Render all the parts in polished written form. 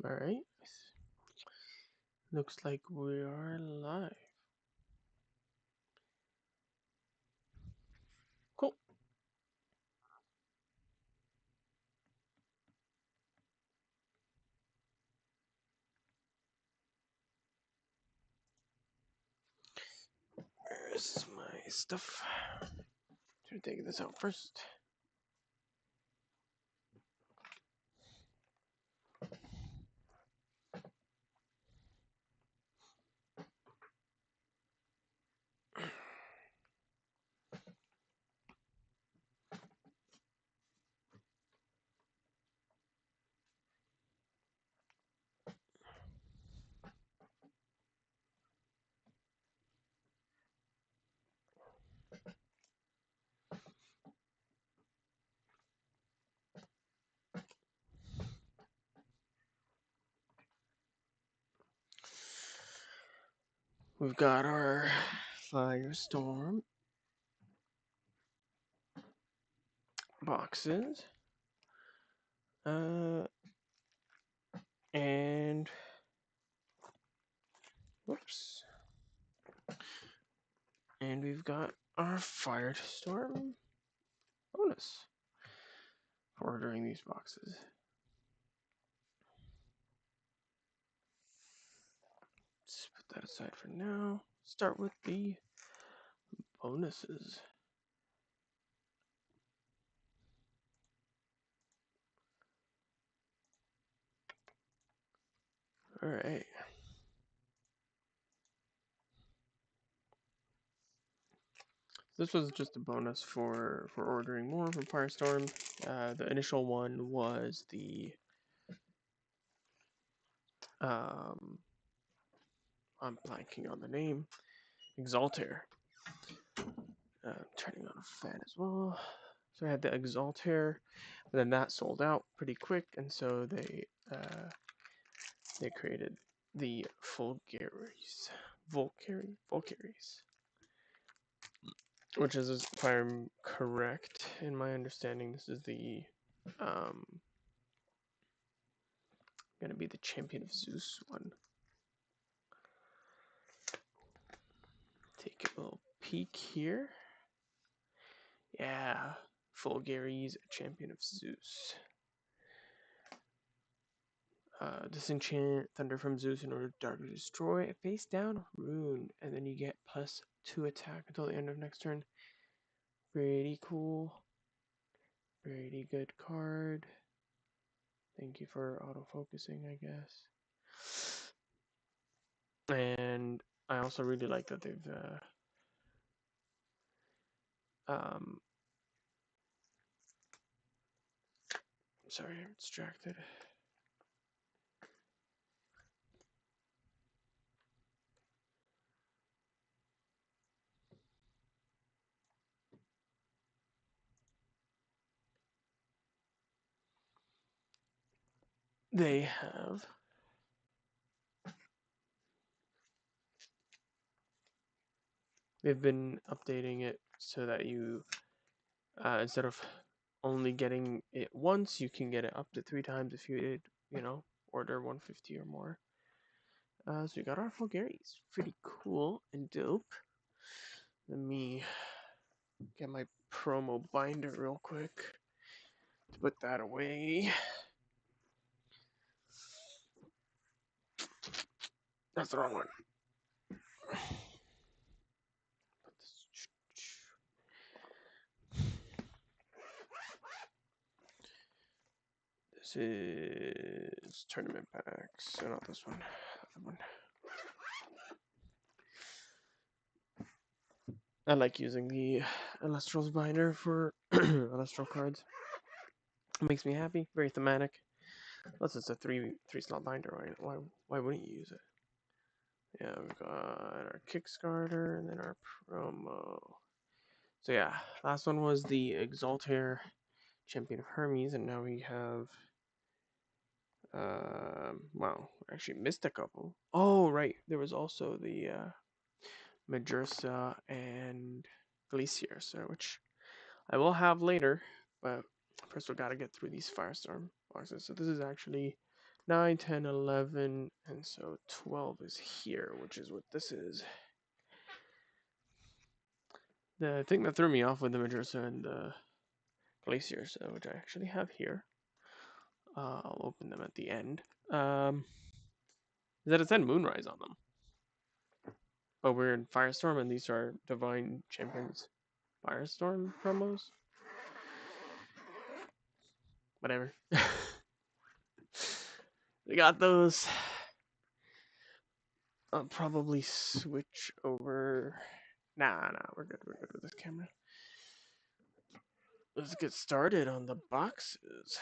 Alright. Looks like we are live. Cool. Where's my stuff? Should take this out first. We've got our Firestorm boxes. And whoops. And we've got our Firestorm bonus for ordering these boxes. Let's put that aside for now. Start with the bonuses. All right. This was just a bonus for ordering more from Firestorm. The initial one was the I'm blanking on the name. Exaltair. Turning on a fan as well. So I had the Exaltair, but then that sold out pretty quick, and so they created the Volcaries, which is, if I'm correct in my understanding, this is the gonna be the Champion of Zeus one. Take a little peek here. Yeah, Fulgary's Champion of Zeus. Disenchant Thunder from Zeus in order to darkly destroy a face down rune, and then you get +2 attack until the end of next turn. Pretty cool. Pretty good card. Thank you for auto-focusing, I guess. And I also really like that they've sorry, I'm distracted. They have they've been updating it so that you instead of only getting it once, you can get it up to 3 times if you order 150 or more. So we got our Fulgaries. Pretty cool and dope. Let me get my promo binder real quick to put that away. That's the wrong one. This is tournament packs. So not this one. Other one. I like using the Elestrals binder for Elestral cards. It makes me happy. Very thematic. Plus, it's a three slot binder, right? Why wouldn't you use it? Yeah, we've got our Kickstarter and then our promo. So yeah, last one was the Exaltair Champion of Hermes, and now we have. Wow, actually missed a couple. Oh, right, there was also the Majursa and Glacier, so which I will have later, but first we gotta get through these Firestorm boxes. So this is actually 9, 10, 11, and so 12 is here, which is what this is. The thing that threw me off with the Medusa and the Glaciers, which I actually have here, I'll open them at the end, is that it said Moonrise on them. But we're in Firestorm, and these are Divine Champions Firestorm promos. Whatever. We got those. I'll probably switch over. Nah, we're good. We're good with this camera. Let's get started on the boxes.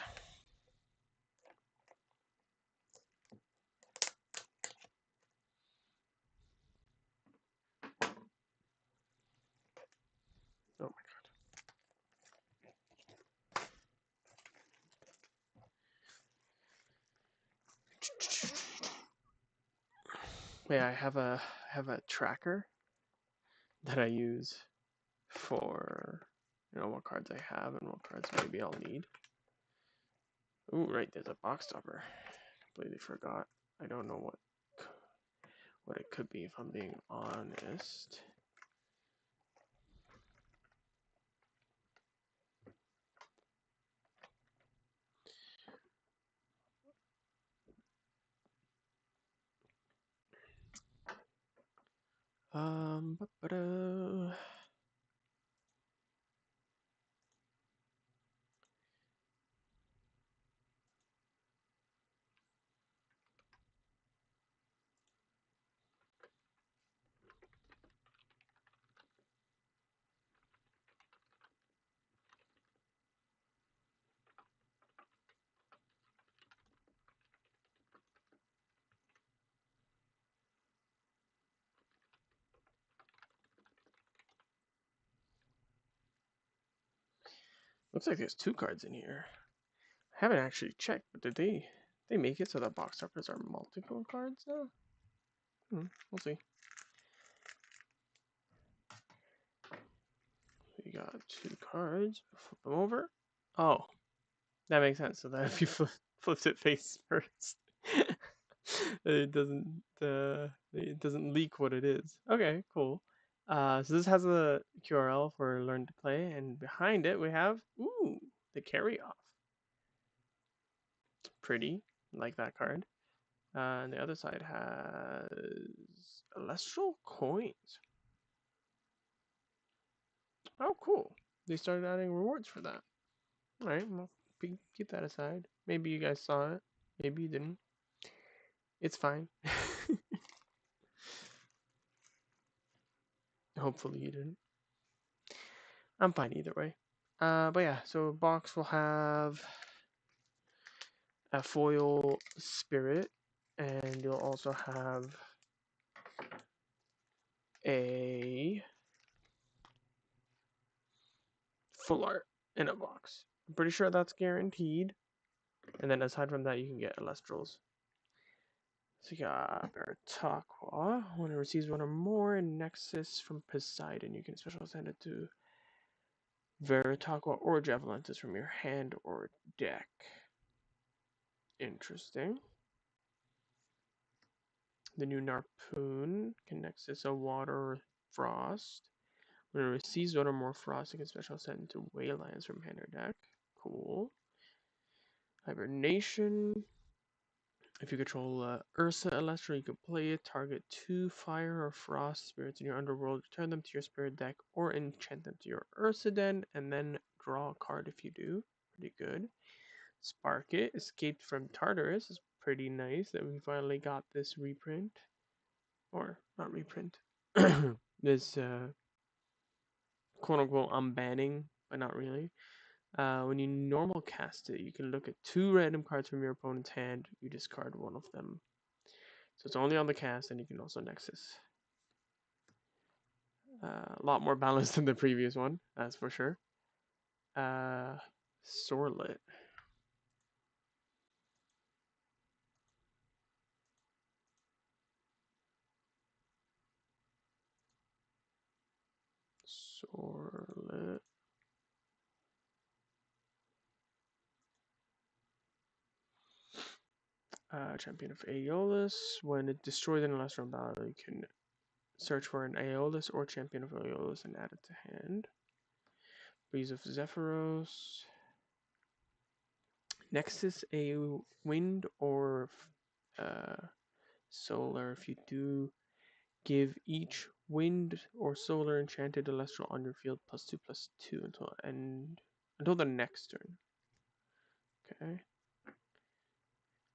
Oh my god. Yeah, I have a tracker that I use for what cards I have and what cards maybe I'll need. Ooh, right, there's a box topper. Completely forgot. I don't know what it could be if I'm being honest. Ba-ba-da. Looks like there's 2 cards in here. I haven't actually checked, but did they make it so that box toppers are multiple cards now? We'll see. We got 2 cards. Flip them over. Oh, that makes sense. So that if you flips it face first, it doesn't leak what it is. Okay, cool. So this has a QRL for Learn to Play, and behind it we have the carry off. Pretty, like that card. And the other side has Celestial Coins. Oh, cool. They started adding rewards for that. Alright, well, keep that aside. Maybe you guys saw it. Maybe you didn't. It's fine. Hopefully you didn't. I'm fine either way. But yeah, so box will have a foil spirit, and you'll also have a full art in a box. I'm pretty sure that's guaranteed. And then aside from that, you can get Elestrals. So you got Veritaqua. When it receives one or more in Nexus from Poseidon, you can special send it to Veritaqua or Javelentus from your hand or deck. Interesting. The new Narpoon can Nexus a water or frost. When it receives one or more frost, it can special send into Waylands from hand or deck. Cool. Hibernation. If you control Ursa Elestral, you can play it, target 2 fire or frost spirits in your underworld, return them to your spirit deck, or enchant them to your Ursa den, and then draw a card if you do. Pretty good. Spark It, Escaped from Tartarus, is pretty nice that we finally got this reprint. Or, not reprint. This, quote-unquote, unbanning, but not really. When you normal cast it, you can look at 2 random cards from your opponent's hand. You discard one of them. So it's only on the cast, and you can also Nexus. A lot more balanced than the previous one, that's for sure. Sorlet. Sorlet. Champion of Aeolus. When it destroys an Elestral battle, you can search for an Aeolus or Champion of Aeolus and add it to hand. Breeze of Zephyros. Nexus, a wind or solar. If you do, give each wind or solar enchanted Elestral on your field +2/+2 until the next turn. Okay.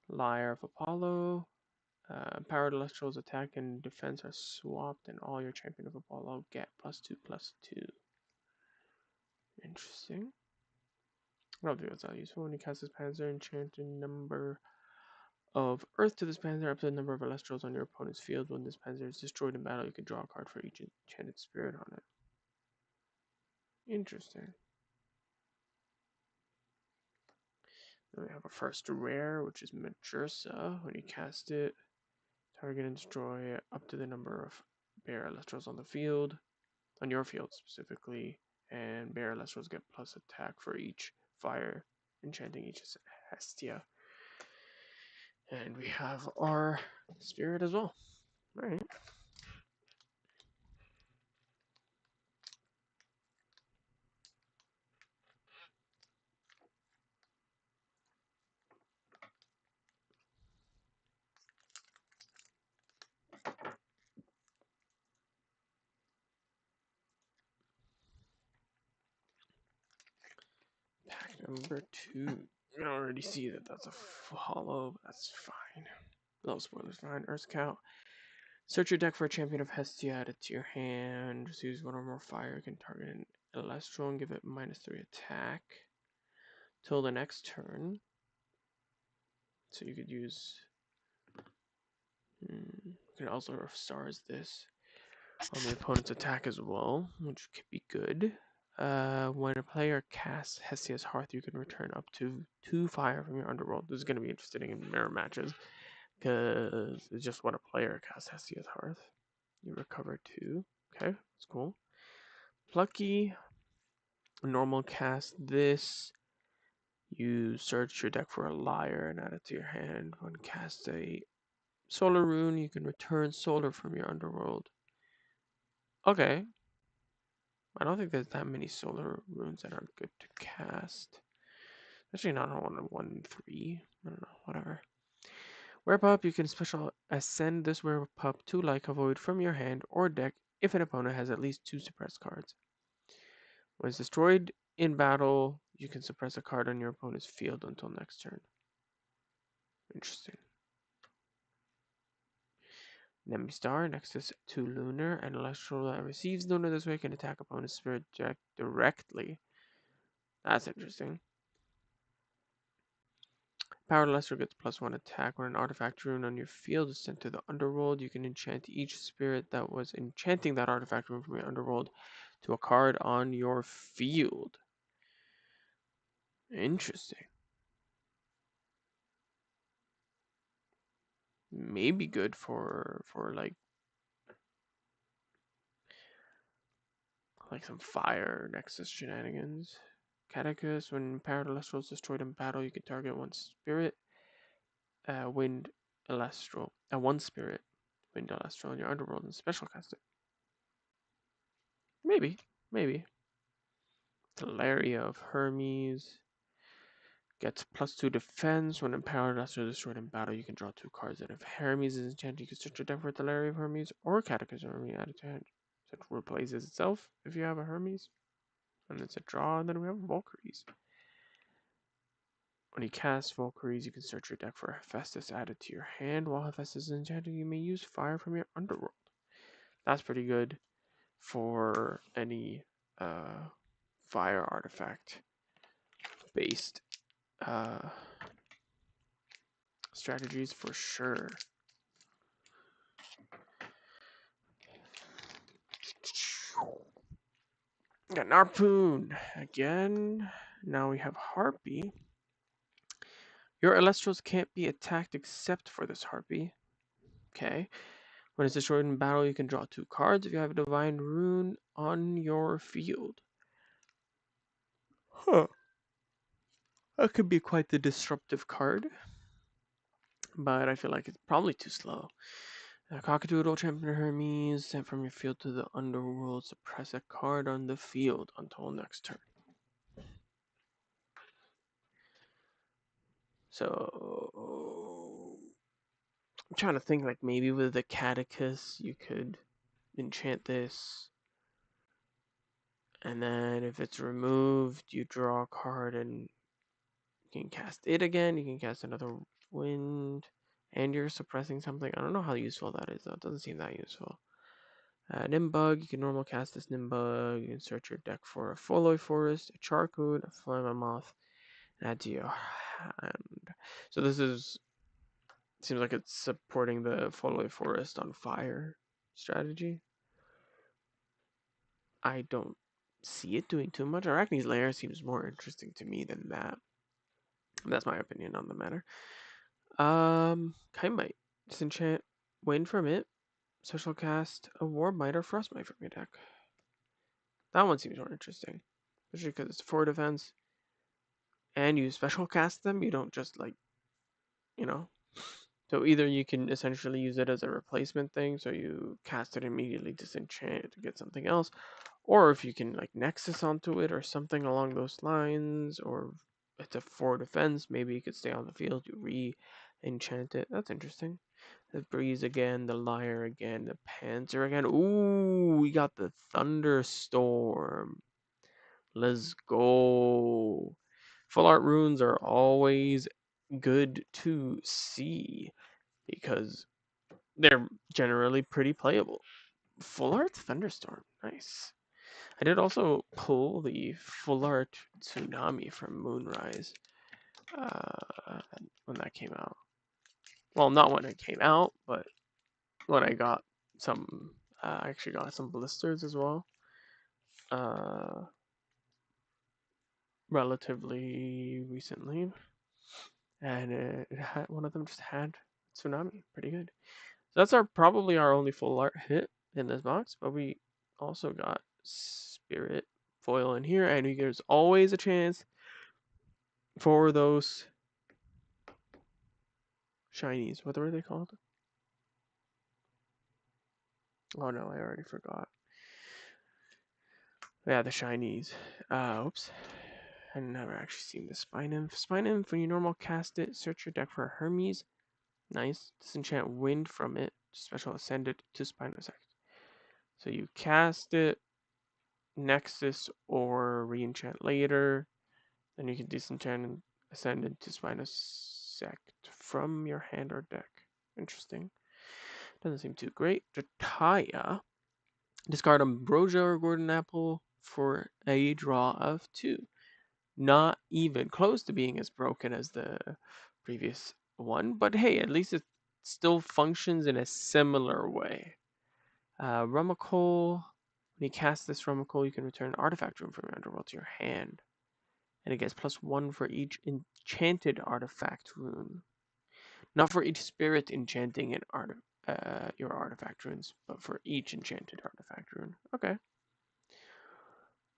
Lyre of Apollo. Powered Elestral's attack and defense are swapped, and all your Champion of Apollo get +2/+2. Interesting. I don't think that's that useful. When you cast this Panzer, enchant a number of Earth to this Panzer up to the number of Elestrals on your opponent's field. When this Panzer is destroyed in battle, you can draw a card for each enchanted spirit on it. Interesting. Then we have a first rare, which is Majursa. When you cast it, target and destroy up to the number of bear Elestrals on the field, on your field specifically, and bear Elestrals get plus attack for each fire, enchanting each Hestia. And we have our spirit as well. Alright. Pack number 2. You can already see that that's a hollow, but that's fine. No spoilers, fine. Earth Cow. Search your deck for a Champion of Hestia, add it to your hand. Just use one or more fire. You can target an Elestral and give it -3 attack till the next turn. So you could use. You can also stars this on the opponent's attack as well, which could be good. When a player casts Hestia's Hearth, you can return up to 2 fire from your underworld. This is going to be interesting in mirror matches because it's just when a player casts Hestia's Hearth. You recover 2. Okay, that's cool. Plucky. Normal cast this. You search your deck for a Lyre and add it to your hand. When cast a Solar Rune, you can return Solar from your underworld. Okay. I don't think there's that many Solar Runes that are good to cast. Especially not on 1-3. I don't know, whatever. Werepup, you can special ascend this Werepup to Lyca Void from your hand or deck if an opponent has at least 2 suppressed cards. When it's destroyed in battle, you can suppress a card on your opponent's field until next turn. Interesting. Nemistar, Nexus to Lunar, and Elestral that receives Lunar this way can attack opponent's spirit deck directly. That's interesting. Powered Elestral gets +1 attack. When an artifact rune on your field is sent to the underworld, you can enchant each spirit that was enchanting that artifact rune from your underworld to a card on your field. Interesting. Maybe good for like some fire Nexus shenanigans. Catechus, when Powered Elestral is destroyed in battle, you can target one spirit, Wind Elestral, one spirit, Wind Elestral in your underworld and special cast it. Maybe. Teleria of Hermes gets +2 defense. When Empowered Elestral is destroyed in battle, you can draw 2 cards. And if Hermes is enchanted, you can search your deck for Teleria of Hermes or Catechus of Hermes added to hand. So it replaces itself if you have a Hermes. And it's a draw, and then we have Valkyries. When you cast Valkyries, you can search your deck for Hephaestus added to your hand. While Hephaestus is enchanted, you may use fire from your underworld. That's pretty good for any fire artifact based strategies for sure. Got Narpoon again. Now we have Harpy. Your Elestrals can't be attacked except for this Harpy. Okay. When it's destroyed in battle, you can draw 2 cards if you have a Divine Rune on your field. Huh. That could be quite the disruptive card. but I feel like it's probably too slow. Cockadoodle, Champion Hermes, sent from your field to the underworld. Suppress a card on the field until next turn. So I'm trying to think, like maybe with the Catechus you could enchant this, and then if it's removed, you draw a card and you can cast it again. You can cast another wind, and you're suppressing something. I don't know how useful that is though. It doesn't seem that useful. Nimbug, you can normal cast this Nimbug. You can search your deck for a Foloi Forest, a Charcoon, a Flammoth, and add to your hand. So this seems like it's supporting the Foloi Forest on fire strategy. I don't see it doing too much. Arachne's Lair seems more interesting to me than that. That's my opinion on the matter. Kite disenchant, wind from it, special cast a Warbite or Frostbite from your deck. That one seems more interesting, especially because it's 4 defense, and you special cast them. You don't just like, you know. So either you can essentially use it as a replacement thing, so you cast it immediately, disenchant to get something else, or if you can like Nexus onto it or something along those lines, or it's a 4 defense, maybe you could stay on the field, you re-enchant it. That's interesting. The Breeze again, the Lyre again, the Panzer again. Ooh, we got the Thunderstorm. Let's go. Full art runes are always good to see because they're generally pretty playable. Full art Thunderstorm, nice. I did also pull the full art Tsunami from Moonrise when that came out. Well, not when it came out, but when I got some. I actually got some blisters as well. Relatively recently, and it had one of them just had Tsunami. Pretty good. So that's probably our only full art hit in this box, but we also got Spirit foil in here, and there's always a chance for those shinies. What were they called? Oh no, I already forgot. Yeah, the shinies. Oops. I've never actually seen the Spine Nymph. Spine Nymph, when you normal cast it, search your deck for Hermes. Nice. Disenchant wind from it. Special ascend it to Spinous Act. So you cast it, Nexus, or re-enchant later. Then you can disenchant and ascend it to Spinous Act from your hand or deck. Interesting. Doesn't seem too great. Jataya. Discard Ambrosia or Gordon Apple for a draw of 2. Not even close to being as broken as the previous one, but hey, at least it still functions in a similar way. Rummikole. When you cast this Rummikole, you can return an artifact room from your underworld to your hand. And it gets +1 for each enchanted artifact rune. Not for each spirit enchanting your artifact runes, but for each enchanted artifact rune. Okay.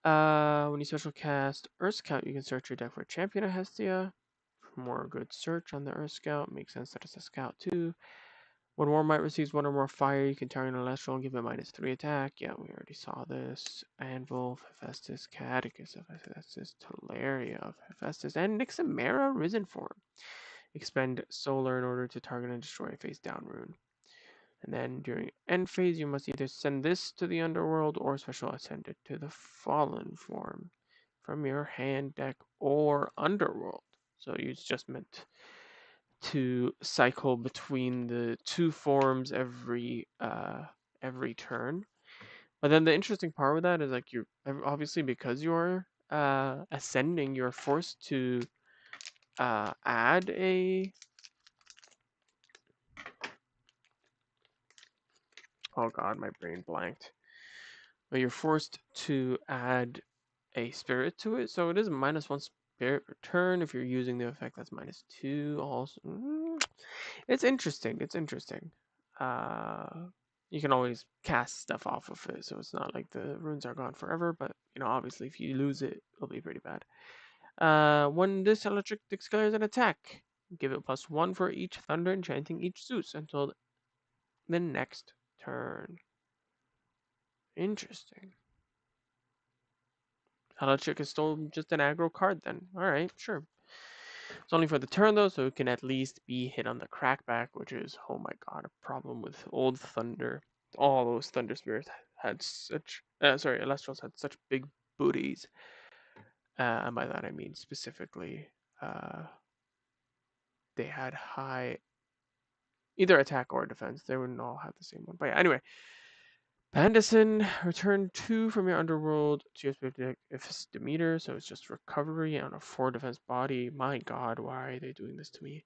When you special cast Earth Scout, you can search your deck for a champion of Hestia. For more good search on the Earth Scout. Makes sense that it's a scout too. When Warmite receives 1 or more fire, you can target an Elestral and give it -3 attack. Yeah, we already saw this. Anvil, Hephaestus, Catechus of Hephaestus, Teleria of Hephaestus, and Nixamera Risen Form. Expend Solar in order to target and destroy a face down rune. And then during end phase, you must either send this to the underworld or special ascend it to the fallen form from your hand, deck, or underworld. So it's just meant to cycle between the 2 forms every turn. But then the interesting part with that is like you're obviously, because you're ascending, you're forced to add a. Oh god, my brain blanked. But you're forced to add a spirit to it, so it is a -1 spirit per turn. If you're using the effect, that's -2. Also, it's interesting. It's interesting. You can always cast stuff off of it, so it's not like the runes are gone forever. But obviously, if you lose it, it'll be pretty bad. When this electric declares an attack, Give it +1 for each thunder, enchanting each Zeus until the next turn. Interesting. Electric is still just an aggro card then. Alright, sure. It's only for the turn though, so it can at least be hit on the crackback, which is, oh my god, a problem with old Thunder. All those Thunder Spirits had such, Elestrals had such big booties. And by that I mean specifically, uh, they had high either attack or defense. They wouldn't all have the same one. But yeah, anyway, Bandison, return 2 from your underworld to your spirit deck if it's Demeter, so it's just recovery on a 4 defense body. My god, why are they doing this to me?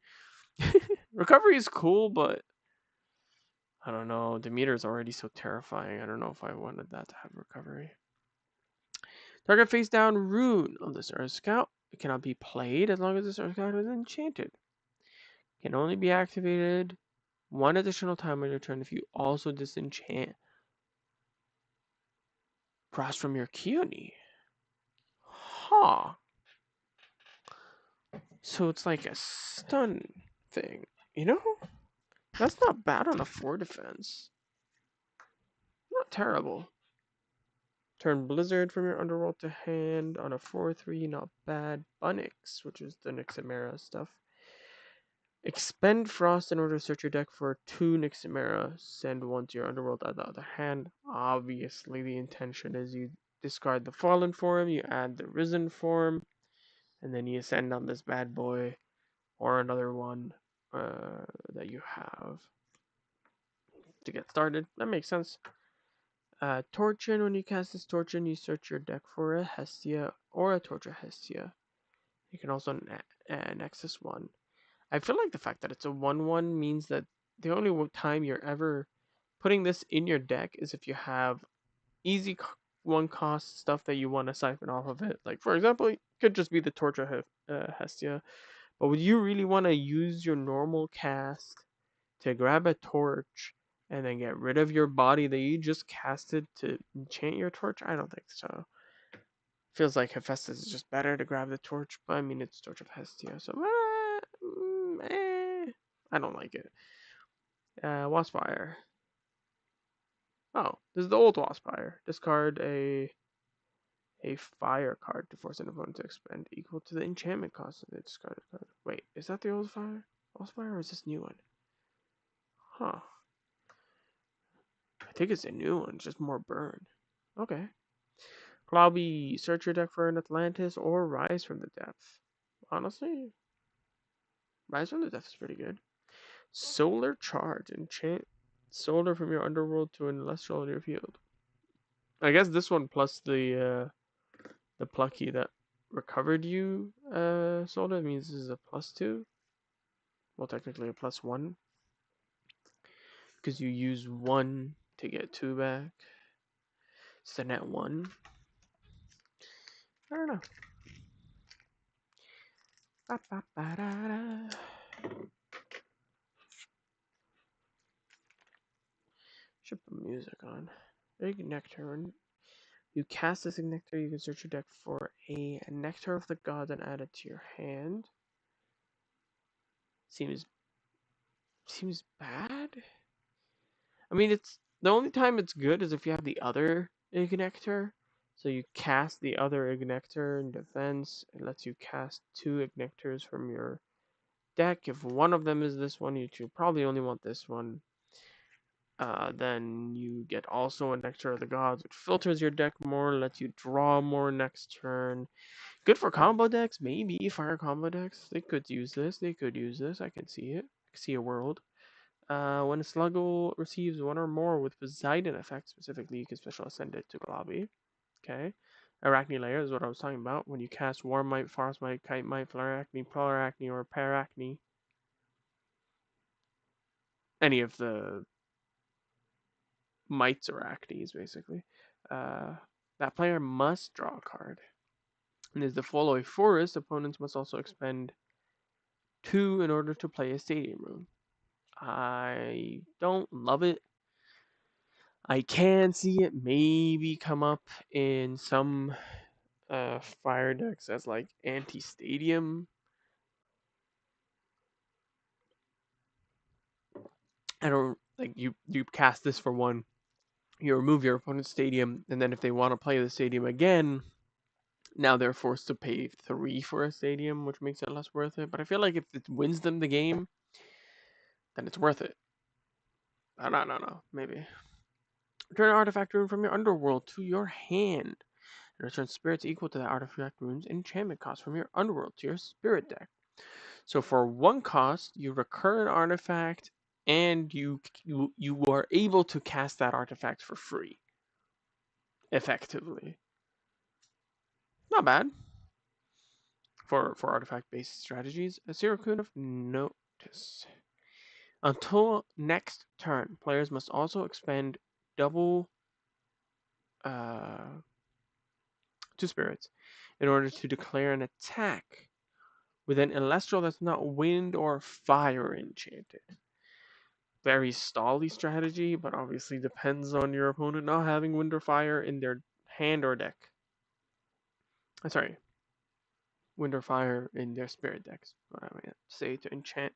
Recovery is cool, but I don't know. Demeter is already so terrifying. I don't know if I wanted that to have recovery. Target face down rune on this Earth Scout. It cannot be played as long as this Earth Scout is enchanted. Can only be activated one additional time on your turn if you also disenchant Cross from your Keone. Huh. So it's like a stun thing, you know? That's not bad on a 4 defense. Not terrible. Turn Blizzard from your underworld to hand on a 4/3, not bad. Bunix, which is the Nixamera stuff. Expend Frost in order to search your deck for 2 Nixamera. Send 1 to your underworld at the other hand. Obviously, the intention is you discard the Fallen form, you add the Risen form, and then you send on this bad boy or another one that you have to get started. That makes sense. Torchin, when you cast this Torchin, you search your deck for a Hestia or a Torture Hestia. You can also Nexus 1. I feel like the fact that it's a 1/1 means that the only time you're ever putting this in your deck is if you have easy 1 cost stuff that you want to siphon off of it. Like, for example, it could just be the Torture Hestia. But would you really want to use your normal cast to grab a torch and then get rid of your body that you just casted to enchant your torch? I don't think so. Feels like Hephaestus is just better to grab the torch, but I mean, it's Torch of Hestia, so I don't like it. Waspire. Oh, this is the old Waspire. Discard a fire card to force an opponent to expend equal to the enchantment cost of the discarded card. Wait, is that the old fire? Waspire, or is this new one? Huh. I think it's a new one, just more burn. Okay. Clobby, search your deck for an Atlantis or Rise from the Depth. Honestly, Rise from the Depth is pretty good. Solar Charge, enchant Solar from your underworld to an Celestial in your field. I guess this one plus the Plucky that recovered you Solar means this is a +2. Well, technically a +1. Because you use 1 to get 2 back. It's the net 1. I don't know. Should put music on. Ignectar. You cast this Ignectar, you can search your deck for a Nectar of the Gods and add it to your hand. Seems bad. I mean, it's the only time it's good is if you have the other Ignectar. So you cast the other Ignectar in defense. It lets you cast 2 Ignectars from your deck. If one of them is this one, you probably only want this one. Then you get also a Nectar of the Gods, which filters your deck more, lets you draw more next turn. Good for combo decks, maybe. Fire combo decks. They could use this. I can see it. I can see a world. When a Sluggle receives 1 or more with Poseidon effect, specifically, you can special ascend it to Globby. Okay. Arachne Layer is what I was talking about. When you cast Warmite, Frostmite, Kite-Mite, Flaracne, Polaracne, or Paracne, any of the mites or acnes, basically, that player must draw a card. And as the Foloi Forest, opponents must also expend 2 in order to play a Stadium Rune. I don't love it. I can see it maybe come up in some fire decks as like anti-stadium. I don't like you cast this for one, you remove your opponent's stadium, and then if they want to play the stadium again, now they're forced to pay 3 for a stadium, which makes it less worth it. But I feel like if it wins them the game, then it's worth it. I don't know, maybe. Return an artifact rune from your underworld to your hand. And return spirits equal to the artifact rune's enchantment cost from your underworld to your spirit deck. So for 1 cost, you recur an artifact, and you are able to cast that artifact for free, effectively. Not bad for artifact-based strategies. A zero coon of notice. Until next turn, players must also expend double uh, 2 spirits in order to declare an attack with an Elestral that's not wind or fire enchanted. Very stally strategy, but obviously depends on your opponent not having wind or fire in their hand or deck. Sorry, wind or fire in their spirit decks. What I might say to enchant,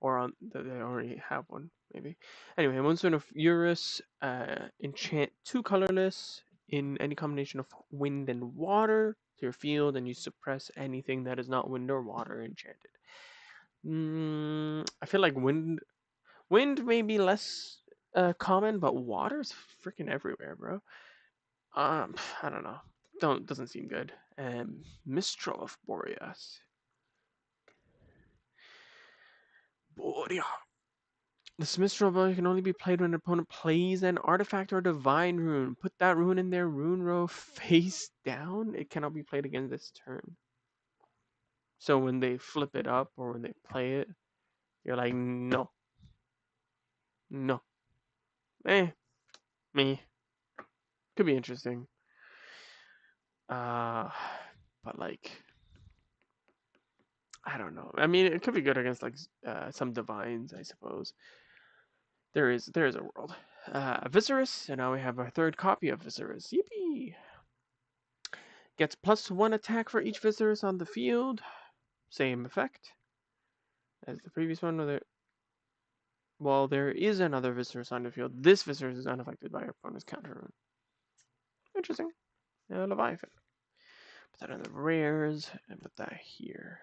or on that they already have one, maybe. Anyway, Moonstone of Eurus, enchant 2 colorless in any combination of wind and water to your field, and you suppress anything that is not wind or water enchanted. I feel like wind may be less common, but water's freaking everywhere, bro. I don't know. Doesn't seem good. Mistral of Boreas. Borea. This Mistral ability can only be played when an opponent plays an artifact or divine rune. Put that rune in their rune row face down. It cannot be played again this turn. So when they flip it up or when they play it, you're like, no. No. Me. Could be interesting. Uh, but like, I don't know. I mean, it could be good against like some divines, I suppose. There is a world. Viserys, and now we have our 3rd copy of Viserys. Yippee! Gets +1 attack for each Viserys on the field. Same effect as the previous one. Well, there is another Viserys on the field. This Viserys is unaffected by your opponent's counter rune. Interesting. Leviathan. Put that on the rares and put that here.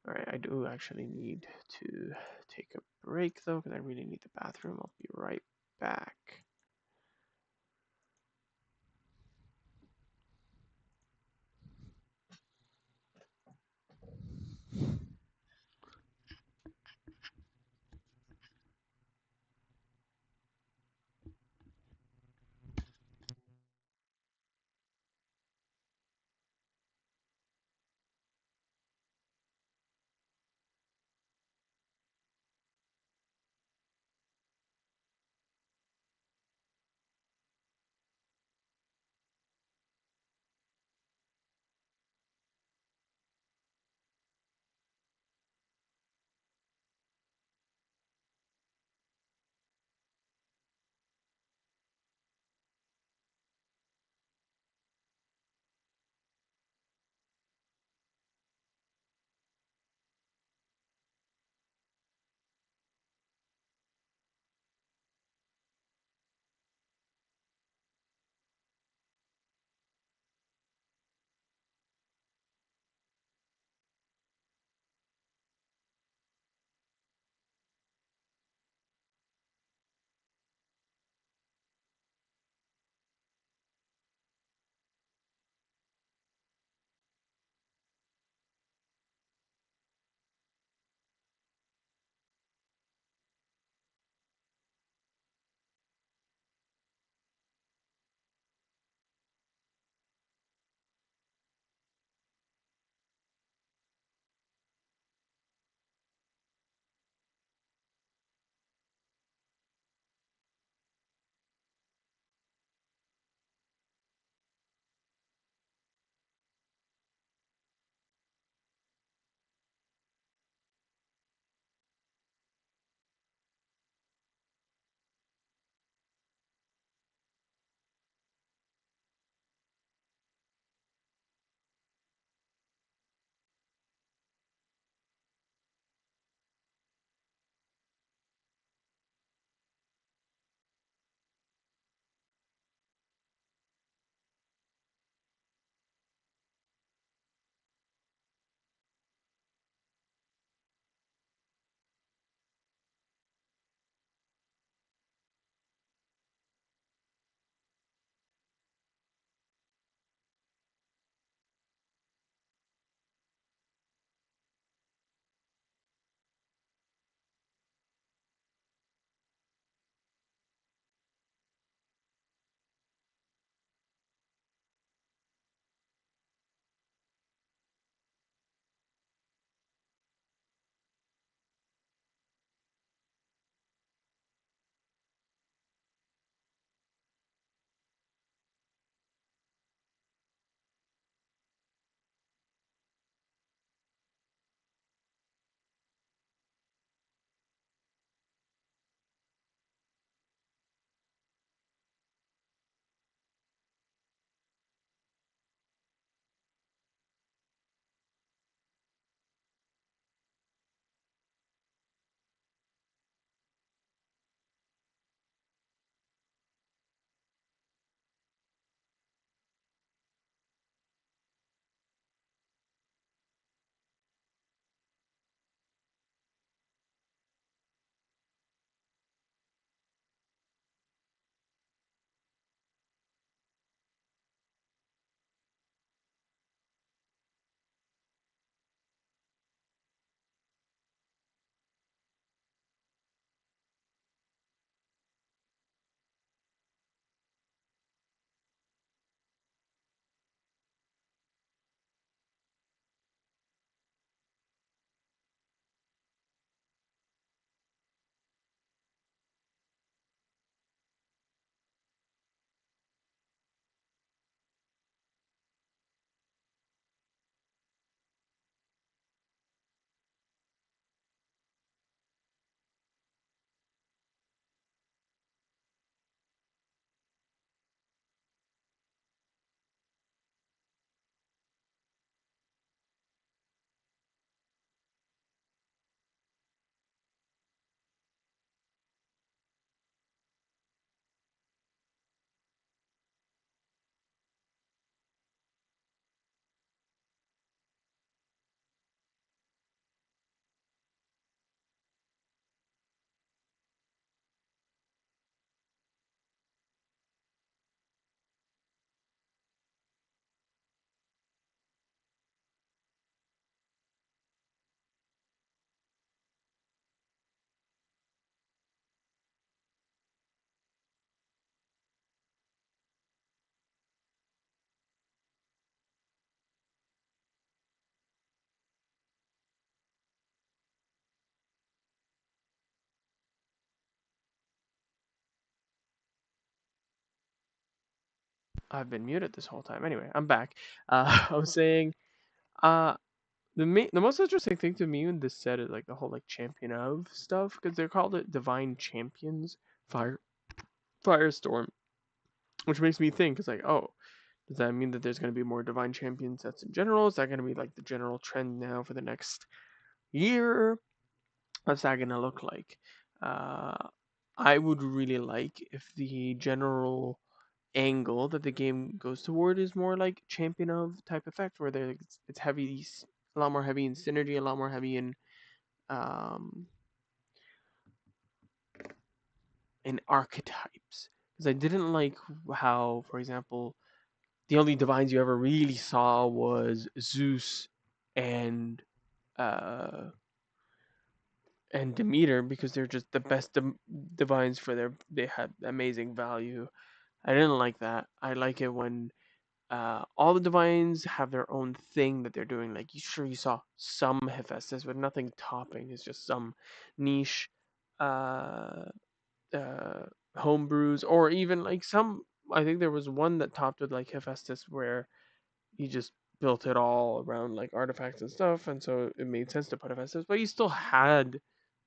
Alright, I do actually need to take a break though, because I really need the bathroom. I'll be right back. I've been muted this whole time. Anyway, I'm back. I was saying, uh, the most interesting thing to me in this set is like the whole like champion of stuff because they're called it divine champions. Fire Firestorm, which makes me think it's like, oh, does that mean that there's going to be more divine champion sets in general? Is that going to be like the general trend now for the next year? What's that going to look like? Uh, I would really like if the general angle that the game goes toward is more like champion of type effect, where it's heavy, a lot more heavy in synergy, a lot more heavy um, in archetypes. Because I didn't like how, for example, the only divines you ever really saw was Zeus and uh, and Demeter because they're just the best divines for they had amazing value. I didn't like that. I like it when all the divines have their own thing that they're doing. Like you saw some Hephaestus, but nothing topping. It's just some niche uh, uh, homebrews, or even like some. I think there was one that topped with like Hephaestus where he just built it all around like artifacts and stuff, and so it made sense to put Hephaestus. But you still had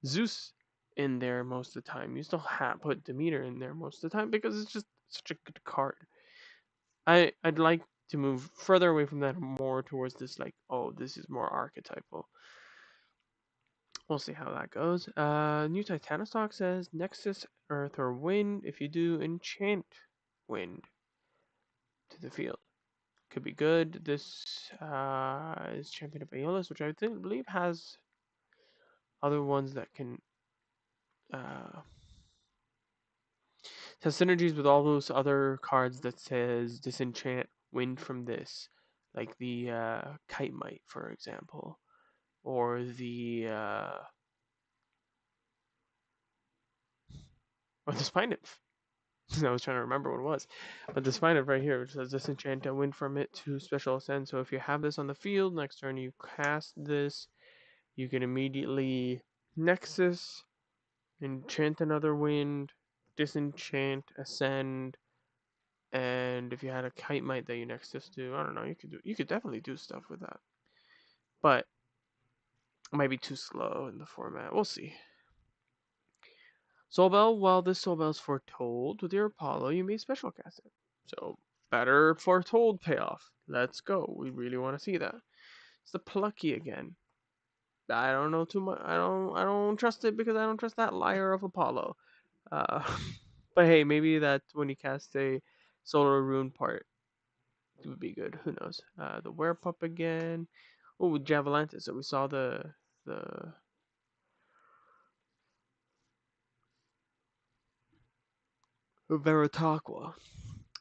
Zeus in there most of the time. You still had put Demeter in there most of the time because it's just such a good card. I'd like to move further away from that, more towards this like, oh, this is more archetypal. We'll see how that goes. New Titanostock says Nexus, Earth, or Wind. If you do, enchant Wind to the field. Could be good. This is Champion of Aeolus, which believe has other ones that can uh, has synergies with all those other cards that says disenchant wind from this, like the Kite Might, for example, or the Spine Nymph. I was trying to remember what it was, but the Spine Nymph right here, which says disenchant a wind from it to special ascend. So if you have this on the field, next turn you cast this, you can immediately Nexus, enchant another wind, disenchant, ascend, and if you had a Kite Might that you Nexus to, I don't know, you could definitely do stuff with that, but it might be too slow in the format. We'll see. Soulbell, while this Soulbell is foretold with your Apollo, you may special cast it. So better foretold payoff. Let's go. We really want to see that. It's the Plucky again. I don't know too much. I don't trust it because I don't trust that liar of Apollo. Uh, but hey, maybe that when you cast a Solar Rune part, it would be good. Who knows? The Werepup again. Oh, Javelantis. So we saw the Veritaqua.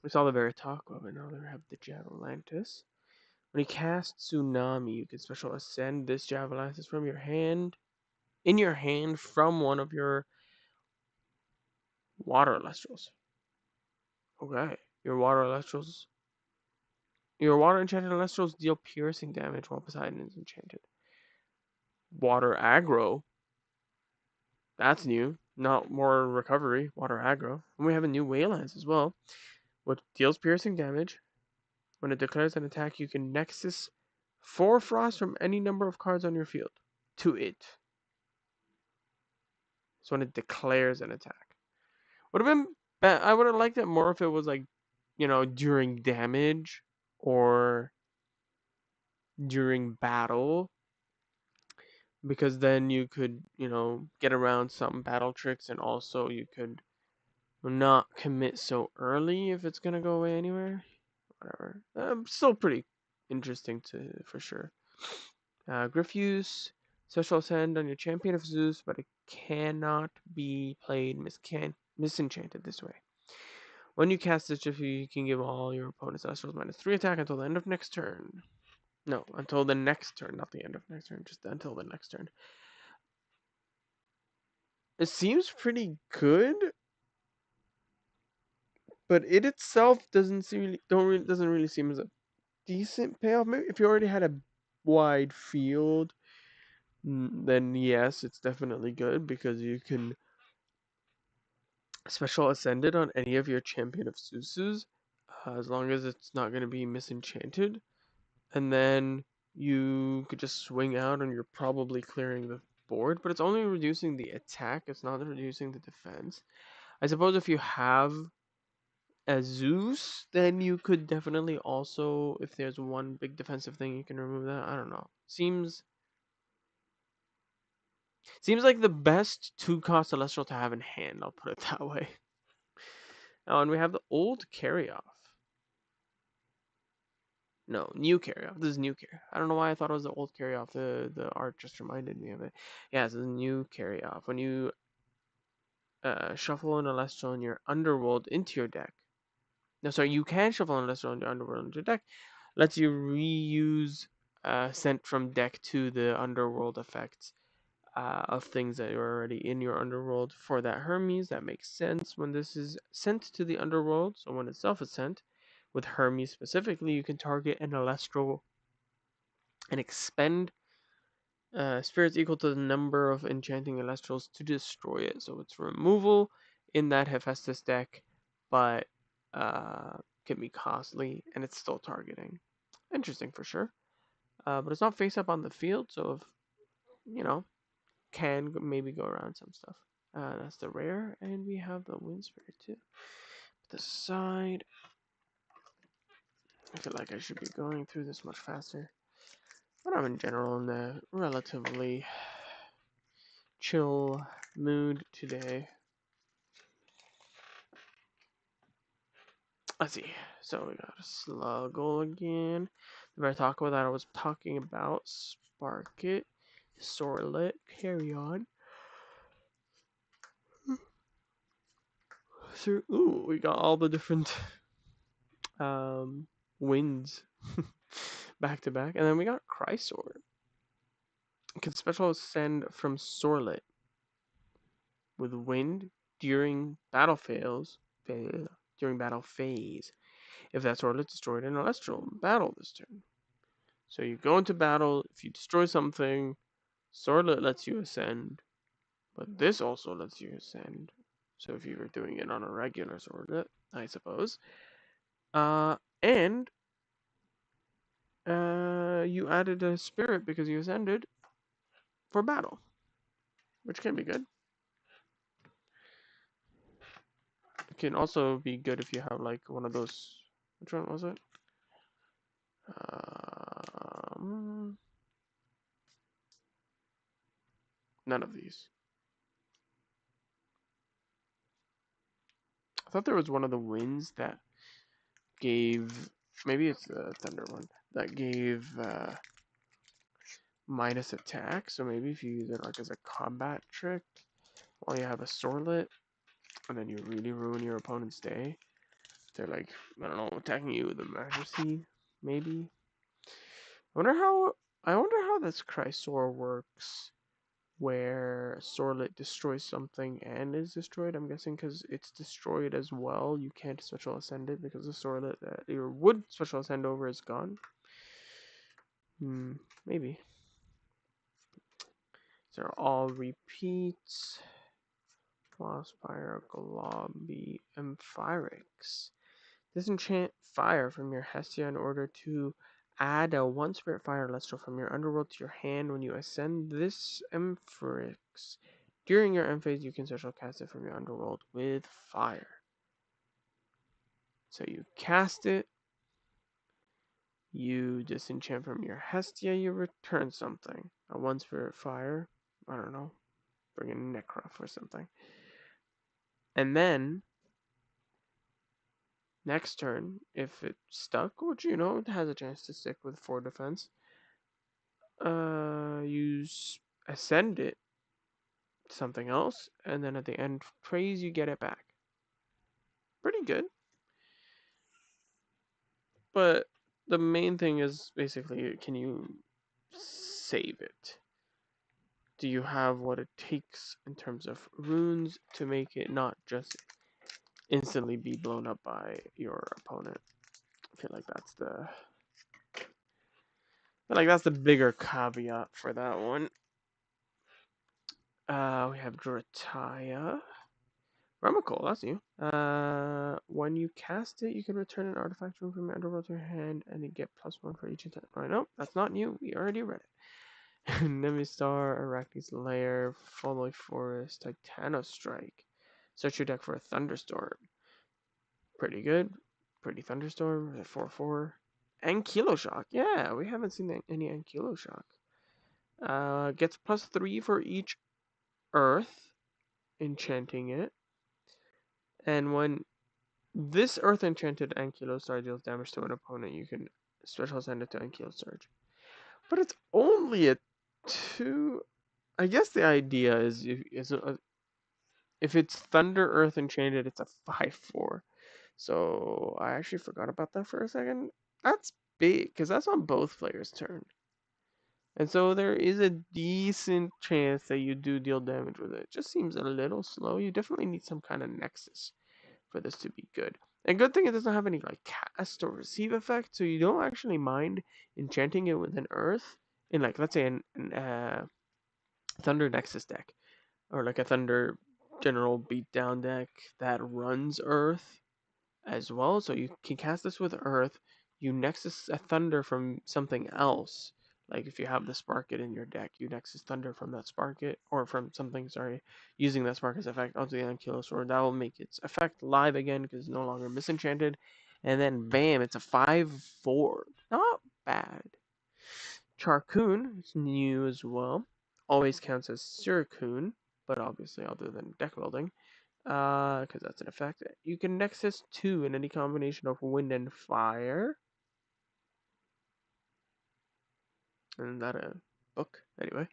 We saw the Veritaqua, but now we have the Javelantis. When you cast Tsunami, you can special ascend this Javelantis from your hand, in your hand from one of your Water Elestrals. Okay, your Water Enchanted Elestrals deal piercing damage while Poseidon is enchanted. Water Aggro. That's new. Not more recovery. Water Aggro. And we have a new Waylands as well, which deals piercing damage. When it declares an attack, you can Nexus 4 Frost from any number of cards on your field to it. So when it declares an attack. Would have been I would have liked it more if it was like, during damage or during battle, because then you could, get around some battle tricks, and also you could not commit so early if it's gonna go away anywhere. Whatever. Still pretty interesting for sure. Griffuse, special ascend on your champion of Zeus, but it cannot be played misenchanted this way. When you cast this, you can give all your opponent's Elestrals -3 attack until the end of next turn. No, until the next turn, not the end of next turn, just until the next turn. It seems pretty good, but it itself doesn't really seem as a decent payoff. Maybe if you already had a wide field, then yes, it's definitely good because you can special ascend it on any of your champion of Zeus's. as long as it's not going to be misenchanted. And then you could just swing out and you're probably clearing the board, but it's only reducing the attack, it's not reducing the defense. I suppose if you have a Zeus, then you could definitely also, if there's one big defensive thing, you can remove that. I don't know. Seems like the best 2-cost Celestial to have in hand, I'll put it that way. Oh, and we have the old carry-off. No, new carry-off. This is new carry. I don't know why I thought it was the old carry-off. The art just reminded me of it. Yeah, it's a new carry-off. When you shuffle an Celestial in your Underworld into your deck. No, sorry, you can shuffle an Celestial in your Underworld into your deck. Lets you reuse sent from deck to the Underworld effects of things that are already in your Underworld. For that Hermes, that makes sense when this is sent to the Underworld. So when itself is sent, with Hermes specifically, you can target an Elestral and expend spirits equal to the number of enchanting Elestrals to destroy it. So it's removal in that Hephaestus deck, but can be costly, and it's still targeting. Interesting for sure. But it's not face up on the field, so if, you know, can maybe go around some stuff. That's the rare, and we have the wind spirit too. The side. I feel like I should be going through this much faster, but I'm in general in a relatively chill mood today. Let's see. So we got a Sluggle again. The Vartaka that I was talking about. Spark it. Sorlet. Carry on. So, ooh, we got all the different winds back to back. And then we got Chrysor. Can special ascend from Sorlet with wind during battle during battle phase. If that Sorlet destroyed an Celestial battle this turn. So you go into battle, if you destroy something, Sorlet lets you ascend, but this also lets you ascend. So if you were doing it on a regular Sorlet, I suppose. And you added a spirit because you ascended for battle, which can be good. It can also be good if you have like one of those. Which one was it? None of these. I thought there was one of the winds that gave. Maybe it's the thunder one that gave minus attack. So maybe if you use it like as a combat trick while you have a Sorlet, and then you really ruin your opponent's day. They're like, I don't know, attacking you with a Majesty, maybe. I wonder how this Chrysor works, where Sorlet destroys something and is destroyed. I'm guessing because it's destroyed as well, you can't special ascend it because the Sorlet that you would special ascend over is gone. Maybe. These are all repeats. Frostfire, Globby, and Phyrix. Disenchant fire from your Hestia in order to add a 1 Spirit Fire Celestial from your Underworld to your hand when you ascend this Emphyrix. During your end phase, you can special cast it from your Underworld with fire. So you cast it, you disenchant from your Hestia, you return something. A 1 Spirit Fire, I don't know, bring in Necrof or something. And then next turn, if it's stuck, which you know it has a chance to stick with 4 defense, you ascend it to something else, and then at the end praise you get it back. Pretty good. But the main thing is basically, can you save it? Do you have what it takes in terms of runes to make it not just instantly be blown up by your opponent? I feel like that's the bigger caveat for that one. We have Drataya. Remical, that's new. When you cast it, you can return an artifact from your underworld to your hand and you get +1 for each attack. Right, nope, that's not new. We already read it. Nemistar, Arachne's Lair, Fallboy Forest, Titano Strike. Search your deck for a Thunderstorm. Pretty good. Pretty Thunderstorm, 4/4. Ankyloshock. Shock. Yeah, we haven't seen any Ankyloshock. Shock. Gets +3 for each Earth, enchanting it. And when this Earth Enchanted Ankylostar deals damage to an opponent, you can special send it to Ankylosarge. But it's only a 2. I guess the idea is if it's Thunder Earth Enchanted, it's a 5/4. So I actually forgot about that for a second. That's big, because that's on both players' turn. And so there is a decent chance that you do deal damage with it. It just seems a little slow. You definitely need some kind of nexus for this to be good. And good thing it doesn't have any like cast or receive effect, so you don't actually mind enchanting it with an earth in like let's say an Thunder Nexus deck or like a Thunder General Beatdown deck that runs earth as well. So you can cast this with earth. You Nexus a Thunder from something else. Like if you have the Spark It in your deck, you Nexus Thunder from that Spark It, or from something, sorry, using that Spark It effect onto the Ankylosword. That will make its effect live again because it's no longer misenchanted. And then bam, it's a 5/4. Not bad. Charcoon is new as well. Always counts as Siracoon, but obviously other than deck building. Because that's an effect. You can Nexus 2 in any combination of wind and fire. Isn't that a book? Anyway.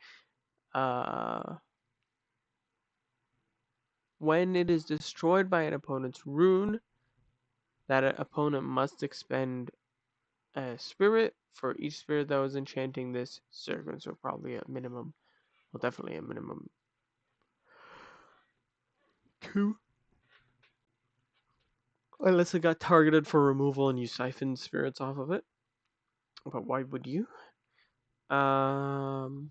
Uh, when it is destroyed by an opponent's rune, that opponent must expend a spirit for each spirit that was enchanting this circle. So probably a minimum, well, definitely a minimum 2. Unless it got targeted for removal and you siphoned spirits off of it. But why would you? So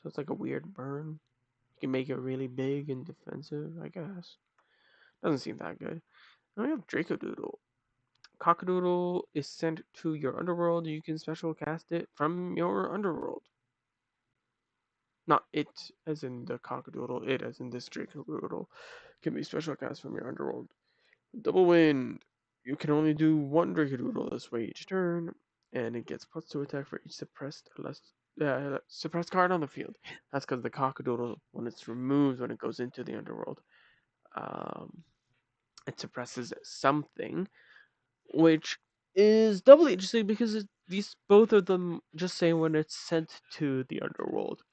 it's like a weird burn. You can make it really big and defensive, I guess. Doesn't seem that good. Then we have Dracodoodle. Cockadoodle is sent to your underworld. You can special cast it from your underworld. Not it as in the cockadoodle, it as in this Dracodoodle can be special cast from your underworld. Double wind. You can only do one Dracodoodle this way each turn, and it gets +2 attack for each suppressed card on the field. That's because the cockadoodle, when it's removed, when it goes into the underworld, it suppresses something, which is doubly interesting because these both of them just say when it's sent to the underworld.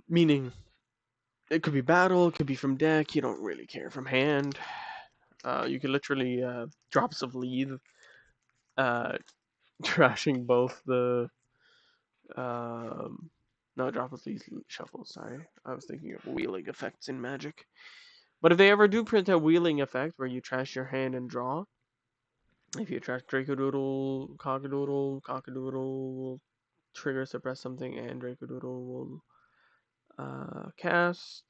Meaning it could be battle, it could be from deck. You don't really care from hand. You can literally drops of lead, trashing both the no, drop of lead shuffle. Sorry, I was thinking of wheeling effects in Magic. But if they ever do print a wheeling effect where you trash your hand and draw, if you trash Dracodoodle, Cockadoodle will trigger suppress something, and Dracodoodle will cast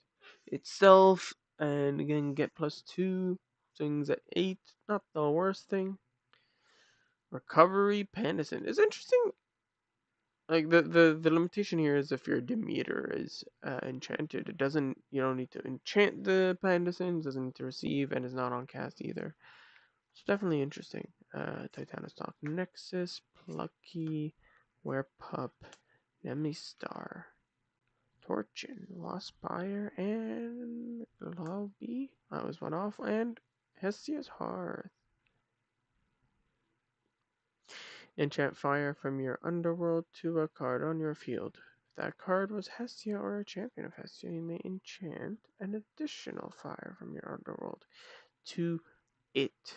itself, and again get +2. Swings at 8, not the worst thing. Recovery Pandison is interesting. Like the limitation here is if your Demeter is enchanted, you don't need to enchant the Pandison, doesn't need to receive, and is not on cast either. It's definitely interesting. Titanostock Nexus, Plucky, Werepup, Nemistar, Torchin, Lost Fire, and Lobby. That was one off, and Hestia's Hearth. Enchant fire from your underworld to a card on your field. If that card was Hestia or a champion of Hestia, you may enchant an additional fire from your underworld to it.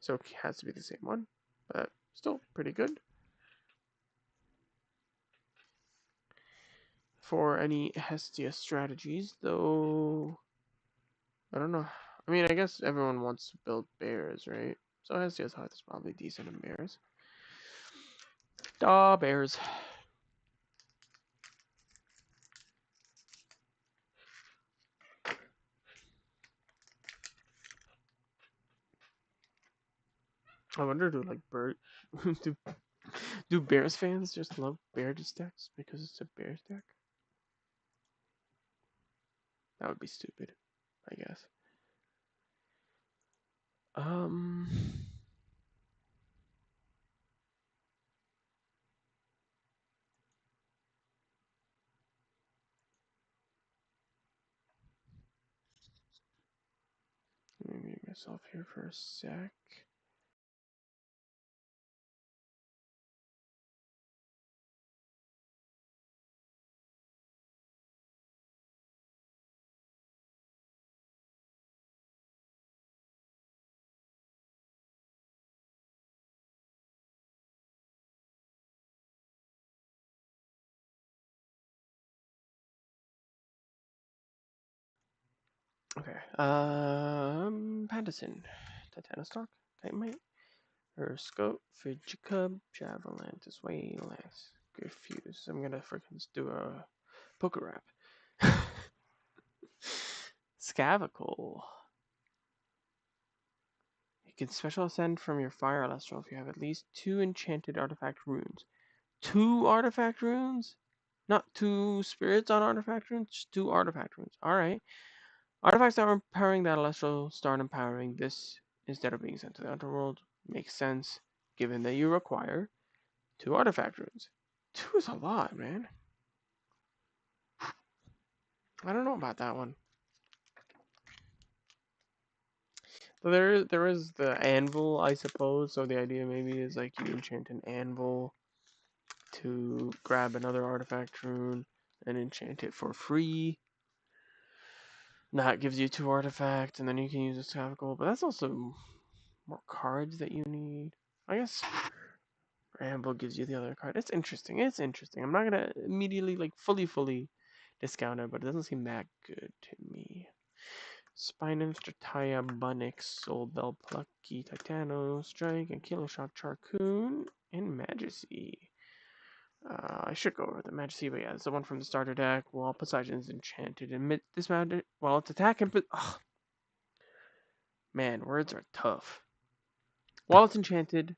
So it has to be the same one, but still pretty good. For any Hestia strategies, though, I don't know. I mean, I guess everyone wants to build bears, right? So Hestia's Hearth is probably decent in bears. Bears. I wonder, do like bird do do Bears fans just love bear decks because it's a Bears deck? That would be stupid, I guess. Um, Let me mute myself here for a sec. Okay. Patterson, Titanostock, Titanite, Scope, Frigicub, Javelantis, Waylass, Diffuse. I'm gonna freaking do a poker rap. Scavicle. You can special ascend from your fire Elestral if you have at least 2 enchanted artifact runes. 2 artifact runes? Not 2 spirits on artifact runes, just 2 artifact runes. Alright. Artifacts that are empowering that Elestral start empowering this instead of being sent to the underworld. Makes sense, given that you require 2 artifact runes. 2 is a lot, man. I don't know about that one. So there is the anvil, I suppose. So the idea maybe is like you enchant an anvil to grab another artifact rune and enchant it for free. That gives you 2 artifacts, and then you can use a Scavicle, but that's also more cards that you need. I guess Ramble gives you the other card. It's interesting. It's interesting. I'm not gonna immediately like fully discount it, but it doesn't seem that good to me. Spinum, Strataya, Bunnix, Soul Bell, Plucky, Titano, Strike, and Kiloshock, Charcoon, and Majesty. I should go over the Majesty, but yeah, it's the one from the starter deck. While Poseidon's enchanted and dismounted, while its attack and man, words are tough. While it's enchanted,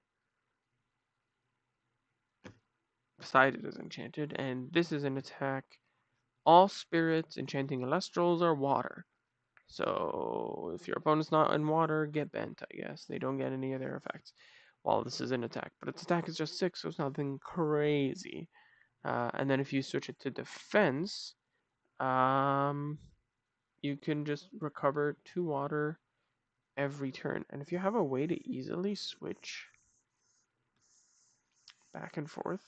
Poseidon is enchanted, and this is an attack. All spirits enchanting Elestrals are water. So if your opponent's not in water, get bent, I guess. They don't get any of their effects while this is an attack. But its attack is just 6, so it's nothing crazy. And then if you switch it to defense, you can just recover 2 water every turn. And if you have a way to easily switch back and forth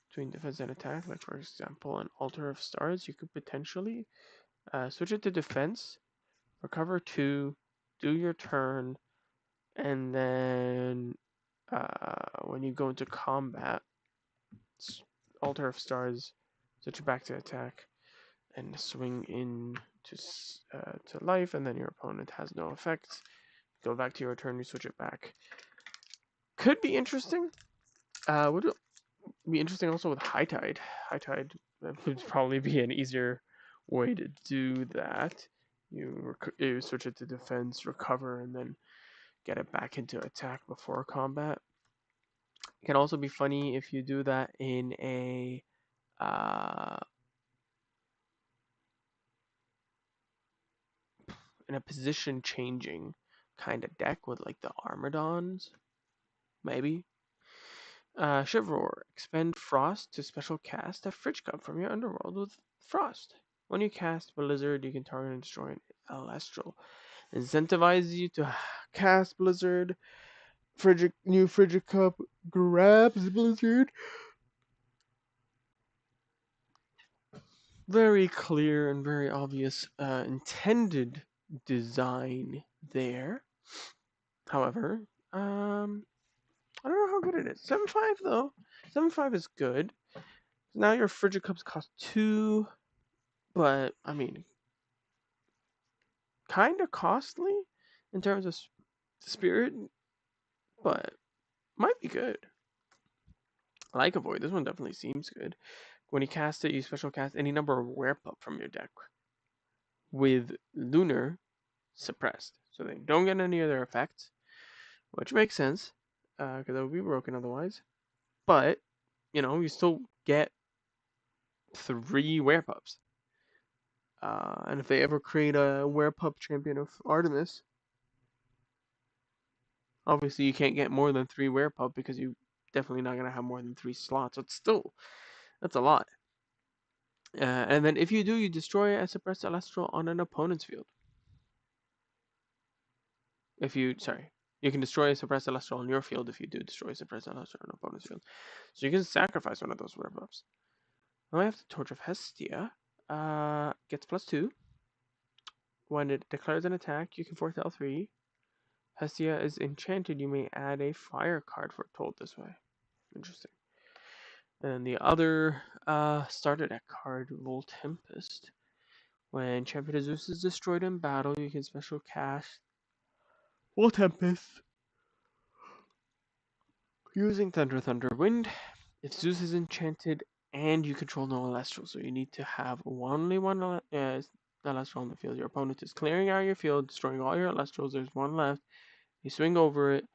between defense and attack, like for example an Altar of Stars, you could potentially switch it to defense, recover 2, do your turn, and then when you go into combat, Altar of Stars, switch it back to attack, and swing in to life, and then your opponent has no effects. Go back to your turn, you switch it back. Could be interesting. Would be interesting also with High Tide. High Tide would probably be an easier way to do that. You switch it to defense, recover, and then get it back into attack before combat. It can also be funny if you do that uh, in a position changing kind of deck with like the Armadons, maybe. Shiver, expend Frost to special cast a Fridge Cup from your underworld with Frost. When you cast Blizzard, you can target and destroy an Elestral. Incentivize you to cast Blizzard. New Frigid Cup grabs Blizzard. Very clear and very obvious intended design there. However, I don't know how good it is. 7.5 though. 7.5 is good. Now your Frigid Cups cost 2, but I mean, kind of costly in terms of spirit, but might be good. Like a Void, this one definitely seems good. When you cast it, you special cast any number of Werepup from your deck with Lunar suppressed, so they don't get any of their effects, which makes sense. because that would be broken otherwise. But you still get 3 werepups. And if they ever create a werepup champion of Artemis, obviously you can't get more than 3 werepup because you definitely not gonna have more than 3 slots. But still, that's a lot. And then if you do, you destroy a suppressed Celestial on an opponent's field. You can destroy a suppressed Celestial on your field if you do destroy a suppressed Celestial on an opponent's field. So you can sacrifice one of those werepups. Now I have the Torch of Hestia. Gets +2. When it declares an attack, you can foretell 3. Hestia is enchanted. You may add a fire card for told this way. Interesting. And the other starter deck card, Volt Tempest. When Champion of Zeus is destroyed in battle, you can special cast Volt Tempest using Thunder Wind. If Zeus is enchanted and you control no Elestrals, so you need to have only one Elestral on the field. Your opponent is clearing out your field, destroying all your Elestrals. There's one left. You swing over it.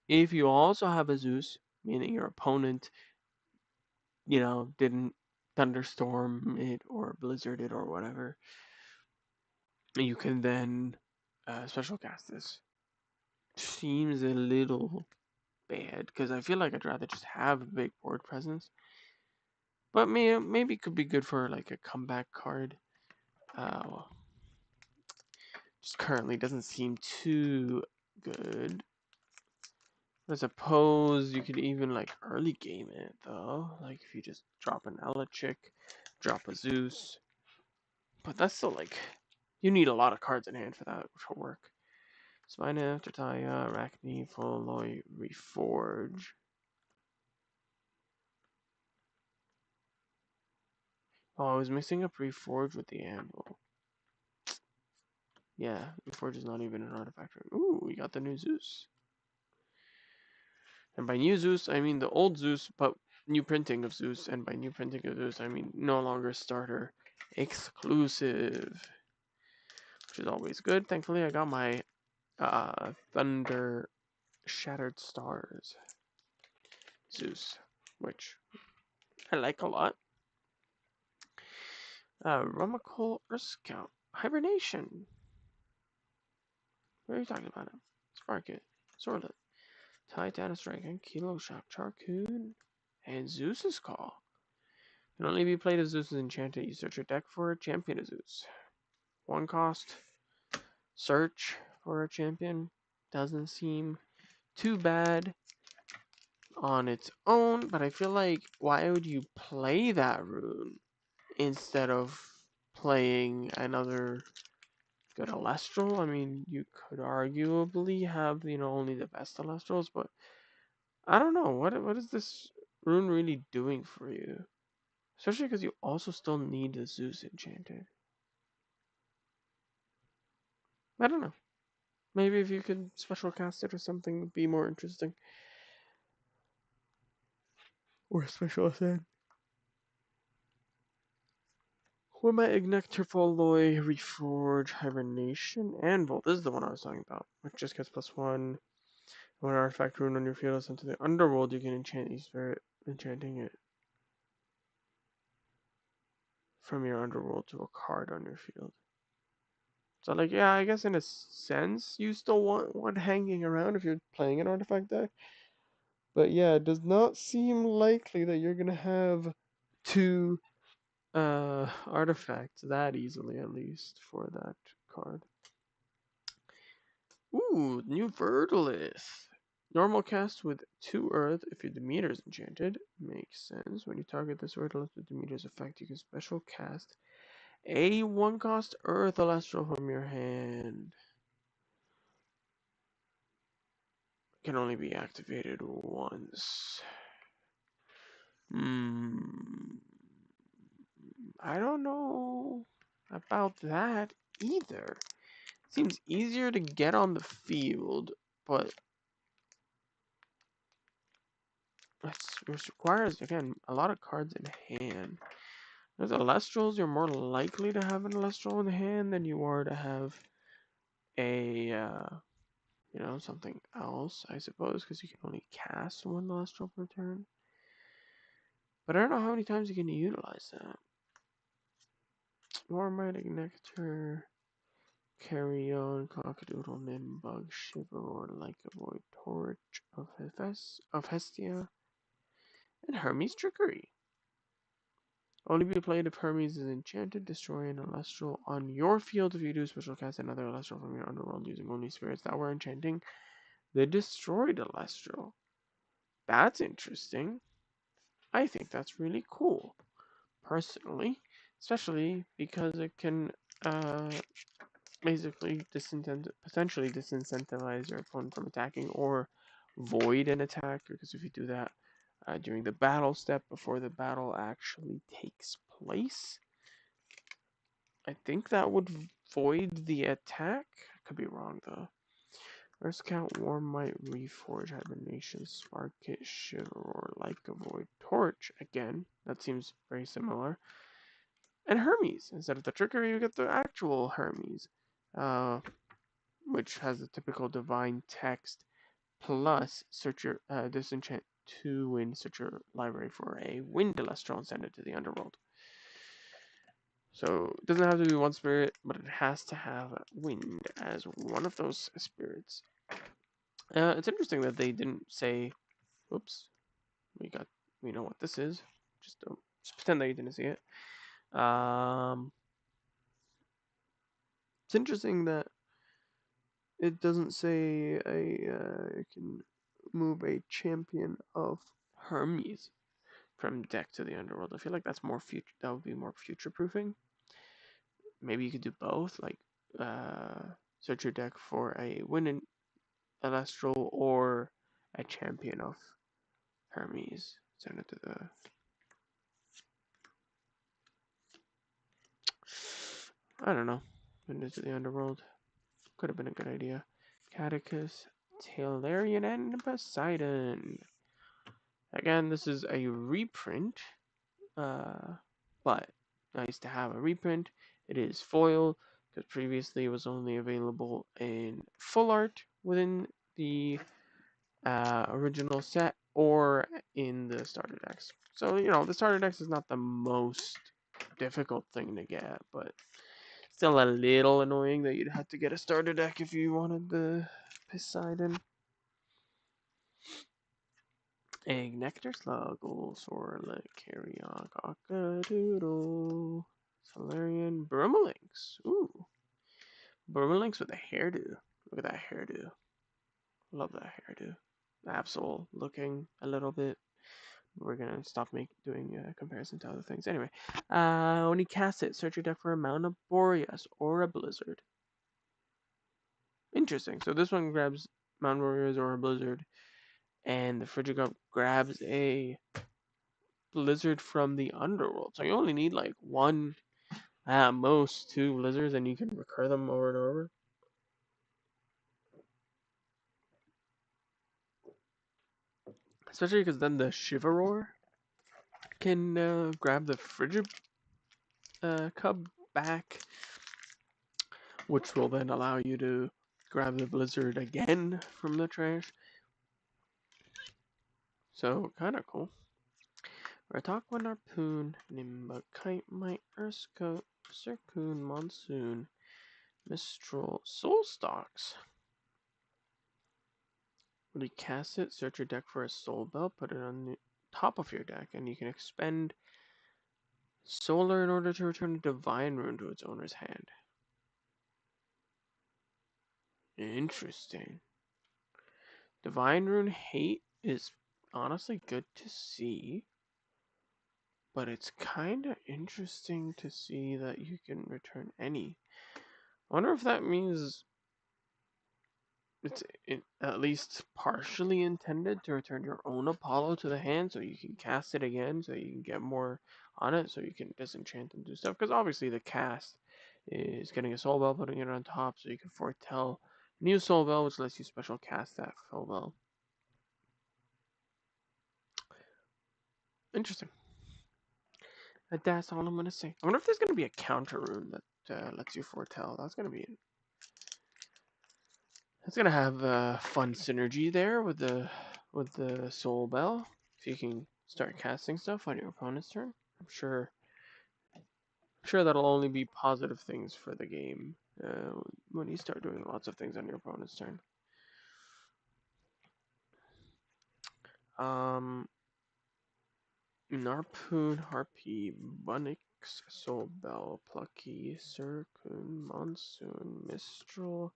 If you also have a Zeus, meaning your opponent, didn't thunderstorm it or blizzard it or whatever, you can then special cast this. Seems a little bad because I feel like I'd rather just have a big board presence. But maybe it could be good for like a comeback card. Just currently doesn't seem too good. I suppose you could even like early game it though. Like if you just drop an Elechick, drop a Zeus. But that's still like, you need a lot of cards in hand for that to work. Spina, Tertaia, Arachne, Folloy, Reforge. Oh, I was mixing up Reforge with the Anvil. Yeah, Reforge is not even an artifact. Ooh, we got the new Zeus. And by new Zeus, I mean the old Zeus, but new printing of Zeus. And by new printing of Zeus, I mean no longer starter exclusive. Which is always good. Thankfully, I got my Thunder Shattered Stars Zeus, which I like a lot. Rummikul Earth Scout. Hibernation. What are you talking about? Spark it. Swordlet. Titanic Dragon. Kilo Shock. Charcoon. And Zeus's Call. Can only be played as Zeus is enchanted. You search your deck for a champion of Zeus. 1 cost. Search for a champion. Doesn't seem too bad on its own, but I feel like why would you play that rune instead of playing another good Elestral? I mean, you could arguably have, only the best Elestrals, but I don't know. What is this rune really doing for you? Especially because you also still need the Zeus enchanted. I don't know. Maybe if you could special cast it or something, would be more interesting. Or special ascend. Or my Ignector Folloy, Reforge, Hibernation, Anvil. This is the one I was talking about, which just gets +1. When an artifact rune on your field is sent to the underworld, you can enchant the spirit, enchanting it from your underworld to a card on your field. So, like, yeah, I guess in a sense, you still want one hanging around if you're playing an artifact deck. But yeah, it does not seem likely that you're gonna have 2 artifacts that easily, at least, for that card. Ooh, new Vertilith. Normal cast with 2 Earth if your Demeter is enchanted. Makes sense. When you target this Vertilith with Demeter's effect, you can special cast a 1 cost Earth Celestial from your hand. Can only be activated once. I don't know about that either. Seems easier to get on the field, but which requires, again, a lot of cards in hand. With Elestrals, you're more likely to have an Elestral in hand than you are to have a you know, something else, I suppose, because you can only cast one Celestial per turn. But I don't know how many times you can utilize that. Warmighty Nectar, Carry On, Cockadoodle, Nimbug, Shiver, Like a Void, Torch of Hestia, and Hermes Trickery. Only be played if Hermes is enchanted, destroy an Celestial on your field. If you do special cast another Celestial from your underworld using only spirits that were enchanting the destroyed Celestial. That's interesting. I think that's really cool, personally, especially because it can basically potentially disincentivize your opponent from attacking or void an attack, because if you do that during the battle step before the battle actually takes place, I think that would void the attack. I could be wrong though. Earth Count, Warm Might, Reforge, Hibernation, Spark Kit, Shiver, Like a Void, Torch. Again, that seems very similar. And Hermes. Instead of the trickery, you get the actual Hermes, which has the typical divine text plus search your disenchant 2 wind, search your library for a wind Celestial and send it to the underworld. So it doesn't have to be one spirit, but it has to have wind as one of those spirits. It's interesting that they didn't say, "Oops, we know what this is." Just pretend that you didn't see it. It's interesting that it doesn't say you can move a champion of Hermes from deck to the underworld. I feel like that's more future. That would be more future proofing. Maybe you could do both, like search your deck for a winning Celestial or a champion of Hermes. Send it to the. I don't know. Send it to the underworld. Could have been a good idea. Catechus, Tailarian, and Poseidon. Again, this is a reprint, but nice to have a reprint. It is foil, because previously it was only available in full art within the original set or in the starter decks. So, you know, the starter decks is not the most difficult thing to get, but still a little annoying that you'd have to get a starter deck if you wanted the Poseidon. Egg, Nectar, Sluggle, Sorlet, Carrion, Cockadoodle, Solarian, Bromolinx. Ooh. Bromolinx with a hairdo. Look at that hairdo. Love that hairdo. Absol looking a little bit. We're gonna stop doing a comparison to other things. Anyway, when you cast it, search your deck for a Mount of Boreas or a Blizzard. Interesting. So this one grabs Mount Boreas or a Blizzard, and the Frigicup grabs a Blizzard from the underworld. So you only need like one, at most two Blizzards, and you can recur them over and over. Especially because then the Shiveror can grab the Frigid Cub back, which will then allow you to grab the Blizzard again from the trash. So, kind of cool. Ratakwan, Harpoon, Nimbuk, Kite Mite, Ursko, Circoon, Monsoon, Mistral, Soul Stalks. When you cast it, search your deck for a Soul Bell, put it on the top of your deck, and you can expend Solar in order to return a Divine Rune to its owner's hand. Interesting. Divine Rune Hate is honestly good to see, but it's kind of interesting to see that you can return any. I wonder if that means it's at least partially intended to return your own Apollo to the hand so you can cast it again, so you can get more on it, so you can disenchant and do stuff. Because obviously the cast is getting a Soul Bell, putting it on top, so you can foretell new Soul Bell, which lets you special cast that Soul Bell. Interesting. That's all I'm going to say. I wonder if there's going to be a counter rune that lets you foretell. That's going to be It's gonna have a fun synergy there with the Soul Bell. If you can start casting stuff on your opponent's turn, I'm sure that'll only be positive things for the game when you start doing lots of things on your opponent's turn. Narpoon, Harpy, Bunnix, Soul Bell, Plucky, Circun, Monsoon, Mistral,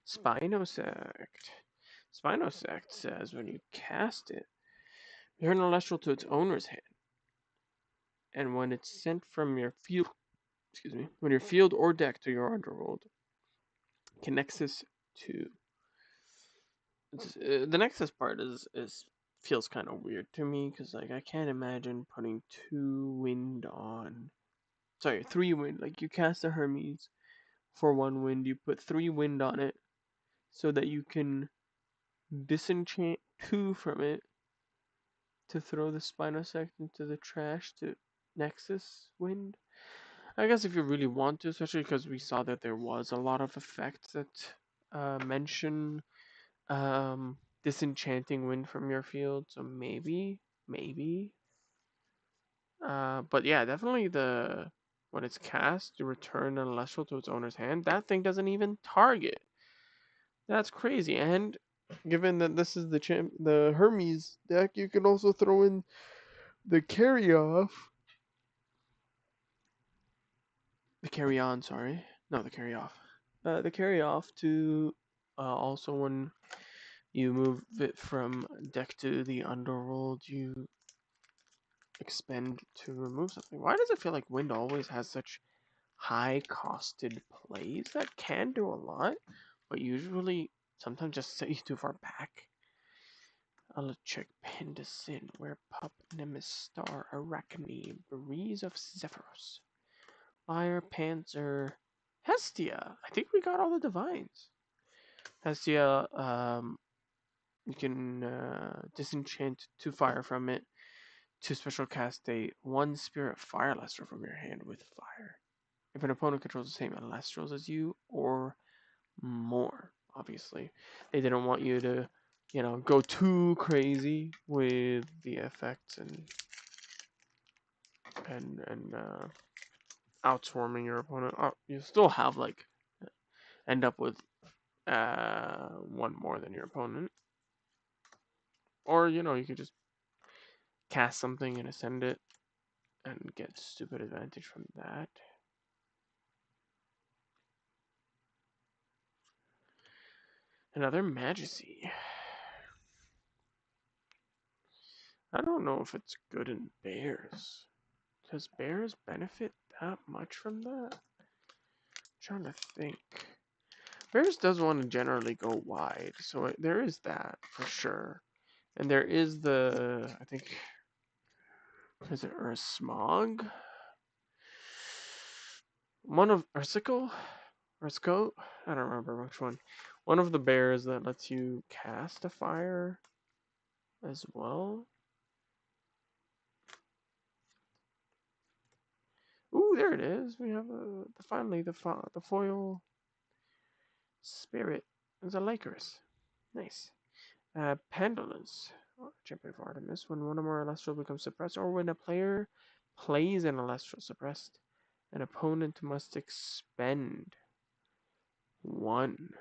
Spinosect. Spinosect says when you cast it, return an Elestral to its owner's hand. And when it's sent from your field, when your field or deck to your underworld, connects this to. The Nexus part is feels kind of weird to me because like I can't imagine putting 2 wind on. Sorry, 3 wind. Like you cast a Hermes for 1 wind, you put 3 wind on it so that you can disenchant 2 from it to throw the Spinosect into the trash to Nexus wind. I guess if you really want to, especially because we saw that there was a lot of effects that mention disenchanting wind from your field, so maybe. But yeah, definitely when it's cast, you return an Celestial to its owner's hand. That thing doesn't even target. That's crazy. And given that this is the Hermes deck, you can also throw in the carry off. The carry on, sorry. No, the carry off. The carry off to also when you move it from deck to the underworld, you expend to remove something. Why does it feel like wind always has such high costed plays that can do a lot, but usually sometimes just set you too far back? Electric Pendasin, Where Pup, Nemesis Star, Arachne, Breeze of Zephyros, Fire Panzer, Hestia. I think we got all the divines. Hestia, you can disenchant 2 fire from it to special cast a 1 Spirit Fire Lestral from your hand with fire. If an opponent controls the same Elestrals as you or more, obviously. They didn't want you to, go too crazy with the effects and outswarming your opponent. You still have end up with 1 more than your opponent. Or, you could just cast something and ascend it and get stupid advantage from that. Another Majesty. I don't know if it's good in bears. Does bears benefit that much from that? I'm trying to think. Bears does want to generally go wide, so there is that for sure. And there is I think, is it Smog? One of Ursicle? Ursico? I don't remember which one. One of the bears that lets you cast a fire as well. Ooh, there it is. We have finally the foil spirit. It's a Lycoris. Nice. Pendulance. Champion of Artemis. When one or more Elestral becomes suppressed, or when a player plays an Elestral suppressed, an opponent must expend 1.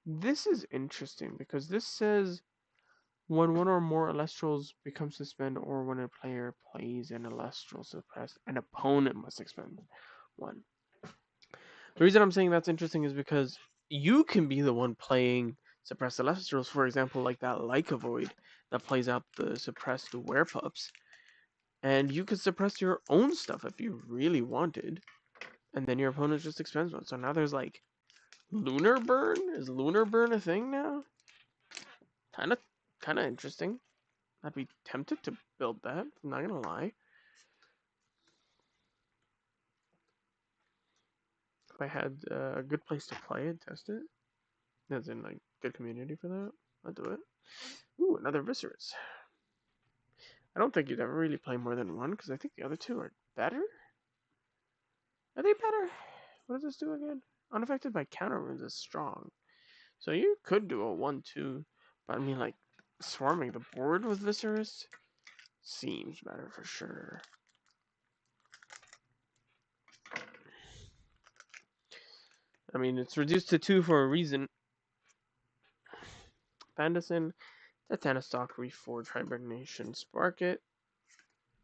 This is interesting because this says when one or more Elestrals become suspended, or when a player plays an Elestral suppressed, an opponent must expend 1. The reason I'm saying that's interesting is because you can be the one playing suppressed Elestrals, for example, like that Leica Void that plays out the suppressed Werepups, and you could suppress your own stuff if you really wanted, and then your opponent just expends 1. So now there's like Lunar Burn? Is Lunar Burn a thing now? Kinda interesting. I'd be tempted to build that, I'm not gonna lie. If I had a good place to play and test it, as in like good community for that, I'd do it. Ooh, another Viscerus. I don't think you'd ever really play more than 1, because I think the other 2 are better? Are they better? What does this do again? Unaffected by counter wounds is strong. So you could do a 1-2, but I mean, like, swarming the board with Viserys seems better for sure. I mean, it's reduced to 2 for a reason. Bandison, Titanostock, Reforge, Hibernation, Spark It,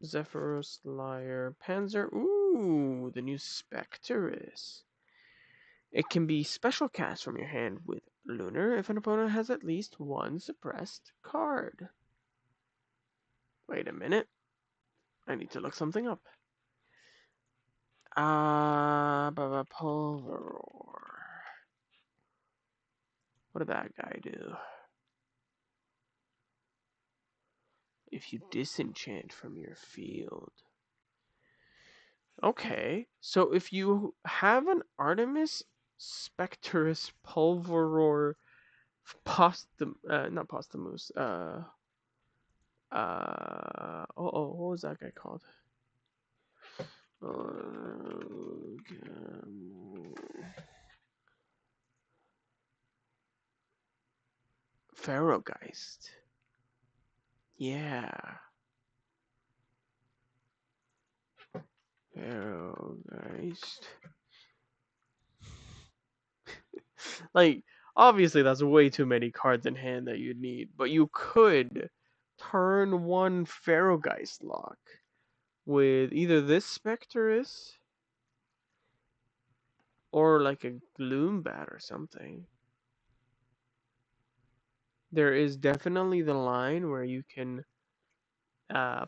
Zephyros, Liar, Panzer. Ooh, the new Specterus. It can be special cast from your hand with Lunar if an opponent has at least one suppressed card. Wait a minute. I need to look something up. Pulveror. What did that guy do? If you disenchant from your field. Okay, so if you have an Artemis Specterus Pulveror not Posthumous, what was that guy called? Pharaohgeist. Yeah. Pharaohgeist. Like, obviously that's way too many cards in hand that you'd need, but you could turn one Pharaohgeist lock with either this Specterus or like a Gloombat or something. There is definitely the line where you can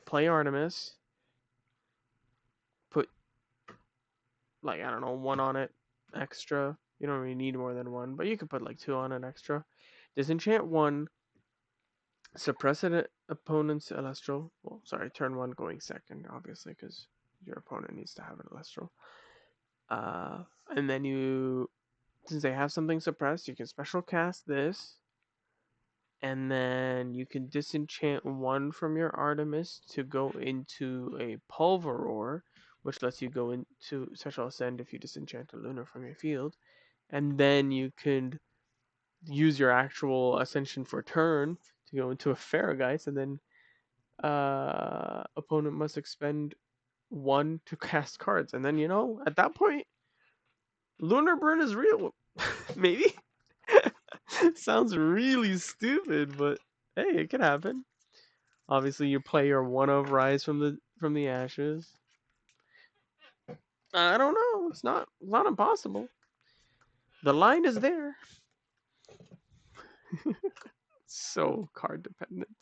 play Artemis, put like, I don't know, one on it extra. You don't really need more than one, but you could put like two on it extra. Disenchant one, suppress an opponent's Elestral. Well, sorry, turn one going second, obviously, because your opponent needs to have an Elestral. And then you, since they have something suppressed, you can special cast this. And then you can disenchant one from your Artemis to go into a Pulveror, which lets you go into Special Ascend if you disenchant a Lunar from your field. And then you could use your actual Ascension for turn to go into a Pharaohgeist, and then opponent must expend one to cast cards. And then, at that point, Lunar Burn is real. Maybe? Sounds really stupid, but hey, it could happen. Obviously, you play your one of Rise from the Ashes. I don't know. It's not impossible. The line is there. So card dependent.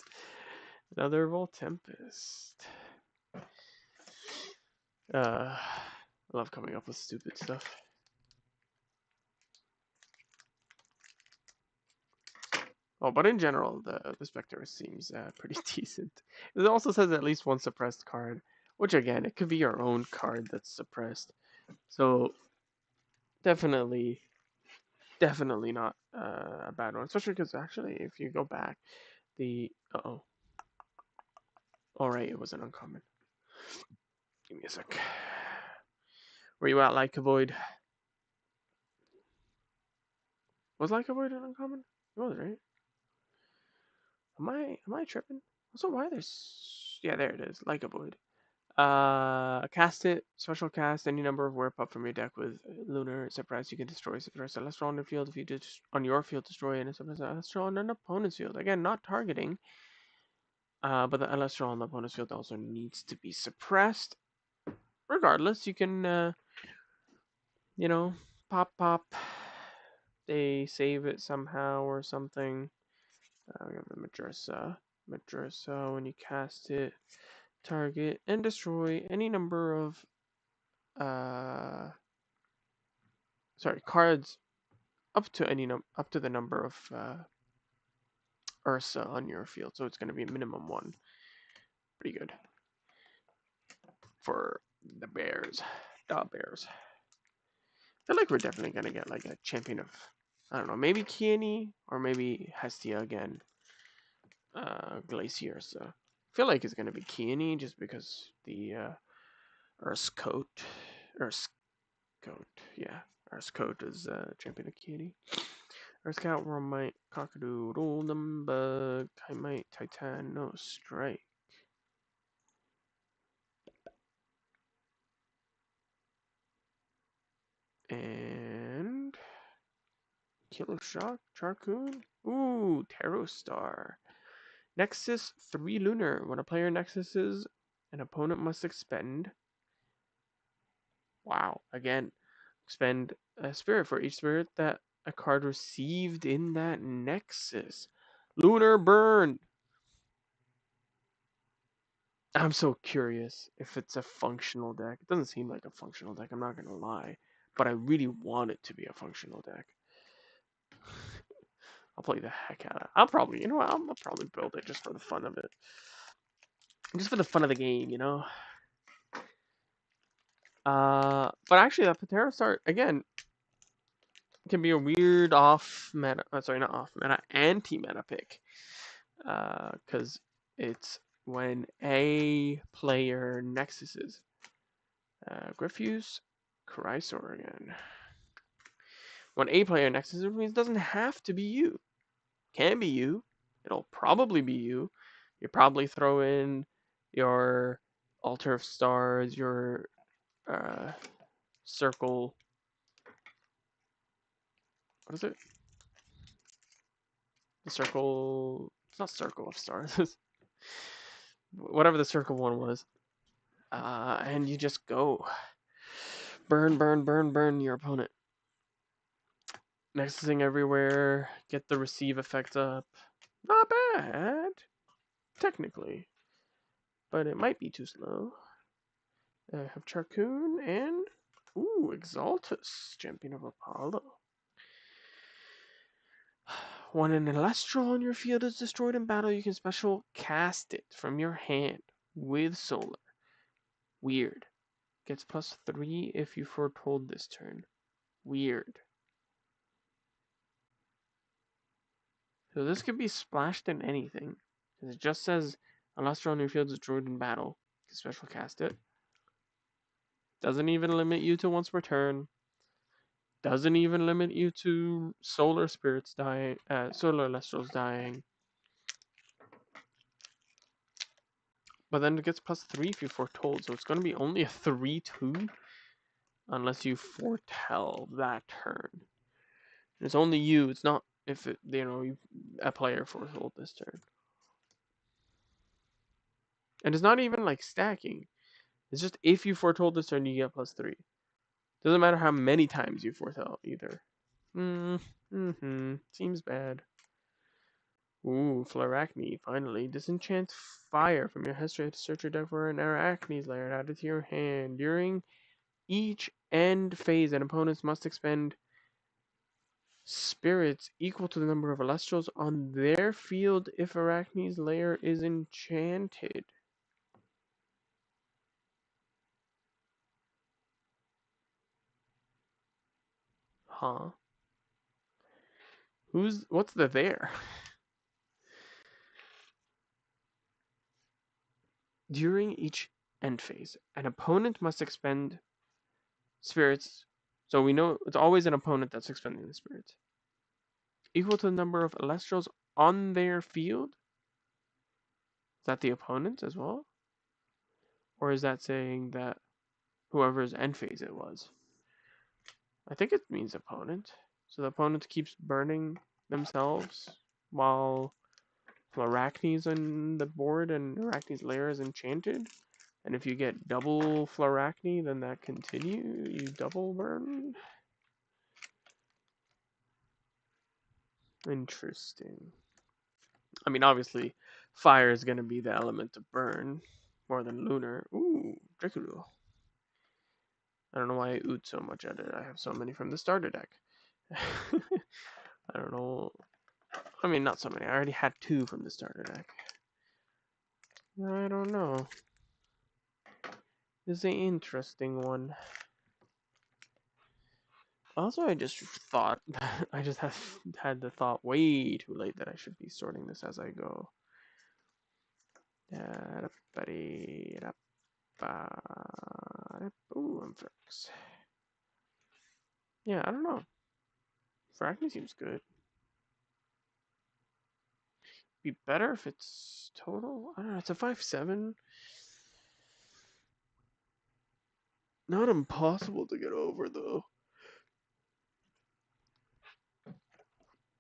Another Volt Tempest. I love coming up with stupid stuff. Oh, but in general, the Spectre seems pretty decent. It also says at least one suppressed card, which again, it could be your own card that's suppressed. So definitely not a bad one, especially because actually, if you go back, all right, it was an uncommon. Give me a sec. Were you at like a void? Was like a void an uncommon? It was, right? Am I tripping? Also, why there's there it is, like a void. Cast it, special cast any number of whip up from your deck with Lunar. Suppress, you can destroy suppress Celestial on your field. If you just on your field destroy any suppress Celestial on an opponent's field. Again, not targeting. But the Celestial on the opponent's field also needs to be suppressed. Regardless, you can pop. They save it somehow or something. We have the Madrasa. When you cast it, target and destroy any number of cards up to the number of Ursa on your field. So it's going to be minimum one. Pretty good for the Bears. The Bears. I feel like we're definitely going to get like a champion of, I don't know, maybe Kiani or maybe Hestia again. Glacier. So I feel like it's going to be Kiani just because the Earth's coat. Yeah. Earth's coat is champion of Kiani. Earth Scout, Romite, Cockadoo, Bug, Kite, Titan, no strike. And Killer Shock, Charcoon. Ooh, Tarot Star. Nexus 3 Lunar. When a player nexuses, an opponent must expend. Wow, again, expend a spirit for each spirit that a card received in that nexus. Lunar Burn. I'm so curious if it's a functional deck. It doesn't seem like a functional deck, I'm not gonna lie. But I really want it to be a functional deck. I'll play the heck out of it. I'll probably, you know what, I'll probably build it just for the fun of it. Just for the fun of the game, you know? But actually, that Patera Start, again, can be a weird off meta, sorry, not off meta, anti meta pick. Because it's when a player nexuses. Griffuse, Chrysor again. When a player nexuses, it means it doesn't have to be you. Can be you. It'll probably be you. You probably throw in your Altar of Stars, your Circle. What is it? The Circle. It's not Circle of Stars. Whatever the Circle one was. And you just go. Burn, burn, burn, burn your opponent. Nexusing everywhere. Get the receive effect up. Not bad. Technically. But it might be too slow. I have Charcoon and... Ooh, Exaltus. Champion of Apollo. When an Elestral on your field is destroyed in battle, you can special cast it from your hand with Solar. Weird. Gets +3 if you foretold this turn. Weird. So this could be splashed in anything. Because it just says Elestral on your field is destroyed in battle. You can special cast it. Doesn't even limit you to once per turn. Doesn't even limit you to Solar Spirits dying, Solar Elestrals dying. But then it gets +3 if you foretold, so it's going to be only a 3/2 unless you foretell that turn. And it's only you. It's not if it, a player foretold this turn. And it's not even like stacking. It's just if you foretold this turn, you get +3. Doesn't matter how many times you foretell either. Seems bad. Ooh, Flarachne, finally. Disenchant fire from your history to search your deck for an Arachne's lair and add it to your hand. During each end phase, an opponent must expend spirits equal to the number of Elestrals on their field if Arachne's lair is enchanted. Huh? What's the there? During each end phase, an opponent must expend spirits. So we know it's always an opponent that's expending the spirits. Equal to the number of Elestrals on their field? Is that the opponent as well? Or is that saying that whoever's end phase it was? I think it means opponent. So the opponent keeps burning themselves while Flarachne's on the board and Arachne's lair is enchanted. And if you get double Flarachne, then that you double burn. Interesting. I mean, obviously, fire is going to be the element to burn more than lunar. Ooh, Draculu. I don't know why I oot so much at it. I have so many from the starter deck. I don't know. I mean, not so many. I already had 2 from the starter deck. I don't know. This is an interesting one. Also, I just thought, I just had the thought way too late that I should be sorting this as I go. Ooh, I'm Ferx. Yeah, I don't know. Fracking seems good. be better if it's total. I don't know. It's a 5/7. Not impossible to get over though.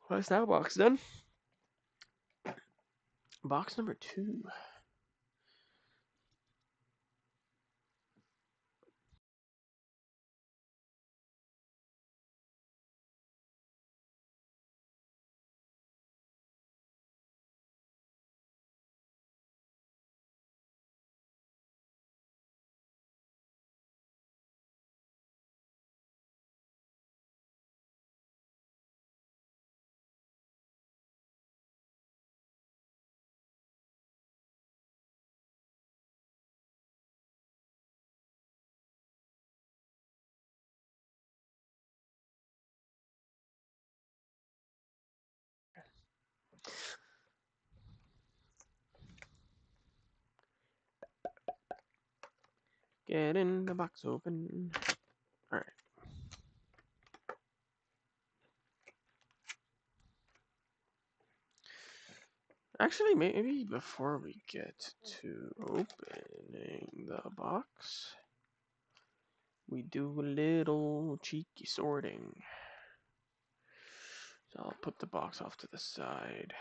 What's that box done? Box number 2. Getting the box open. All right. Actually, maybe before we get to opening the box, we do a little cheeky sorting. So I'll put the box off to the side.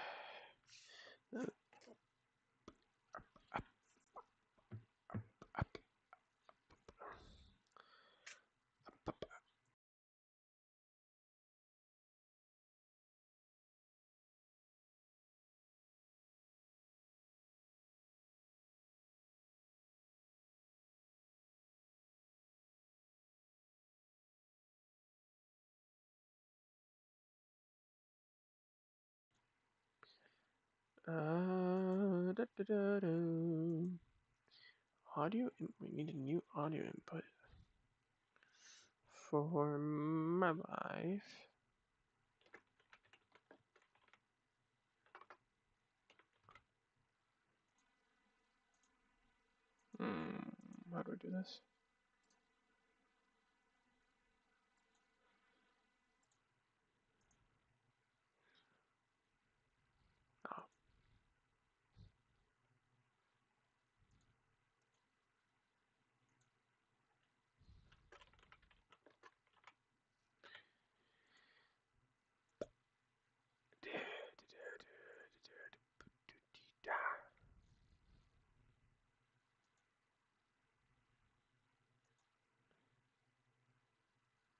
Da, da, da, da. Audio. We need a new audio input for my life. How do I do this? Oh.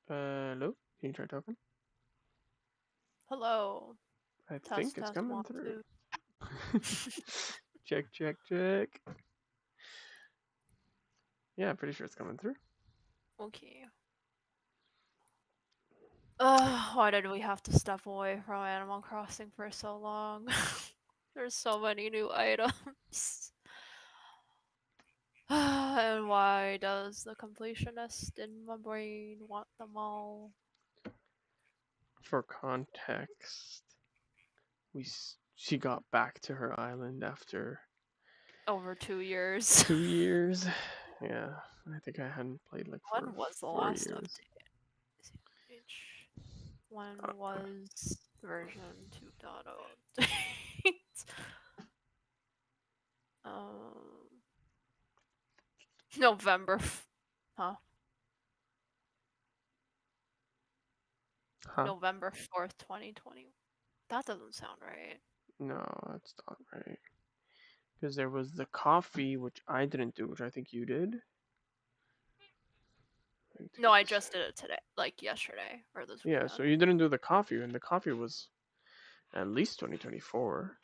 Hello? Can you try talking? Hello. I think Test, it's test, coming one, through. two. Check, check, check. Yeah, pretty sure it's coming through. Okay. Why did we have to step away from Animal Crossing for so long? There's so many new items. And why does the completionist in my brain want them all? For context, she got back to her island after Over 2 years. 2 years. Yeah, I think I hadn't played like for When was the 4 last years. update? When Uh, was version 2.0 update? um, November. Huh? huh? November 4th, 2020. That doesn't sound right. No, that's not right. Because there was the coffee, which I didn't do, which I think you did. No, I just did it today, like yesterday or this Yeah, so weekend. you didn't do the coffee, and the coffee was at least 2024.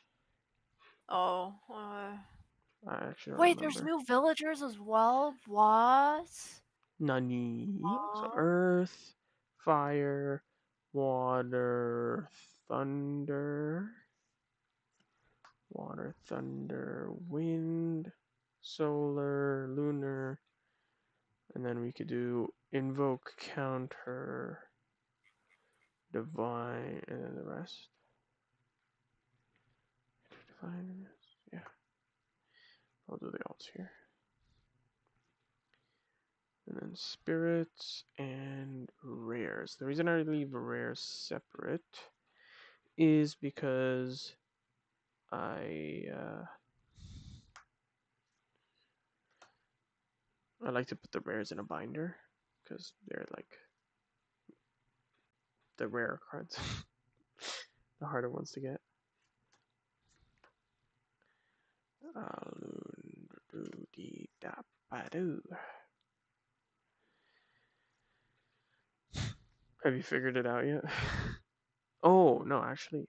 Oh, I actually don't wait, there's remember. new villagers as well? What? Nani. So Huh? earth, fire, water, thunder, water, thunder, wind, solar, lunar, and then we could do invoke, counter, divine, and then the rest. Divine, yeah. I'll do the alts here. And then spirits and rares. The reason I leave rares separate is because I I like to put the rares in a binder because they're like the rare cards, the harder ones to get. Have you figured it out yet? Oh no, actually,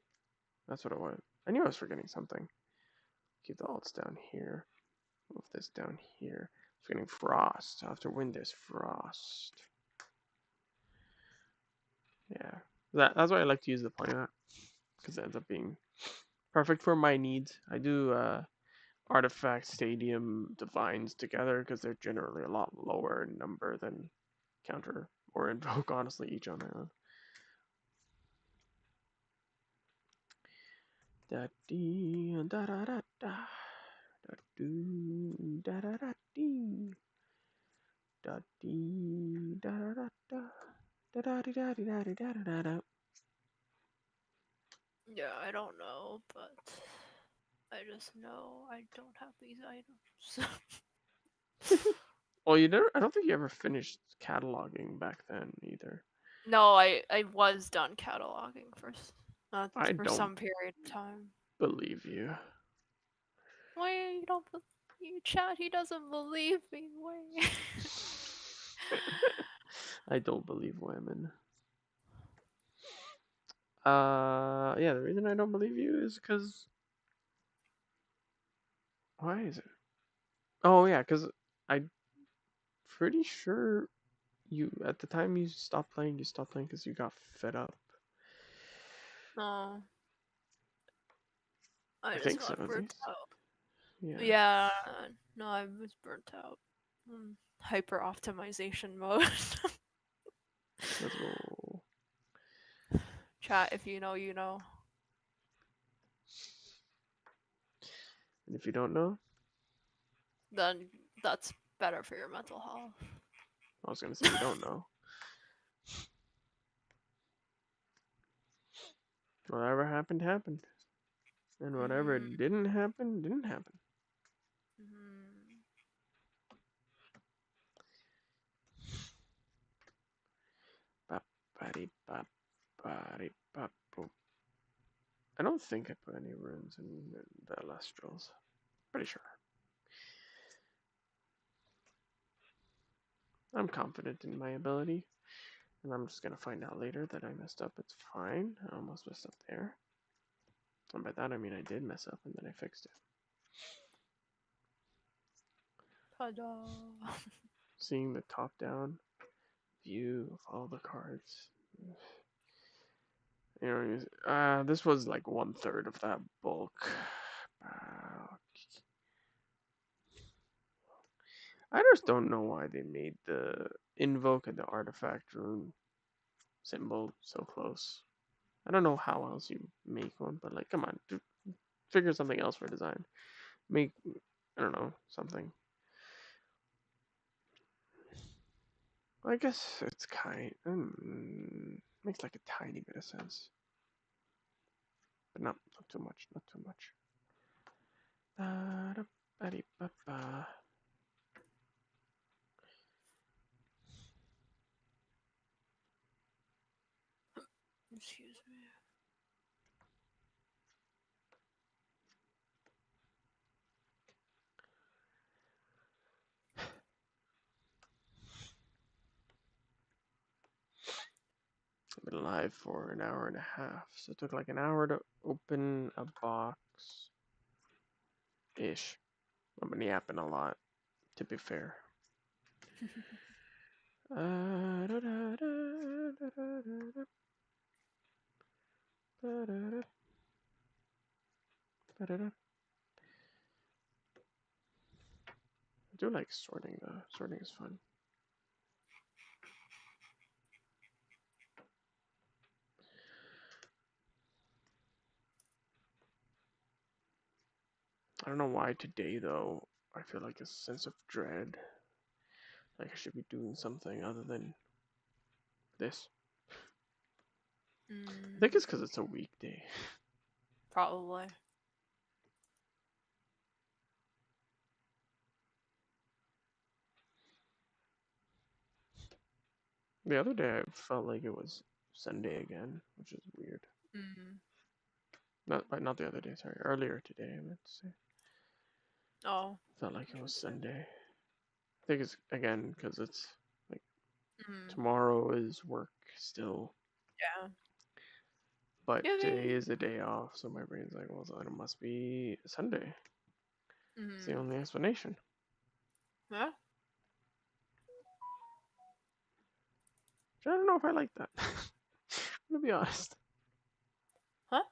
that's what I wanted. I knew I was forgetting something. Keep the alts down here. Move this down here. It's getting frost. After wind, there's frost. Yeah, that's why I like to use the playmat because it ends up being perfect for my needs. I do artifact, stadium, divines together because they're generally a lot lower in number than counter or invoke. Honestly, each on their own. Da dee da da da da da doo da da da dee da dee da da da da da da da da da da da da da. Yeah, I don't know, but I just know I don't have these items. Well, you never. I don't think you ever finished cataloging back then either. No, I was done cataloging I for don't some period of time. believe you. Why you don't you chat? He doesn't believe me. Why? I don't believe women. Yeah. The reason I don't believe you is because why is it? Oh yeah, because I'm pretty sure you at the time you stopped playing. You stopped playing because you got fed up. No, I I just think so, got at burnt least. out. Yeah. Yeah, no, I was burnt out. Hyper optimization mode. Let's go. Chat, if you know, you know. And if you don't know, Then that's better for your mental health. I was gonna say you don't know. Whatever happened, happened. And whatever Mm-hmm. didn't happen, didn't happen. Mm-hmm. I don't think I put any runes in the Elestrals. Pretty sure. I'm confident in my ability. And I'm just gonna find out later that I messed up. It's fine. I almost messed up there. And by that I mean I did mess up and then I fixed it. Ta-da. Seeing the top down view of all the cards. You know, this was like 1/3 of that bulk. I just don't know why they made the invoke and the artifact rune symbol so close. I don't know how else you make one, but like, come on, figure something else for design. Make, I don't know, something. I guess it's makes like a tiny bit of sense, but not too much, not too much. Excuse me. I've been live for an hour and a half, so it took like an hour to open a box ish. I've been yapping a lot, to be fair. I do like sorting though. Sorting is fun. I don't know why today though. I feel like a sense of dread. Like I should be doing something other than this. I think Mm, it's because it's a weekday. probably. The other day I felt like it was Sunday again, which is weird. Mm. Not the other day, sorry. Earlier today, I meant to say. Oh, Felt like it was interesting. Sunday. I think it's again because it's like Mm. tomorrow is work still, Yeah. but today Yippee! is a day off, so my brain's like, well, so it must be Sunday. It's the Mm. only explanation. Yeah. I don't know if I like that. I'm gonna be honest. Huh?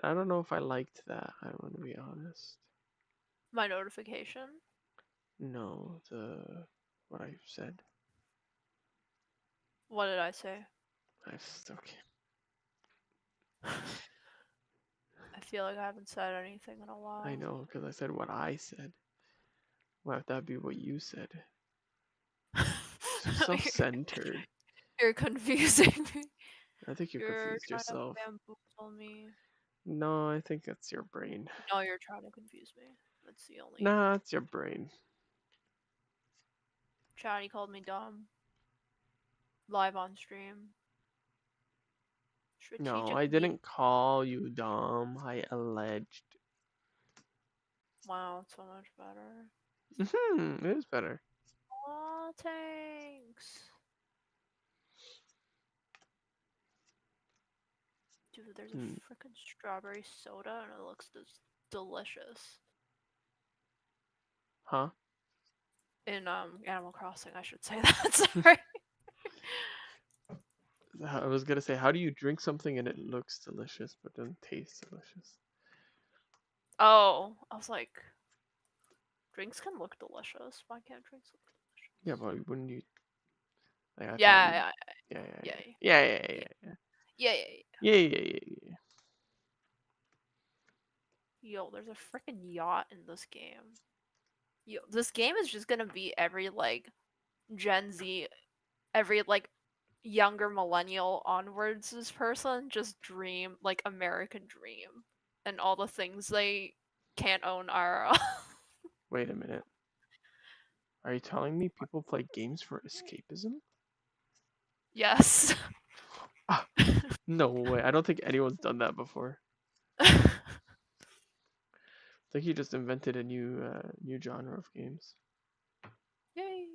I don't know if I liked that. I want to be honest. My notification? No, the what I said. What did I say? I still can't. I feel like I haven't said anything in a I while. know because I said what I said. Why would that be what you said? So self-centered. You're confusing me. I think you You're confused trying to yourself. bamboozle me. No, I think that's your brain. No, you're trying to confuse me. That's the only. Nah, it's your brain. Chatty called me dumb. Live on stream. No, Strategic I meme. didn't call you dumb. I alleged. Wow, so much better. It is better. Aw, thanks. Dude, there's a Hmm. freaking strawberry soda and it looks delicious. Huh? In Animal Crossing, I should say that. Sorry. I was gonna say, how do you drink something and it looks delicious but doesn't taste delicious? Oh, I was like, drinks can look delicious. Why can't drinks look Yeah, delicious? but wouldn't you? Like, I thought you. Yeah, Yeah, yeah, yeah, yeah, yeah, yeah, yeah, yeah, yeah, yeah, yeah, yeah. yeah, yeah, yeah, yeah, yeah. Yo, there's a freaking yacht in this game. Yo, this game is just gonna be every like Gen Z, every like younger millennial onwards this person just dream like American dream and all the things they can't own IRL. Wait a minute. Are you telling me people play games for escapism? Yes. Ah, no way. I don't think anyone's done that before. I think he just invented a new genre of games. Yay.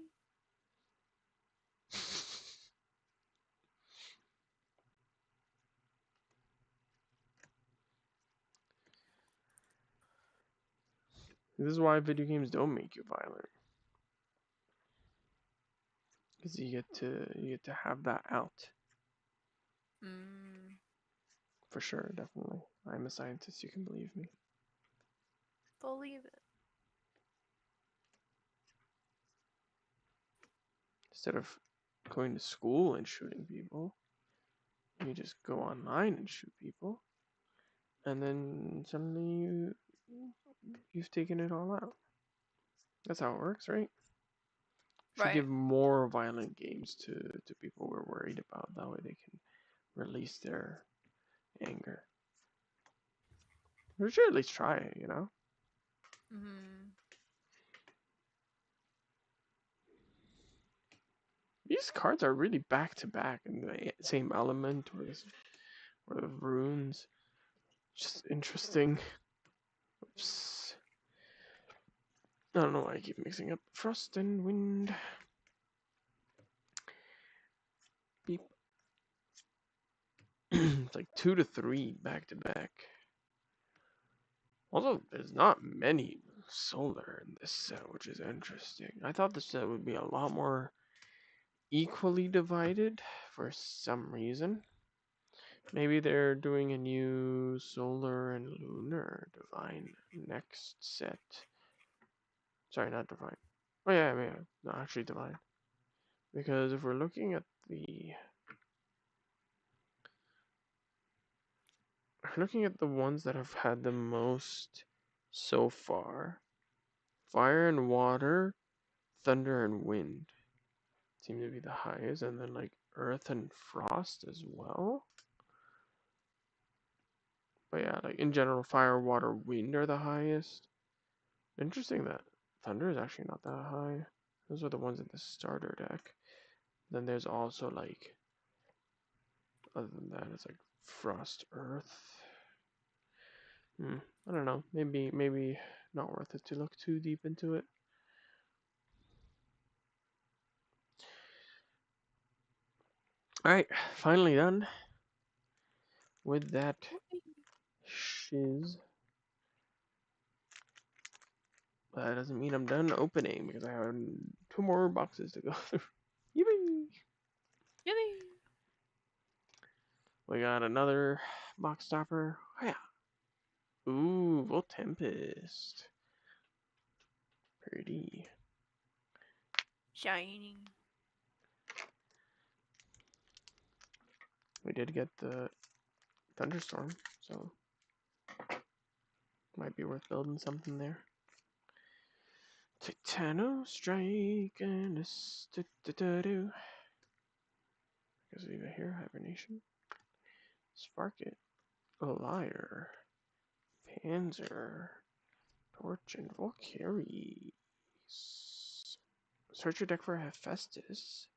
This is why video games don't make you violent, because you get to have that out Mm, for sure. Definitely, I'm a scientist. You can believe me. believe it. Instead of going to school and shooting people, you just go online and shoot people, and then suddenly you've taken it all out. That's how it works, right? Should Right. give more violent games to people we're worried about. That way they can release their anger. We should at least try it, you know? Mm, These cards are really back to back in the same element or the runes. Just interesting. Oops. I don't know why I keep mixing up frost and wind. Beep. It's like 2 to 3 back to back. Although there's not many solar in this set, which is interesting. I thought the set would be a lot more equally divided for some reason. Maybe they're doing a new solar and lunar divine next set. Sorry, not divine. Oh yeah, no, actually divine. Because if we're looking at the ones that have had the most so far, fire and water, thunder and wind seem to be the highest, and then like earth and frost as well. But yeah, like in general, fire, water, wind are the highest. Interesting that thunder is actually not that high. Those are the ones in the starter deck. Then there's also like, other than that, it's like Frost Earth. I don't know. Maybe not worth it to look too deep into it. All right, finally done with that shiz. But that doesn't mean I'm done opening because I have 2 more boxes to go through. Yippee! Yippee! We got another box stopper. Oh, yeah. Ooh, Volt Tempest. Pretty. Shining. We did get the Thunderstorm, so might be worth building something there. Titano Strike and a stu-du-du-du. Because we got here, Hibernation. Spark it. A Liar. Panzer. Torch and Valkyries. Search your deck for Hephaestus.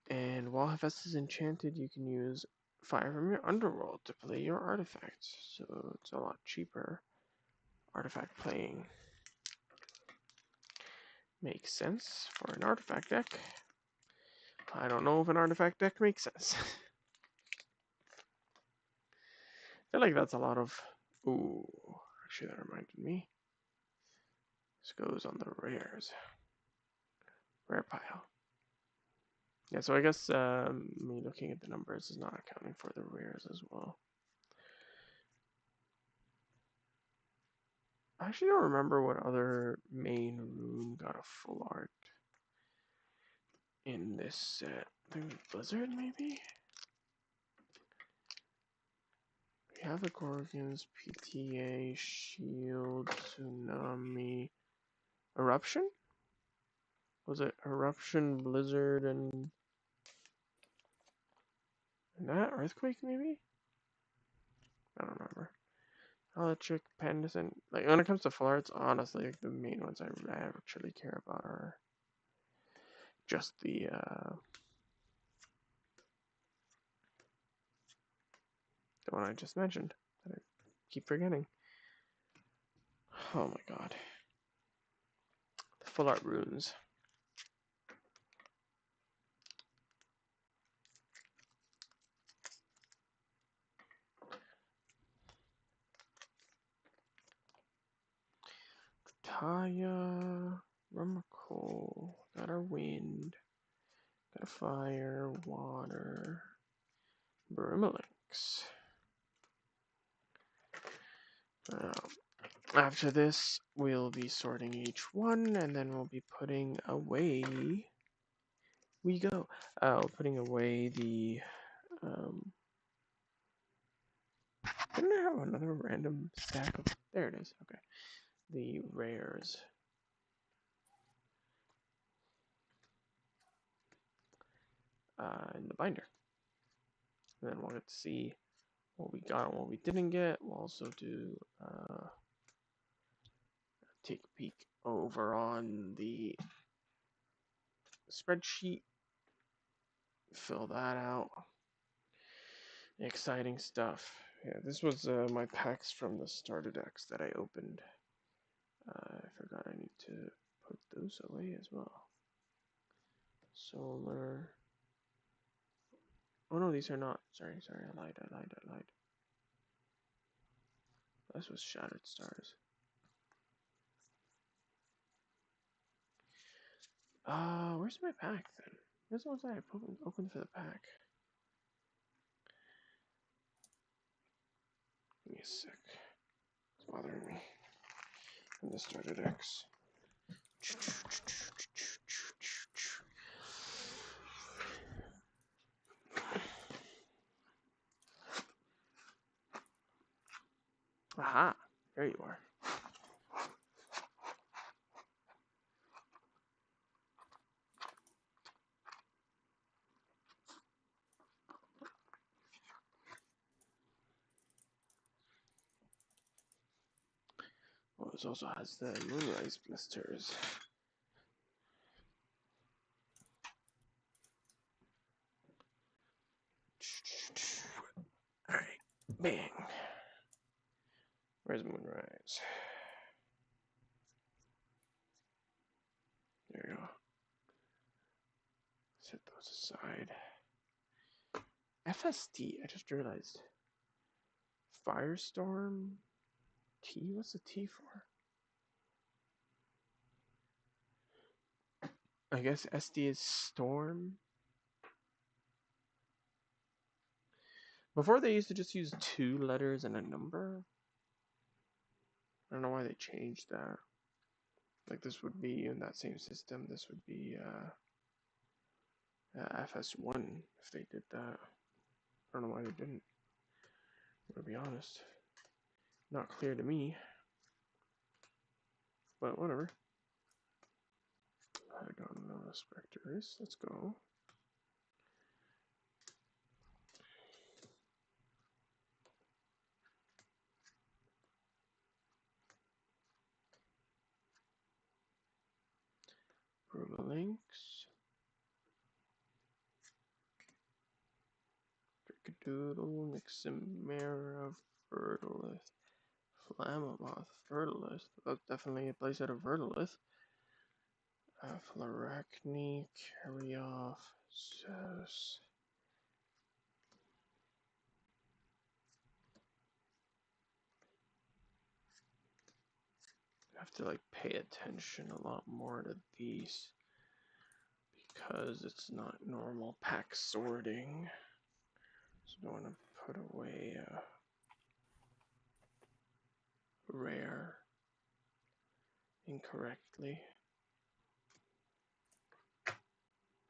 And while Hephaestus is enchanted, you can use fire from your underworld to play your artifact. So it's a lot cheaper artifact playing. Makes sense for an artifact deck. I don't know if an artifact deck makes sense. I feel like that's a lot of... Ooh, actually that reminded me. This goes on the rares. Rare pile. Yeah, so I guess me looking at the numbers is not accounting for the rares as well. I actually don't remember what other main rune got a full art in this set. I think Blizzard, maybe? We have the Gorgons, PTA, Shield, Tsunami, Eruption? Was it Eruption, Blizzard, and that? Earthquake, maybe? I don't remember. Electric, Pendant. Like, when it comes to full arts, honestly, like, the main ones I actually care about are just the one I just mentioned that I keep forgetting. Oh my god. The full art runes. Taya, Rummacle, got our wind, got a fire, water, Brumalinx. After this, we'll be sorting each one, and then we'll be putting away. We go. Putting away the. Didn't I have another random stack of? There it is. Okay, the rares. In the binder. And then we'll get to see what we got and what we didn't get. We'll also do take a peek over on the spreadsheet, fill that out. Exciting stuff. Yeah, this was my packs from the starter decks that I opened. I forgot I need to put those away as well. Solar. Oh no, these are not. Sorry, I lied. This was Shattered Stars. Where's my pack then? Where's the ones I opened for the pack? Give me a sec. It's bothering me. From the starter decks. Aha! There you are. Oh, this also has the Moonrise blisters. Alright. Bang. Where's Moonrise? There you go. Set those aside. FSD, I just realized. Firestorm T? What's the T for? I guess SD is storm. Before they used to just use 2 letters and a number. I don't know why they changed that. Like this would be in that same system. This would be FS1 if they did that. I don't know why they didn't. To be honest, not clear to me. But whatever. I don't know what Spectre is. Let's go. Links. Doodle, Nixamera, Vertilith, Flammoth, Vertilith. That's definitely a place out of Vertilith. Flarachne, Carryoff, Zeus. I have to like pay attention a lot more to these because it's not normal pack sorting. So I don't want to put away rare incorrectly.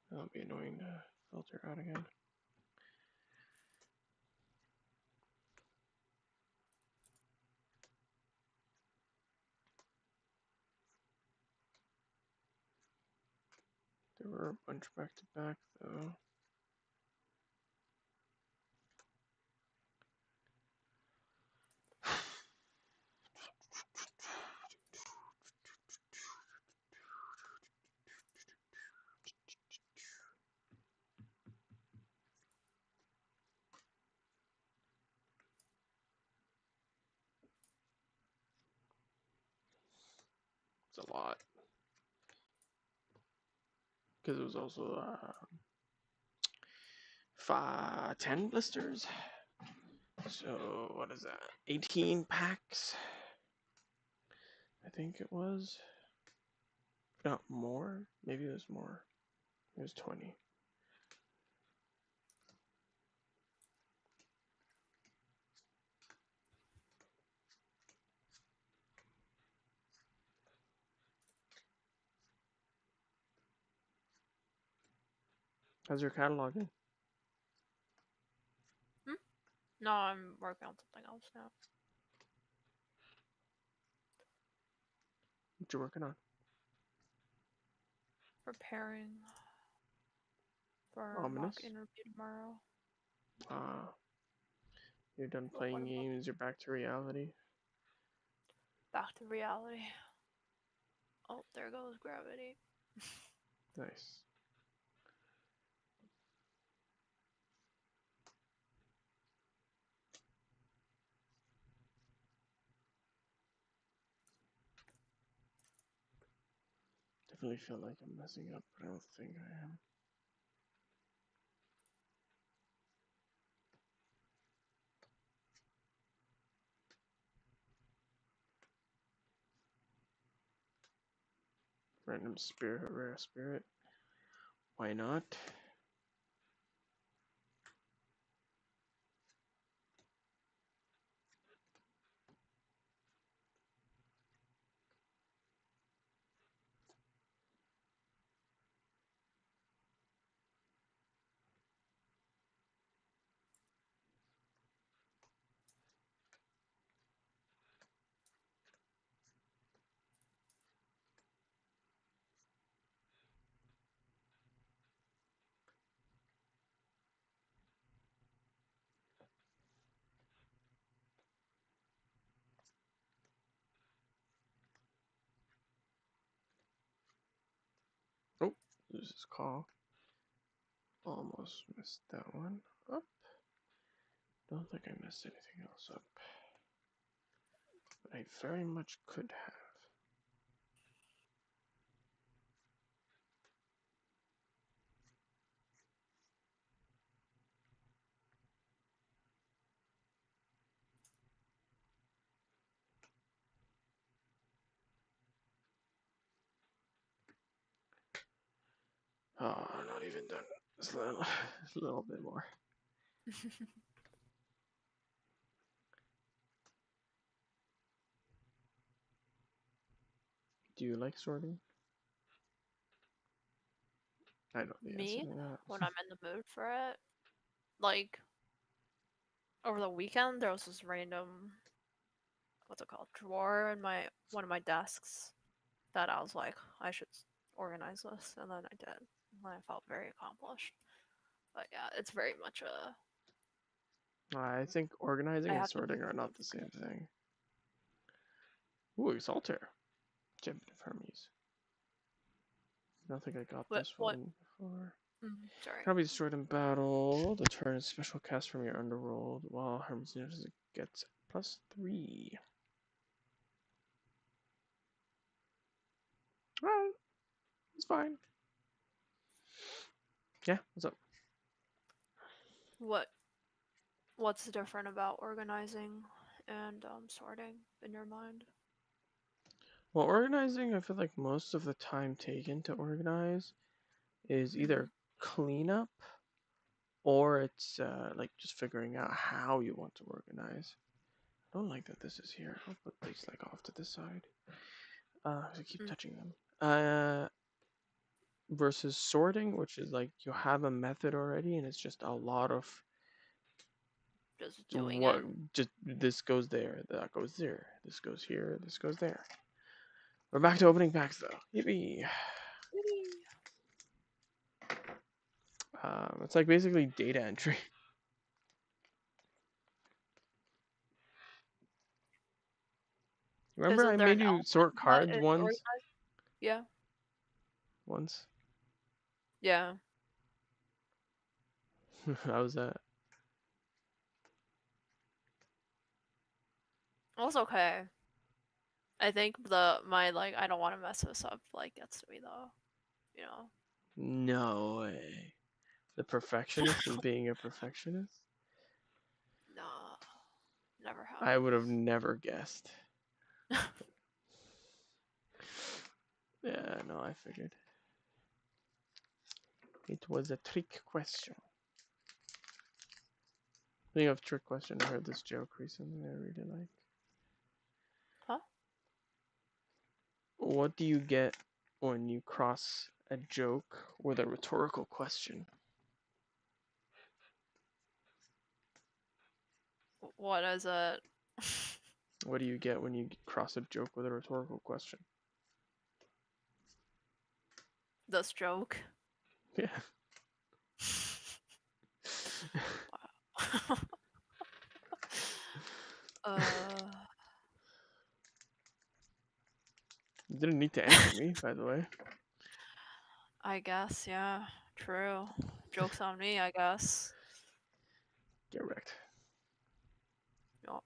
That'll be annoying to filter out again. There were a bunch back to back though. It's a lot. Because it was also 10 blisters. So what is that? 18 packs? I think it was. Not more. Maybe it was more. It was 20. How's your cataloging? No, I'm working on something else now. What you working on? Preparing for mock Ominous. interview tomorrow. You're done But what playing about games. You're back to reality. back to reality? Oh, there goes gravity. Nice. Definitely feel like I'm messing up, but I don't think I am. Random spirit, rare spirit. Why not? Oh, lose his call. Almost missed that one. Up. Don't think I messed anything else up. But I very much could have. Oh, not even done. Just a little bit more. Do you like sorting? I know the answer Me, to that. when I'm in the mood for it, like over the weekend, there was this random, what's it called, drawer in my one of my desks that I was like, I should organize this, and then I did. And I felt very accomplished. But yeah, it's very much a I think I organizing and have to sorting are not the same thing. Ooh, Saltaire. Gem of Hermes. I don't think I got this what one before. sorry. Cannot be destroyed in battle. The turn is special cast from your underworld, while Hermes gets +3. Alright, it's fine. Yeah, what's up? What what's different about organizing and sorting in your mind? Well, organizing, I feel like most of the time taken to organize is Mm-hmm. either cleanup or it's like just figuring out how you want to organize. I don't like that this is here. I'll put these like off to the side. I keep Mm, touching them. Versus sorting, which is like you have a method already, and it's just a lot of just doing what it. just this goes there, that goes there, this goes here, this goes there. We're back to Mm-hmm. opening packs though. Yippee! It's like basically data entry. Remember, I Isn't there made an you element sort that cards is once. organized? Yeah. Once. Yeah. How was that? That's okay. I think the my like I don't want to mess this up like gets to me though. You know. No way. The perfectionist is being a perfectionist. No, never I would have happens. never guessed. Yeah, no, I figured. It was a trick question. Speaking of trick question, I heard this joke recently I really like. Huh? What do you get when you cross a joke with a rhetorical question? What is it? What do you get when you cross a joke with a rhetorical question? This joke. Yeah. Wow. uh, You didn't need to answer me, by the way. I guess yeah. True. Jokes on me. I guess. Get wrecked. Yup.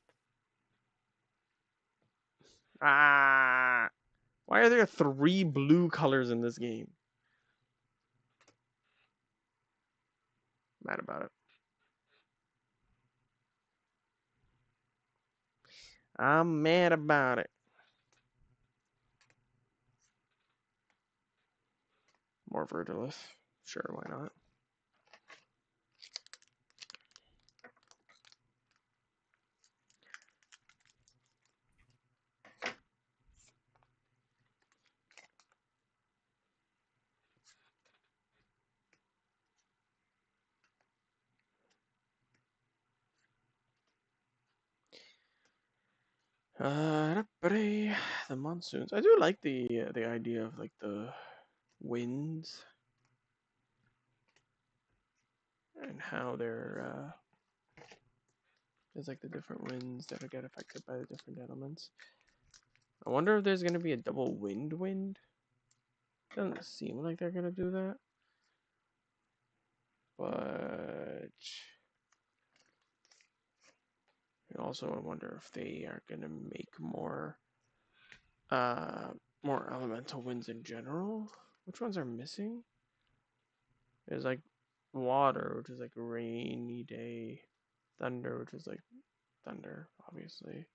Ah! Why are there 3 blue colors in this game? Mad about it. I'm mad about it. More Vertilus. Sure, why not? The monsoons. I do like the idea of like the winds and how there's like the different winds that get affected by the different elements. I wonder if there's gonna be a double wind. Doesn't seem like they're gonna do that, but Also, I wonder if they are gonna make uh, more elemental winds in general. Which ones are missing? There's like water, which is like rainy day. Thunder, which is like thunder, obviously.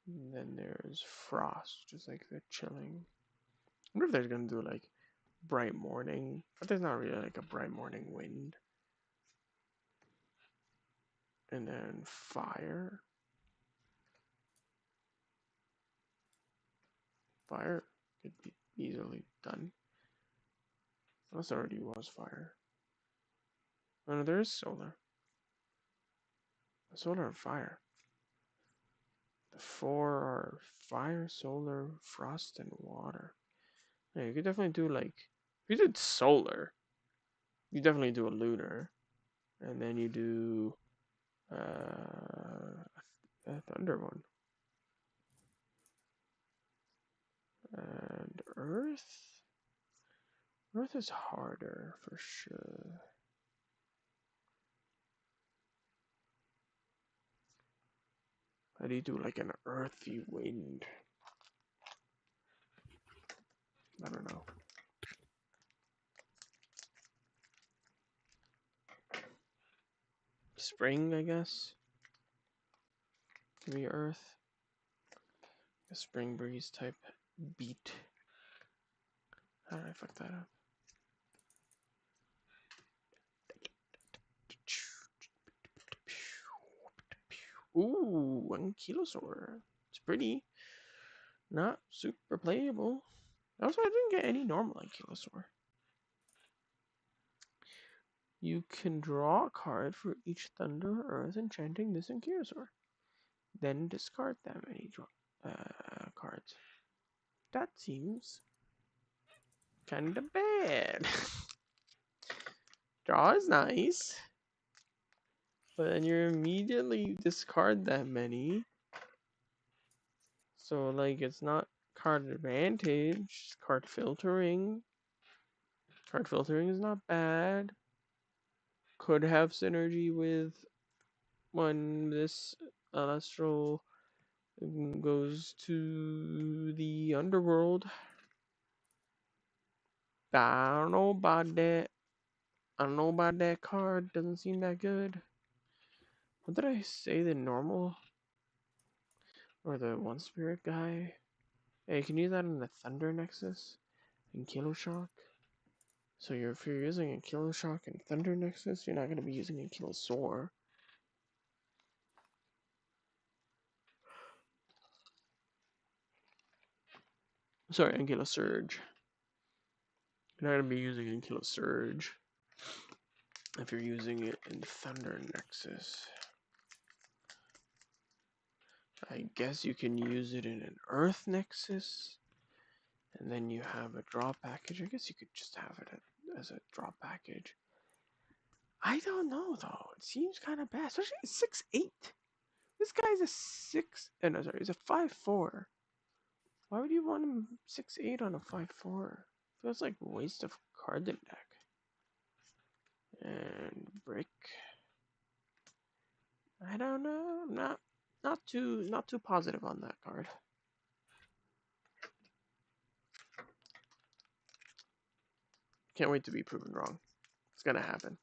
And then there's frost, which is like the chilling. I wonder if they're gonna do like bright morning, but there's not really like a bright morning wind. And then fire. Fire could be easily done. Unless there already was fire. Oh no, there is solar. Solar and fire. The four are fire, solar, frost, and water. Yeah, you could definitely do like, if you did solar, you definitely do a lunar. And then you do a thunder one. And earth? Earth is harder for sure. How do you do like an earthy wind? I don't know. Spring, I guess. Could be earth. A spring breeze type beat. How did I fuck that up? Ooh, Ankylosaur. It's pretty. Not super playable. Also, I didn't get any normal Ankylosaur. You can draw a card for each Thunder or Earth enchanting this Ankylosaur. Then discard that many cards. That seems kinda bad. Draw is nice. But then you immediately discard that many. So, like, it's not card advantage, it's card filtering. Card filtering is not bad. Could have synergy with when this Elestral goes to the underworld. I don't know about that. I don't know about that card. Doesn't seem that good. What did I say? The normal? Or the one spirit guy? Yeah, you can use that in the Thunder Nexus and Kilo Shock. So if you're using a Kilo Shock and Thunder Nexus, you're not going to be using a Kilosaur. Sorry, Angular Surge. You're not going to be using Angular Surge if you're using it in Thunder Nexus. I guess you can use it in an Earth Nexus, and then you have a draw package. I guess you could just have it as a draw package. I don't know though. It seems kind of bad, especially 6'8". This guy's a 6. No, sorry, he's a 5'4". Why would you want him 6'8" on a 5'4"? Feels like a waste of card deck. And brick. I don't know. I'm not too positive on that card. Can't wait to be proven wrong. It's gonna happen.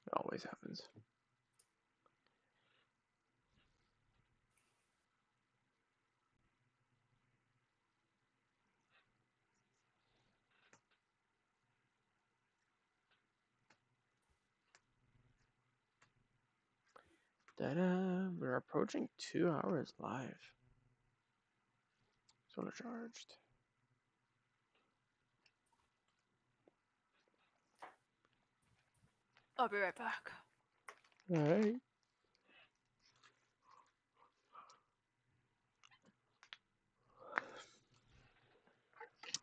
It always happens. Ta-da! We're approaching 2 hours live. Solar charged. I'll be right back. Alright.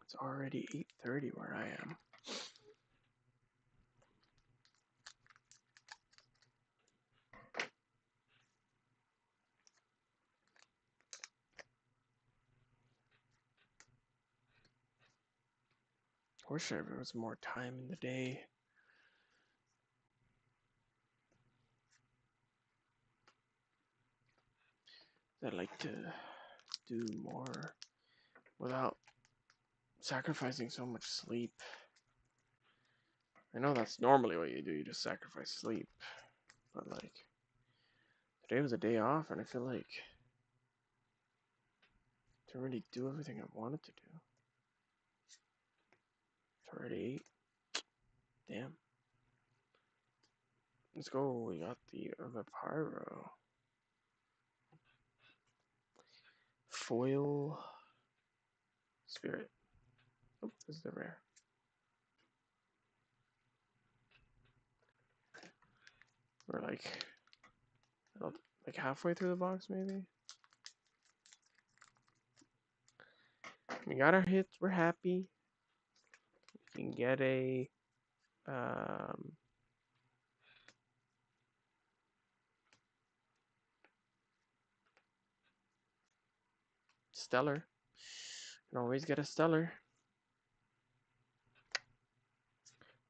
It's already 8:30 where I am. wish there was more time in the day. I'd like to do more without sacrificing so much sleep. I know that's normally what you do, you just sacrifice sleep. But like, today was a day off and I feel like to really do everything I wanted to do. It's already 8. Damn. Let's go, we got the Pyro. Foil Spirit. Oh, this is the rare. We're like halfway through the box, maybe. We got our hits. We're happy. We can get a stellar. Can always get a stellar.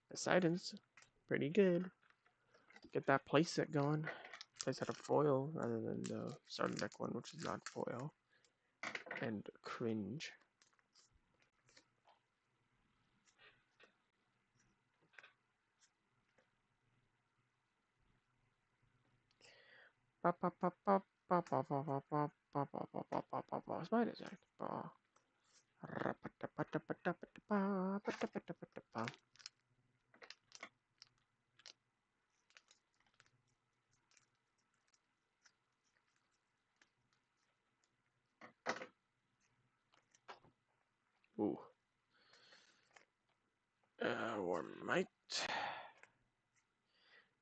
Poseidon's pretty good. Get that playset going. Playset of foil rather than the starter deck one, which is not foil. And cringe. Spider's act. Ooh. Warmite.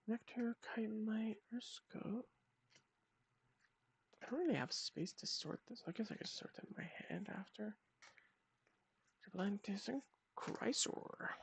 Nectar, Chitinite, Ursko. I don't really have space to sort this. I guess I could sort it in my hand after. Atlantis and Chrysor.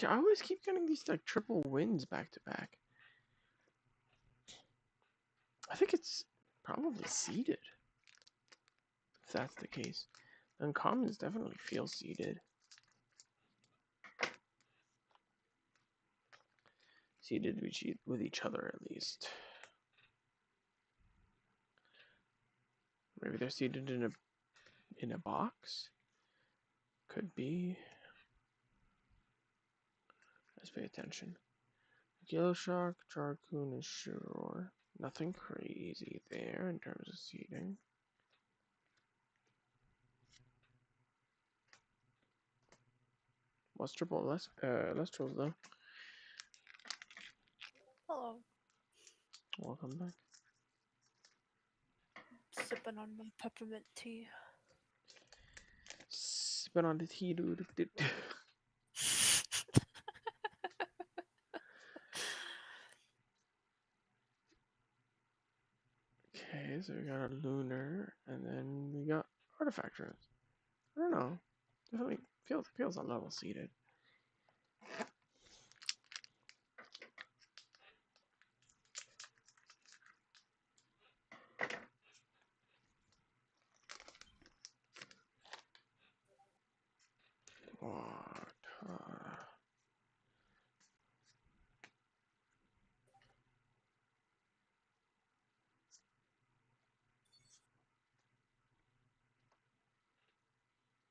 I always keep getting these like triple wins back to back. I think it's probably seeded. If that's the case. Uncommons definitely feel seeded. Seeded with each other at least. Maybe they're seeded in a box. Could be. Let's pay attention. Yellow Shark, Jarcoon, and Shiror. Nothing crazy there in terms of seeding. What's triple Elestrals though? Hello. Welcome back. Sipping on my peppermint tea. Sipping on the tea, dude. Okay, so we got a lunar, and then we got artifact runes. I don't know. Definitely feels a level seeded. What?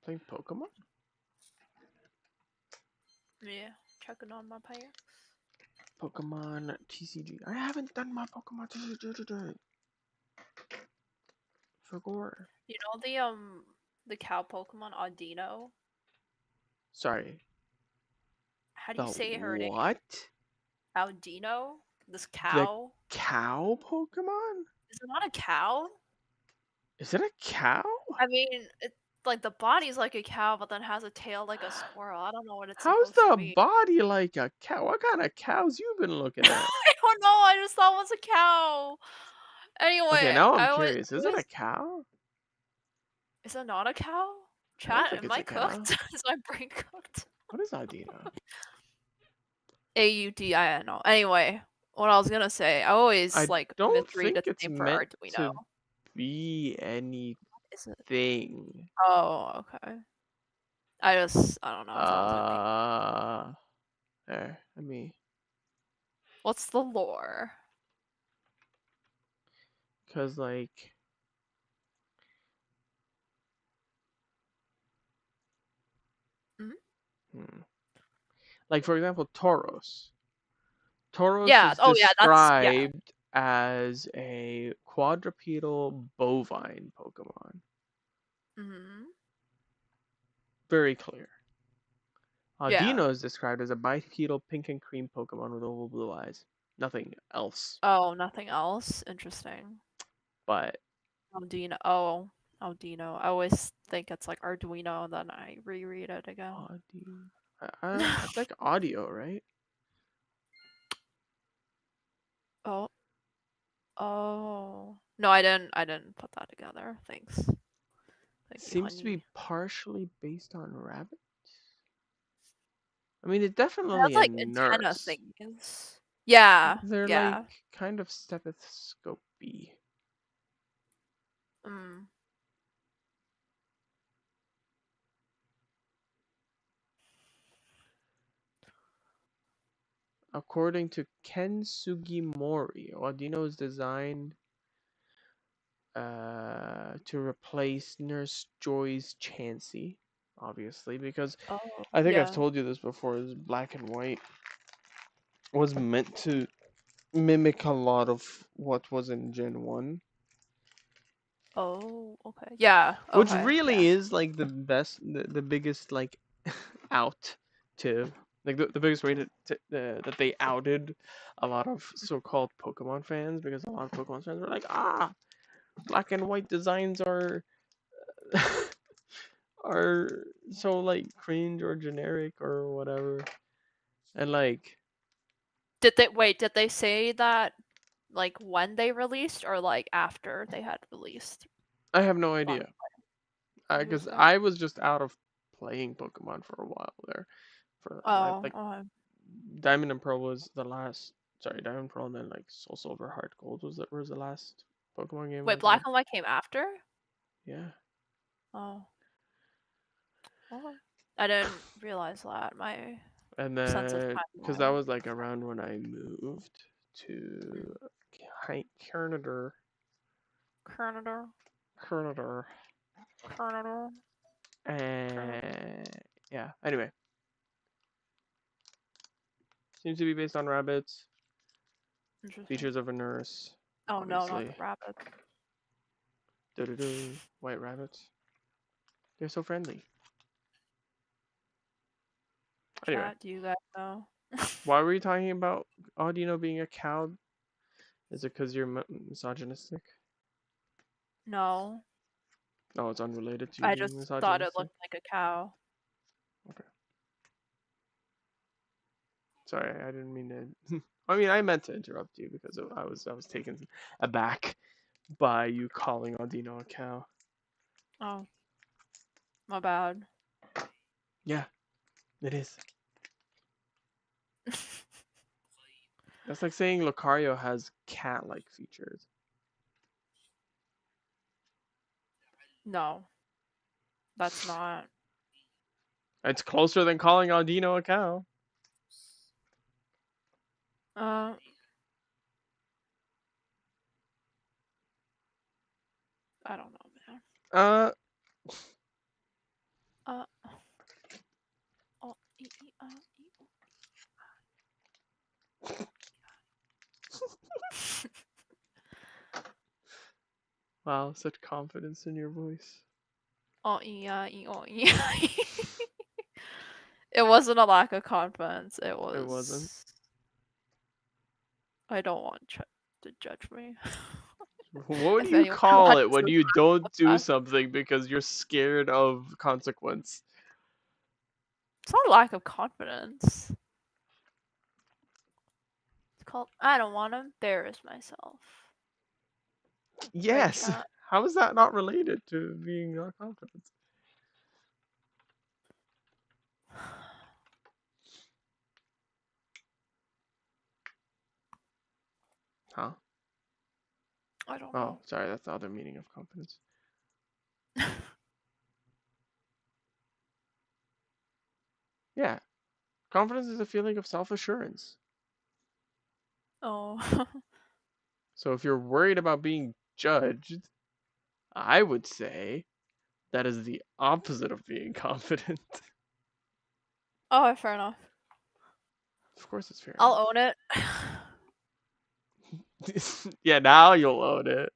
Playing Pokemon? Yeah, checking on my pants. Pokemon TCG. I haven't done my Pokemon TCG today. Forgot. You know the cow Pokemon Audino? Sorry. How do The you say her name? what? Audino? This The cow? cow Pokemon? Is it not a cow? Is it a cow? I mean, it's like the body's like a cow, but then has a tail like a squirrel. I don't know what it's How's supposed to the be. body like a cow? What kind of cows you been looking at? I don't know. I just thought it was a cow. Okay, Anyway, now I'm I always, curious. Is it a always cow? is it not a cow? I don't Chat, think am it's I a cow. cooked? Is my brain cooked? What is Audino? Audino. Anyway, what I was gonna say, I always I like don't misread think its it's name for meant Arduino. to be anything. Is it? Oh, okay. I don't know. I thought it was gonna be. Uh, there. Let me, What's the lore? cause like, Mhm. hmm. Like for example, Tauros. Tauros Yeah. is Oh, yeah. That's yeah. described as a quadrupedal bovine Pokemon. Hmm. Very clear. Yeah. Audino is described as a bipedal pink and cream Pokemon with oval blue eyes. Nothing else. Oh, nothing else. Interesting. But Aldino. Oh, Aldino. I always think it's like Arduino, and then I reread it again. Audino. It's like audio, right? Oh, oh. No, I didn't. I didn't put that together. Thanks. Thank you, Seems to be honey. partially based on rabbits. I mean, it's It has definitely a like antenna nurse. things. Yeah. They're like Yeah. kind of stethoscopy. Mm. According to Ken Sugimori, Audino is designed to replace Nurse Joy's Chansey, obviously, because Oh, I think I've yeah. told you this before, is Black and White was meant to mimic a lot of what was in Gen 1. Oh, okay. Yeah. Which Okay. Yeah. really is like the best, the biggest like out to like the biggest way that they outed a lot of so-called Pokemon fans, because a lot of Pokemon fans were like, black and white designs are are so like cringe or generic or whatever, and like Did they wait? Did they say that like when they released or like after they had released? I have no Black. idea, Who's because that? I was just out of playing Pokemon for a while there. For Oh, like okay. Diamond and Pearl was the last. Sorry, Diamond and Pearl, and then like Soul Silver, Heart Gold was the last Pokemon game I Wait, Black played. and White came after? Yeah, Oh, okay. I didn't realize that. My and sense of then because that timeline. was like around when I moved to Mm. Canada, Canada, Canada, Canada, Canada. and yeah. Anyway, seems to be based on rabbits. Interesting. Features of a nurse, Oh no, not the obviously. rabbit. Do white rabbits. They're so friendly. Anyway, Chat, do you guys know? why were you talking about Audino being a cow? Is it because you're misogynistic? No, No, it's unrelated to you I being just thought it misogynistic. looked like a cow. Okay. Sorry, I didn't mean to. I mean, I meant to interrupt you because I was taken aback by you calling Audino a cow. Oh, my bad. Yeah, it is. That's like saying Lucario has cat-like features. No, that's not. It's closer than calling Audino a cow. Uh, I don't know, man. Uh, Uh, oh, wow, such confidence in your voice. oh, yeah, oh, yeah. It wasn't a lack of confidence. It It wasn't. was. I don't want to judge me. What do if you anyone call it watches when this you don't do podcast. something because you're scared of consequence? It's not a lack of confidence. It's called I don't want to embarrass myself. Right, Yes. chat? How is that not related to being not confident? Huh? I don't Oh, know. sorry, that's the other meaning of confidence. Yeah. Confidence is a feeling of self-assurance. Oh. So if you're worried about being judged, I would say that is the opposite of being confident. Oh, fair enough. Of course it's fair I'll enough. own it. Yeah, now you'll own it.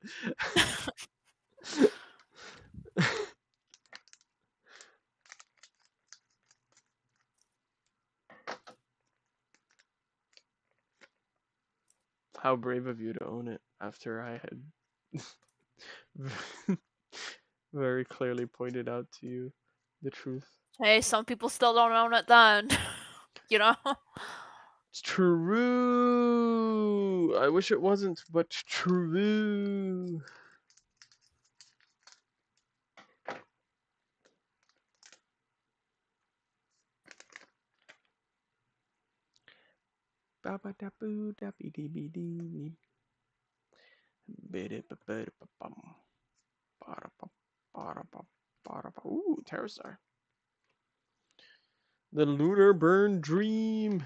How brave of you to own it after I had very clearly pointed out to you the truth. Hey, some people still don't own it then. You know? It's true. I wish it wasn't, but true. Ba ba da boo da be dee be dee. Bidi ba bidi ba bum. Ba ba ba ba ba ba. Ooh, Terrasar. The Lunar Burn Dream.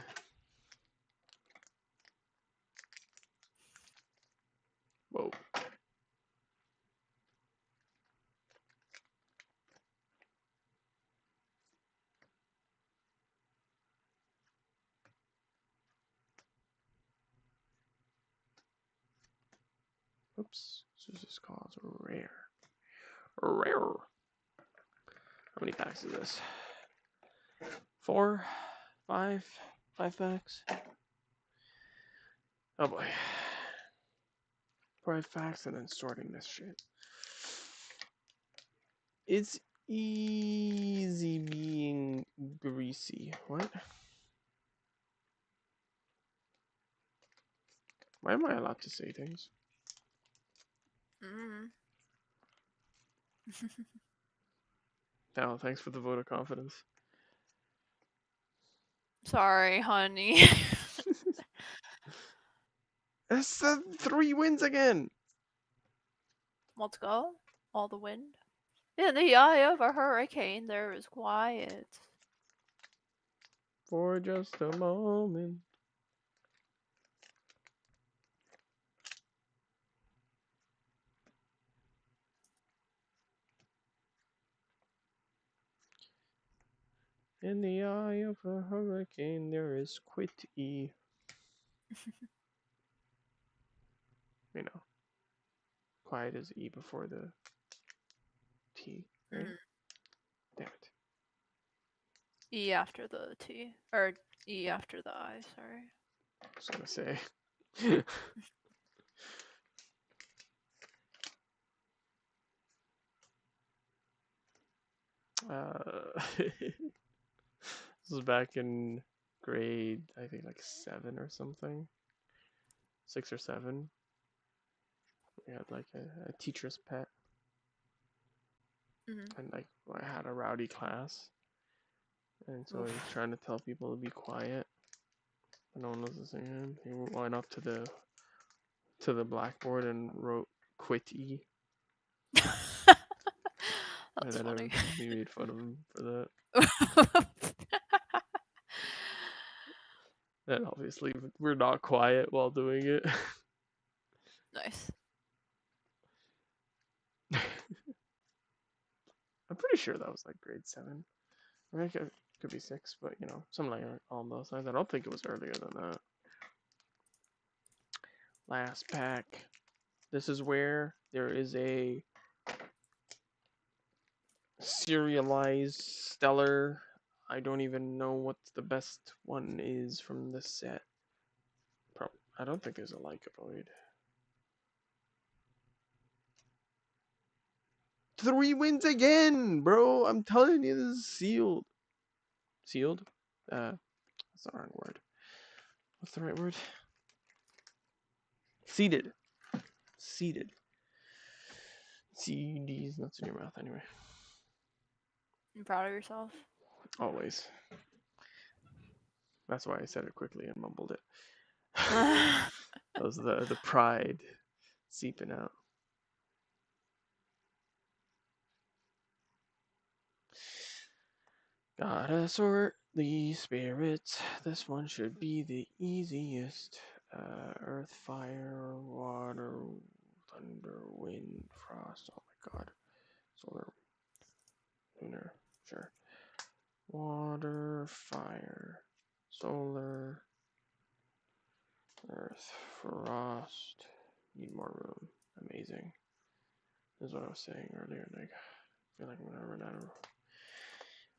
Whoa. Oops. This is called rare. Rare. How many packs is this? 4, 5, 5 packs. Oh boy. 5 packs and then sorting this shit. It's easy being greasy. What? Why am I allowed to say things? Mm. No, thanks for the vote of confidence. Sorry, honey. That's the 3 wins again. Let's go. All the wind. In the eye of a hurricane, there is quiet. For just a moment. In the eye of a hurricane, there is quit E. You know, quiet is E before the T, right? Mm. Damn it. E after the T. Or E after the I, sorry. I was gonna say. This was back in grade, I think like 7 or something. 6 or 7. We had like a teacher's pet, Mm-hmm. and like I had a rowdy class, and so he was Oof. trying to tell people to be quiet, but no one was listening to him. He went up to the blackboard and wrote "quit E," and That's then funny. we made fun of him for that. And obviously, we're not quiet while doing it. Nice. I'm pretty sure that was like grade 7. I mean, it could be 6, but you know, something like along those lines. I don't think it was earlier than that. Last pack. This is where there is a serialized stellar. I don't even know what the best one is from this set. I don't think there's a Lyca Void. 3 wins again, bro. I'm telling you, this is sealed. Sealed? That's the wrong word. What's the right word? Seated. Seated. CD's nuts in your mouth, anyway. You proud of yourself? Always. That's why I said it quickly and mumbled it. I That was the pride seeping out. Gotta sort the spirits. This one should be the easiest. Earth, fire, water, thunder, wind, frost. Oh my god. Solar, lunar. Sure. Water, fire, solar, earth, frost. Need more room. Amazing. This is what I was saying earlier. Like, I feel like I'm gonna run out of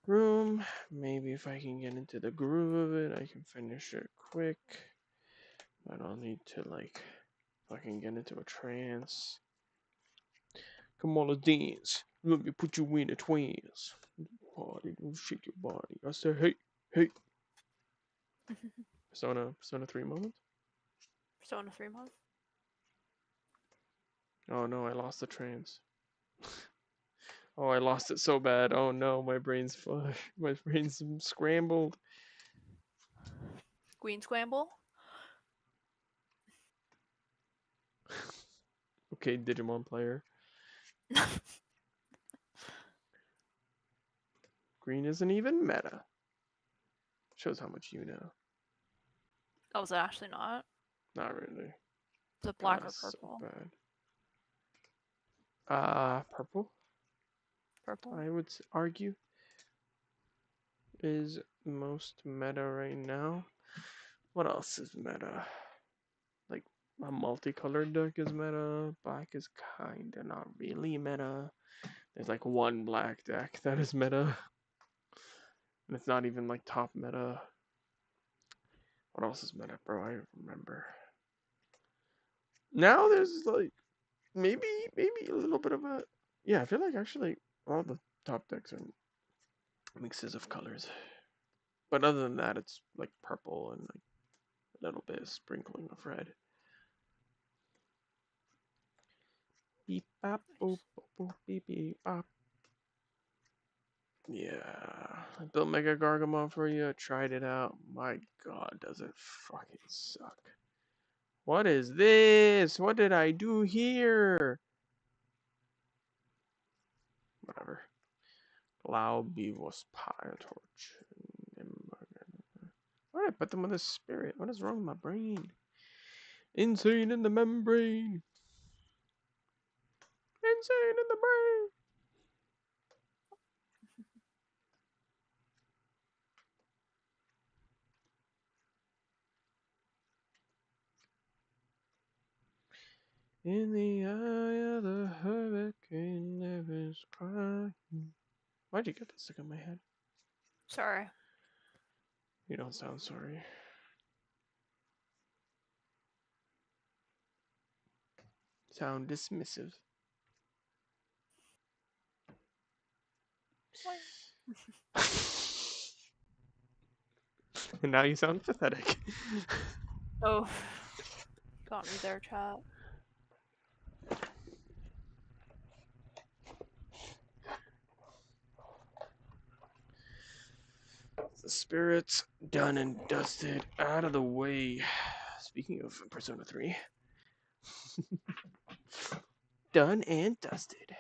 room. Maybe if I can get into the groove of it, I can finish it quick. But I'll need to like fucking get into a trance. Come on, let's dance. Let me put you in a trance. Party, don't shake your body. I said, hey, hey. Persona 3 moment. Persona 3 month. Oh no, I lost the trance. Oh, I lost it so bad. Oh no, my brain's my brain's scrambled. Queen Scramble. Okay, Digimon player. Green isn't even meta. Shows how much you know. Oh, was it actually not? Not really. Is it God, black or it's so purple? bad. Purple. Purple. I would argue is most meta right now. What else is meta? Like a multicolored deck is meta. Black is kinda not really meta. There's like one black deck that is meta. And it's not even like top meta. What else is meta, bro? I remember. Now there's like maybe a little bit of a yeah. I feel like actually all the top decks are mixes of colors. But other than that, it's like purple and like a little bit of sprinkling of red. Beep bop boop boop boop beep beep bop. Yeah, I built Mega Gargamon for you. I tried it out. My God, does it fucking suck? What is this? What did I do here? Whatever. Glaubivus Torch. Why did I put them with a spirit? What is wrong with my brain? Insane in the membrane. Insane in the brain. In the eye of the hurricane, there is crying. Why'd you get that stuck in my head? Sorry. You don't sound sorry. Sound dismissive. And now you sound pathetic. Oh, got me there, chat. The spirit's done and dusted, out of the way. Speaking of Persona 3, done and dusted.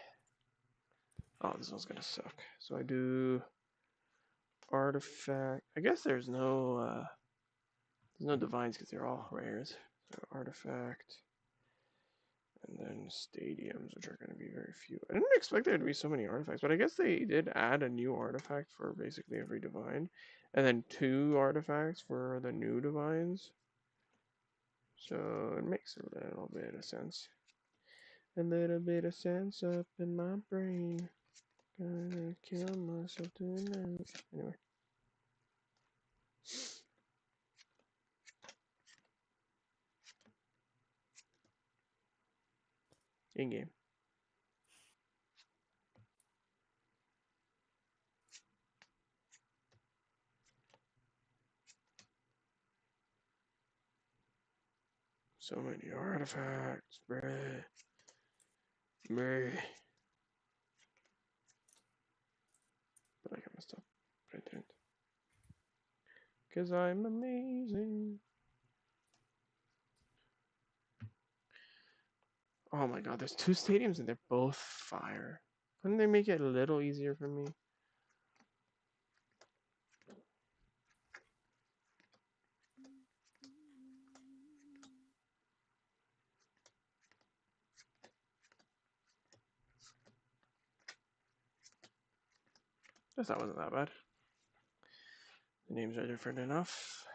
Oh, this one's gonna suck. So I do artifact. I guess there's no divines because they're all rares. So artifact, and then stadiums, which are going to be very few. I didn't expect there to be so many artifacts, but I guess they did add a new artifact for basically every divine, and then 2 artifacts for the new divines. So it makes a little bit of sense. A little bit of sense up in my brain. Gonna kill myself tonight. Anyway. In game. So many artifacts, bruh. Bruh. But I got messed up. But I didn't. Because I'm amazing. Oh my god, there's two stadiums and they're both fire. Couldn't they make it a little easier for me? Guess that wasn't that bad. The names are different enough.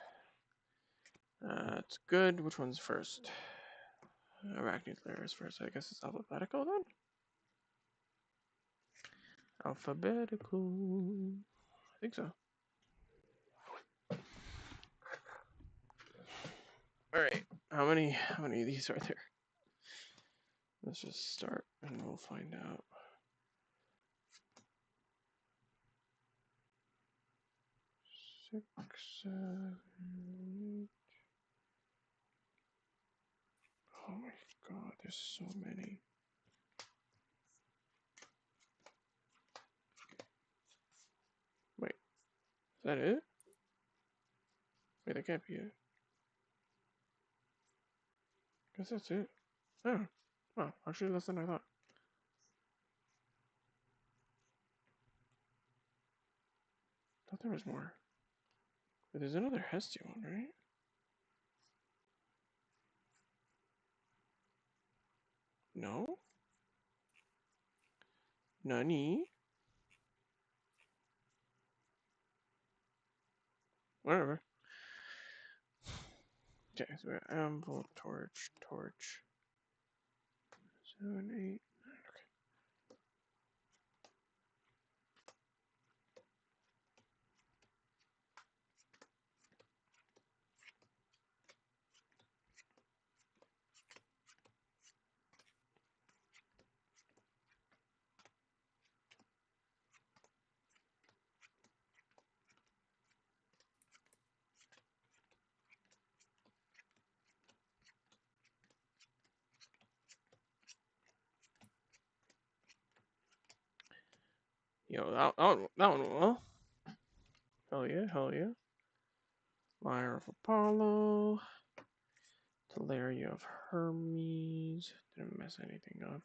That's good. Which one's first? Arachnid layer is first. I guess it's alphabetical then? Alphabetical. I think so. Alright. How many of these are there? Let's just start and we'll find out. 6, 7, 8. Oh my god, there's so many. Wait, is that it? Wait, that can't be it. Guess that's it. Oh. Oh, actually less than I thought. Thought there was more. But there's another Hestia one, right? No? Nani? Whatever. Okay, so we got Anvil, Torch, Torch. 7, 8. Yo, that one went well. Hell yeah, hell yeah. Lyre of Apollo. Teleria of Hermes. Didn't mess anything up.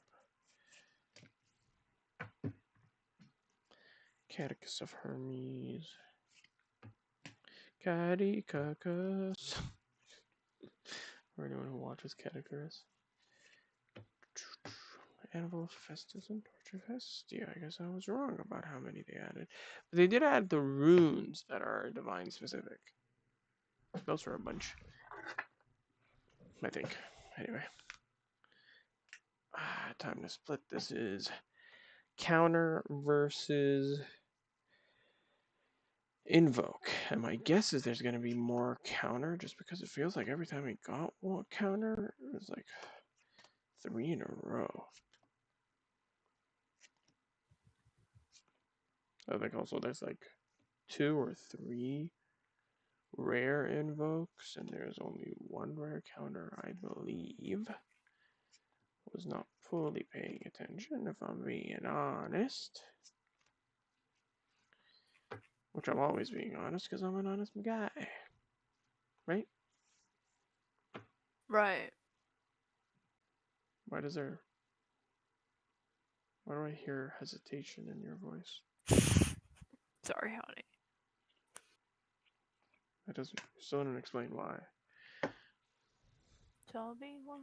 Catechus of Hermes. Catechus. For anyone who watches Catechus. Anvil of Festus and Torch of Hestia. I guess I was wrong about how many they added. But they did add the runes that are divine specific. Those were a bunch. I think. Anyway. Time to split. This is counter versus invoke. And my guess is there's going to be more counter just because it feels like every time we got one counter, it was like 3 in a row. I think also there's like 2 or 3 rare invokes, and there's only 1 rare counter, I believe. Was not fully paying attention, if I'm being honest. Which I'm always being honest, because I'm an honest guy. Right? Right. Why does there... Why do I hear hesitation in your voice? Sorry, honey. That doesn't... Still didn't explain why. Tell me why.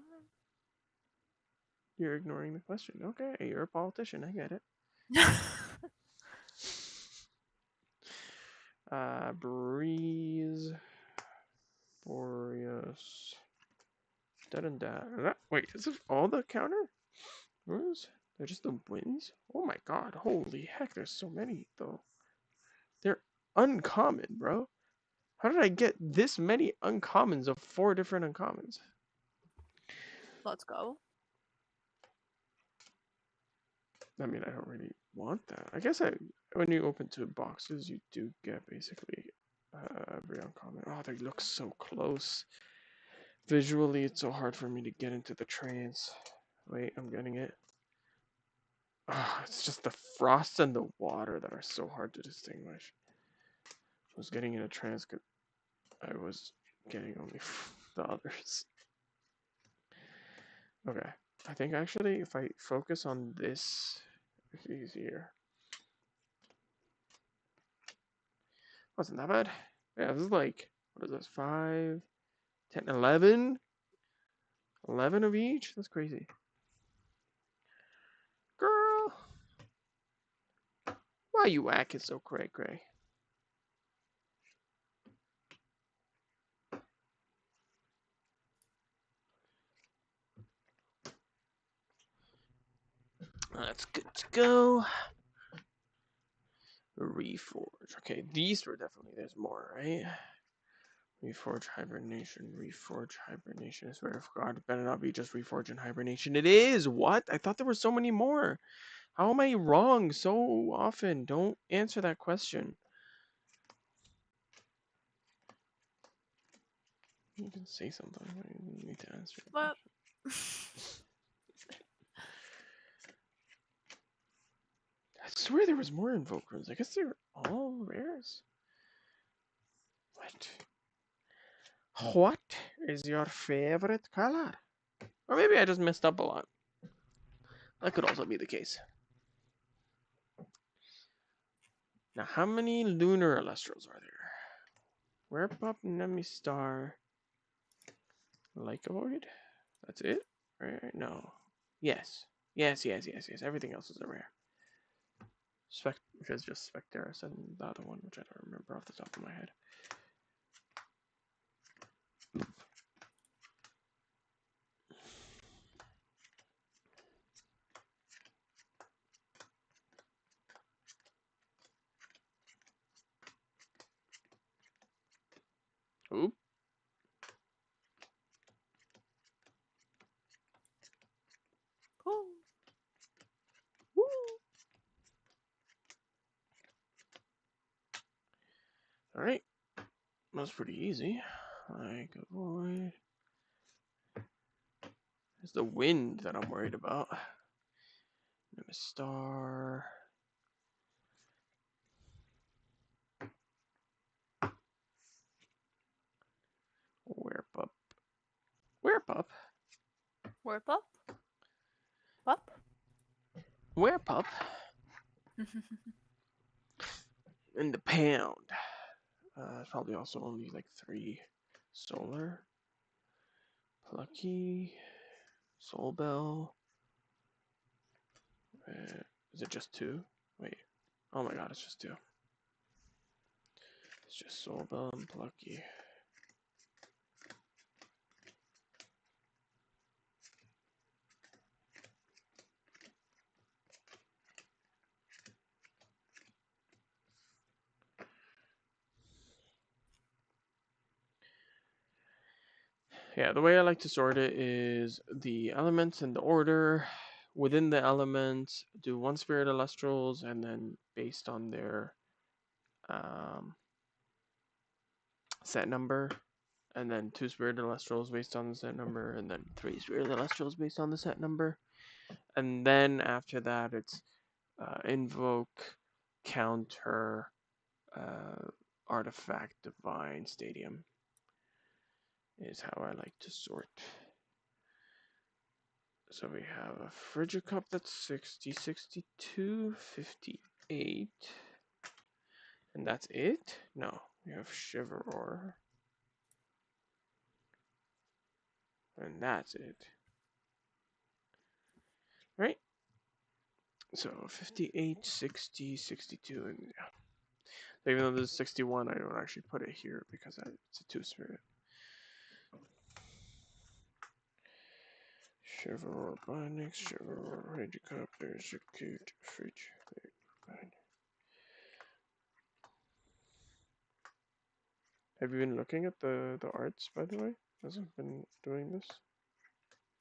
You're ignoring the question. Okay, you're a politician. I get it. Breeze. Boreas. Da. Wait, is it all the counter? Runes? They're just the wins? Oh my god, holy heck, there's so many, though. They're uncommon, bro. How did I get this many uncommons of 4 different uncommons? Let's go. I mean, I don't really want that. I guess when you open 2 boxes, you do get basically every uncommon. Oh, they look so close. Visually, it's so hard for me to get into the trance. Wait, I'm getting it. It's just the frost and the water that are so hard to distinguish. I was getting in a trance, I was getting only the others. Okay, I think actually if I focus on this, it's easier. Wasn't that bad? Yeah, this is like, what is this, 5, 10, 11? 11 of each? That's crazy. Girl, why you acting so cray-cray? That's good to go. Reforge. Okay, these were definitely, there's more, right? Reforge Hibernation, Reforge Hibernation. I swear to God, it better not be just Reforge and Hibernation. It is! What? I thought there were so many more. How am I wrong so often? Don't answer that question. You can say something. You need to answer the What? question. I swear there was more Invokers. I guess they're all rares. What? What is your favorite color? Or maybe I just messed up a lot. That could also be the case. Now, how many lunar Elestrals are there? Werepop, Nemistar, Lycovoid? That's it? Right? No. Yes. Yes. Everything else is a rare. Which is just Specteris and the other one, which I don't remember off the top of my head. Oop. Cool. Woo. Alright. That's pretty easy. Lycovoid. It's the wind that I'm worried about. Nemistar. Werepup. Werepup? Warp up? Up? Werepup? In the pound. Probably also only like 3 solar. Plucky. Soul Bell. Is it just 2? Wait. Oh my god, it's just 2. It's just Soul Bell and Plucky. Yeah, the way I like to sort it is the elements in the order. Within the elements, do 1 Spirit Elestrals, and then based on their set number, and then 2 Spirit Elestrals based on the set number, and then 3 Spirit Elestrals based on the set number. And then after that, it's invoke, counter, artifact, divine, stadium is how I like to sort. So we have a Frigid Cup that's 60, 62, 58. And that's it? No, we have Shiveror. And that's it. Right? So 58, 60, 62, and yeah. So even though this is 61, I don't actually put it here because it's a 2 Spirit. Shiveror Bindings, Shiveror Regicup, there's your cute fridge. Have you been looking at the arts, by the way? As I've been doing this?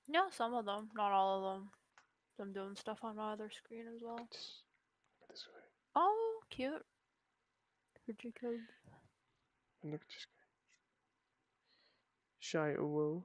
Yeah, some of them. Not all of them. I'm doing stuff on my other screen as well. Look at this way. Oh, cute. Jacob. And look at this guy. Shy Uwo.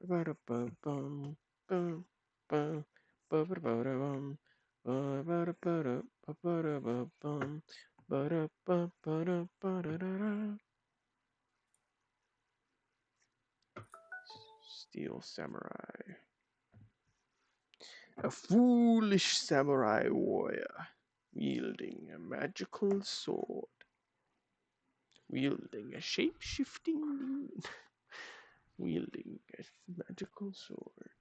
Ba-da-ba-bum, bum, bum, ba-ba-da-ba-da-bum, ba-ba-da-ba-da-ba-ba-da-ba-bum, ba-da-ba-ba-da-ba-da-da-da. Steel Samurai. A foolish samurai warrior wielding a magical sword. Wielding a shape-shifting demon. Wielding a magical sword.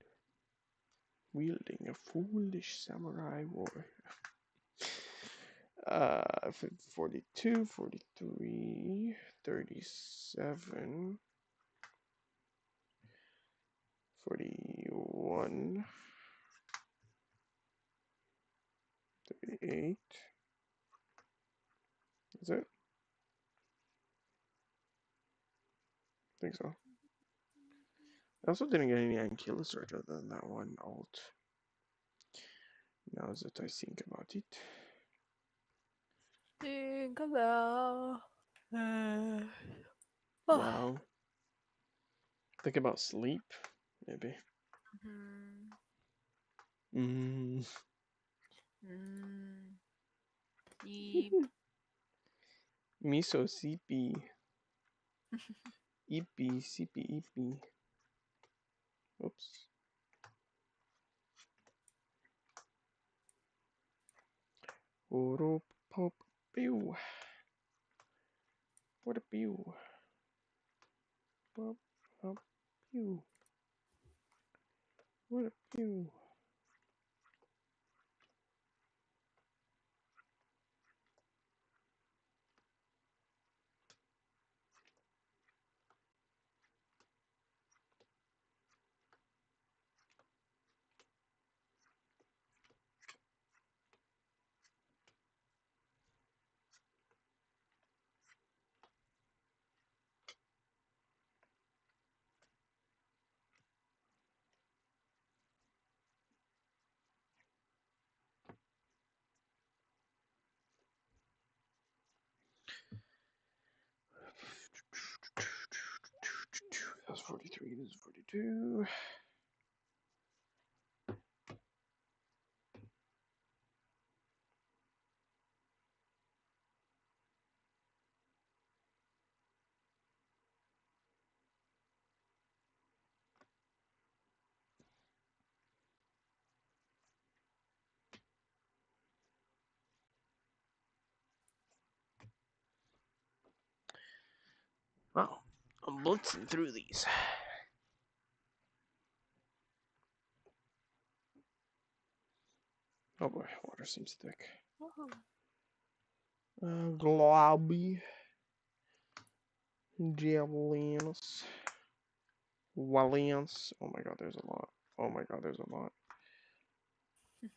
Wielding a foolish samurai warrior. 42, 43, 37, 41, 38. Is it? I think so. I also didn't get any Ankylosers other than that one alt. Now that I think about it. Think about. Wow. Think about sleep, maybe. Hmm. Mm. Deep. Miso CP. EP, CP, EP. Oops. Oro pop pew. What a pew. Pop pop pew. What a pew. That's 43, this is 42. Wow. I'm blitzing through these. Oh boy, water seems thick. Globby. Javelins. Walliance. Oh my god, there's a lot. Oh my god, there's a lot. I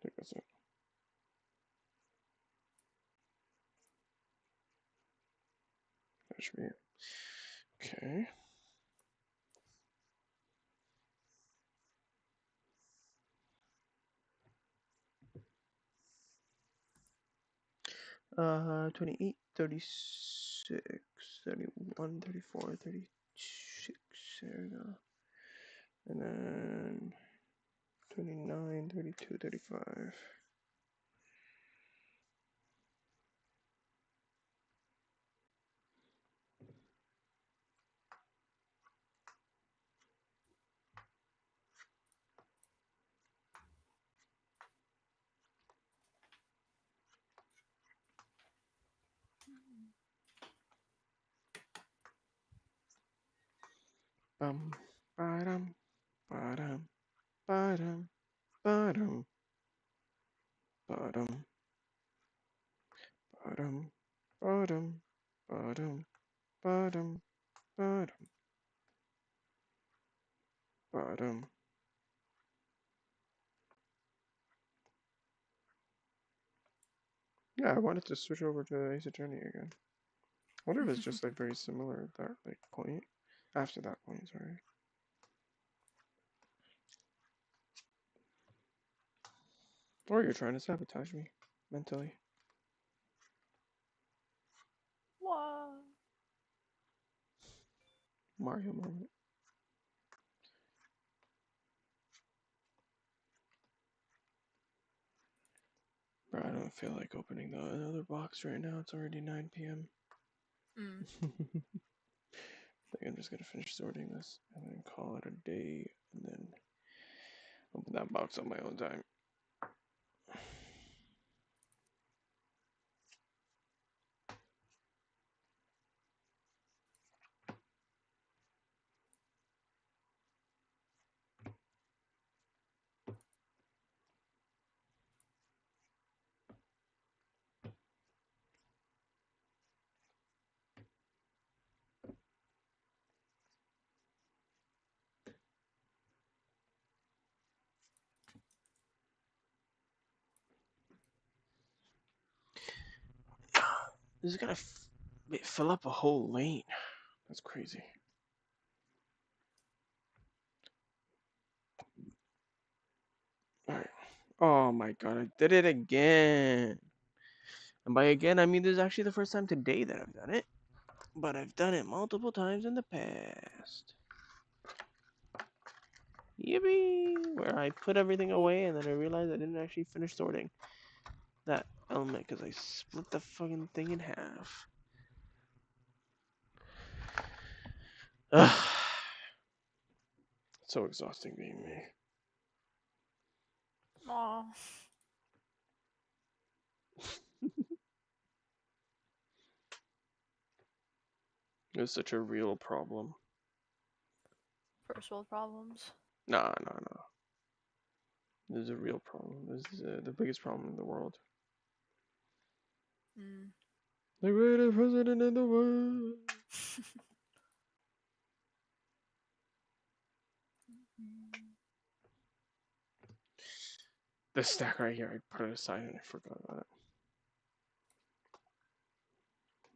think that's it. That should be it. Okay. 28, 36, 31, 34, 36. There we go. And then 29, 32, 35. Bum, ba-dum, ba-dum, ba-dum, ba-dum, ba-dum, ba-dum, ba-dum, ba-dum, ba-dum, ba-dum, ba-dum. Yeah, I wanted to switch over to Ace Attorney again. I wonder if it's just like very similar at that like point. After that point, sorry. Or you're trying to sabotage me mentally. What? Mario moment. Bro, I don't feel like opening the other box right now. It's already 9 p.m. Mm. I think I'm just gonna finish sorting this and then call it a day and then open that box on my own time. This is gonna fill up a whole lane. That's crazy. Alright. Oh my god, I did it again. And by again, I mean this is actually the first time today that I've done it. But I've done it multiple times in the past. Yippee! Where I put everything away and then I realized I didn't actually finish sorting that element because I split the fucking thing in half. Ugh. It's so exhausting being me. Aw. It's such a real problem. First world problems. Nah. This is a real problem. This is the biggest problem in the world. Mm. The greatest president in the world. This stack right here, I put it aside and I forgot about it.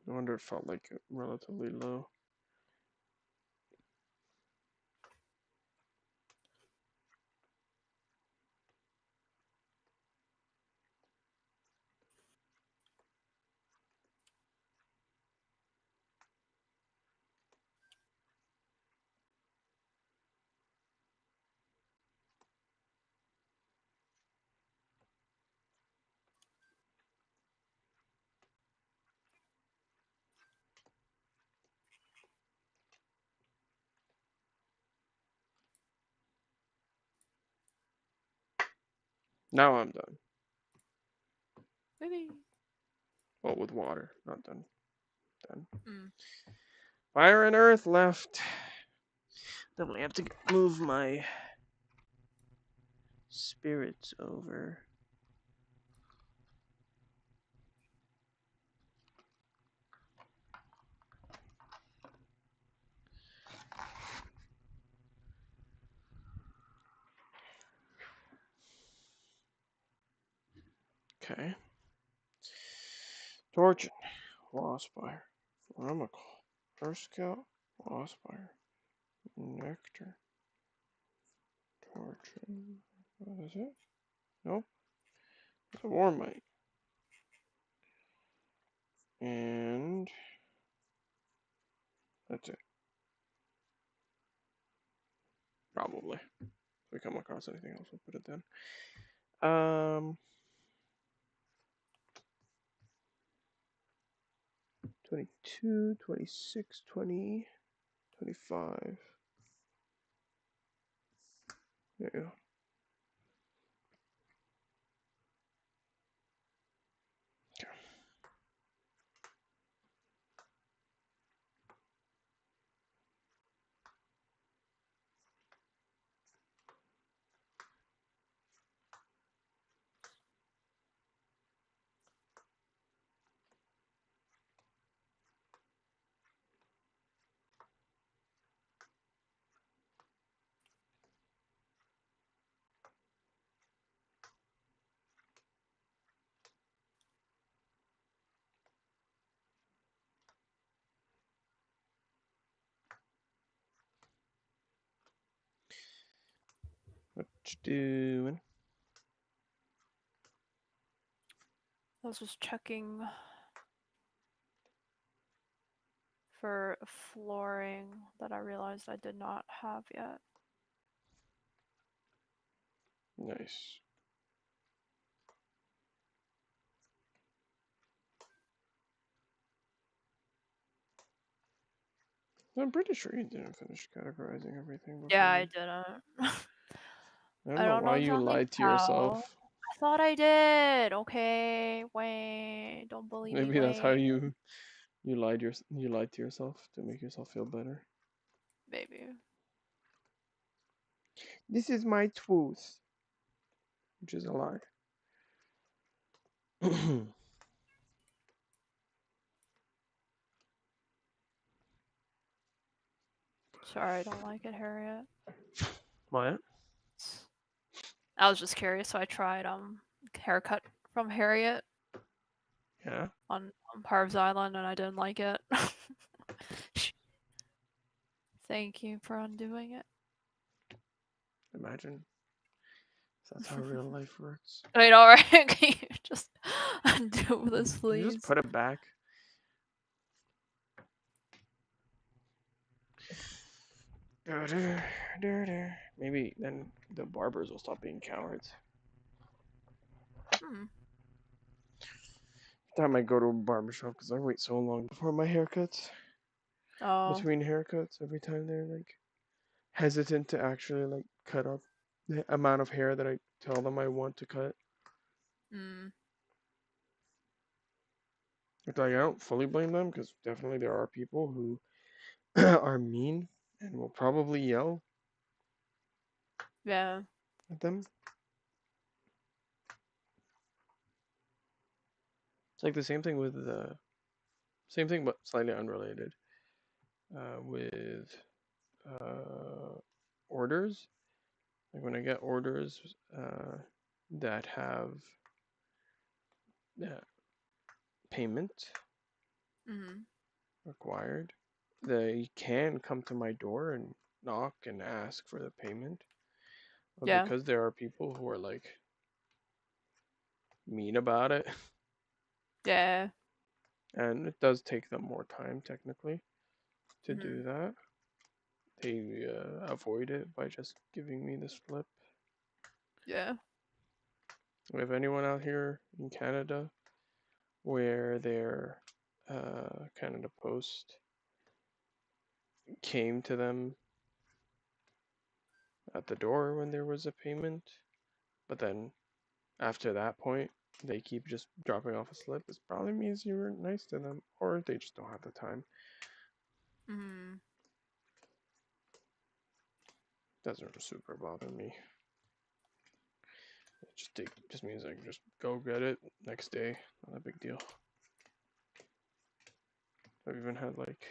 No wonder it felt like relatively low. Now I'm done. Maybe. Well, with water, not done. Done. Mm. Fire and earth left. Definitely have to move my spirits over. Okay. Torch, Wallspire, Flamical, Earth Scout, Wallspire, Nectar, Torch. What is it? Nope. It's a Warmite. And that's it. Probably. If we come across anything else, we'll put it then. 22, 26, 20, 25. There you go. What you doing? I was just checking for flooring that I realized I did not have yet. Nice. I'm pretty sure you didn't finish categorizing everything Yeah, before. I didn't. I don't I know don't know why you exactly lied to how. yourself. I thought I did. Okay, wait. Don't bully me, Maybe that's how wait. you lied to yourself to make yourself feel better. Maybe. This is my truth, which is a lie. Sorry, I don't like it, Harriet. What? I was just curious, so I tried haircut from Harriet Yeah. on Parv's Island, and I didn't like it. Thank you for undoing it. Imagine. That's how real life works. I know, right? Can you just undo this, You just please? put it back. Maybe then the barbers will stop being cowards. Hmm. Time I go to a barbershop because I wait so long before my haircuts. Oh. Between haircuts, every time they're like hesitant to actually like cut off the amount of hair that I tell them I want to cut. Hmm. It's like I don't fully blame them because definitely there are people who are mean and will probably yell Yeah. at them. It's like the same thing with the same thing but slightly unrelated with uh, orders. Like when I get orders that have uh, payment Hmm. required, they can come to my door and knock and ask for the payment. But Yeah. because there are people who are like mean about it, Yeah. and it does take them more time technically to Hmm. do that, they avoid it by just giving me this flip. Yeah. If anyone out here in Canada where their Canada Post came to them at the door when there was a payment, but then after that point they keep just dropping off a slip, it probably means you weren't nice to them or they just don't have the time. Hmm. Doesn't super bother me. It just means I can just go get it next day. Not a big deal. I've even had like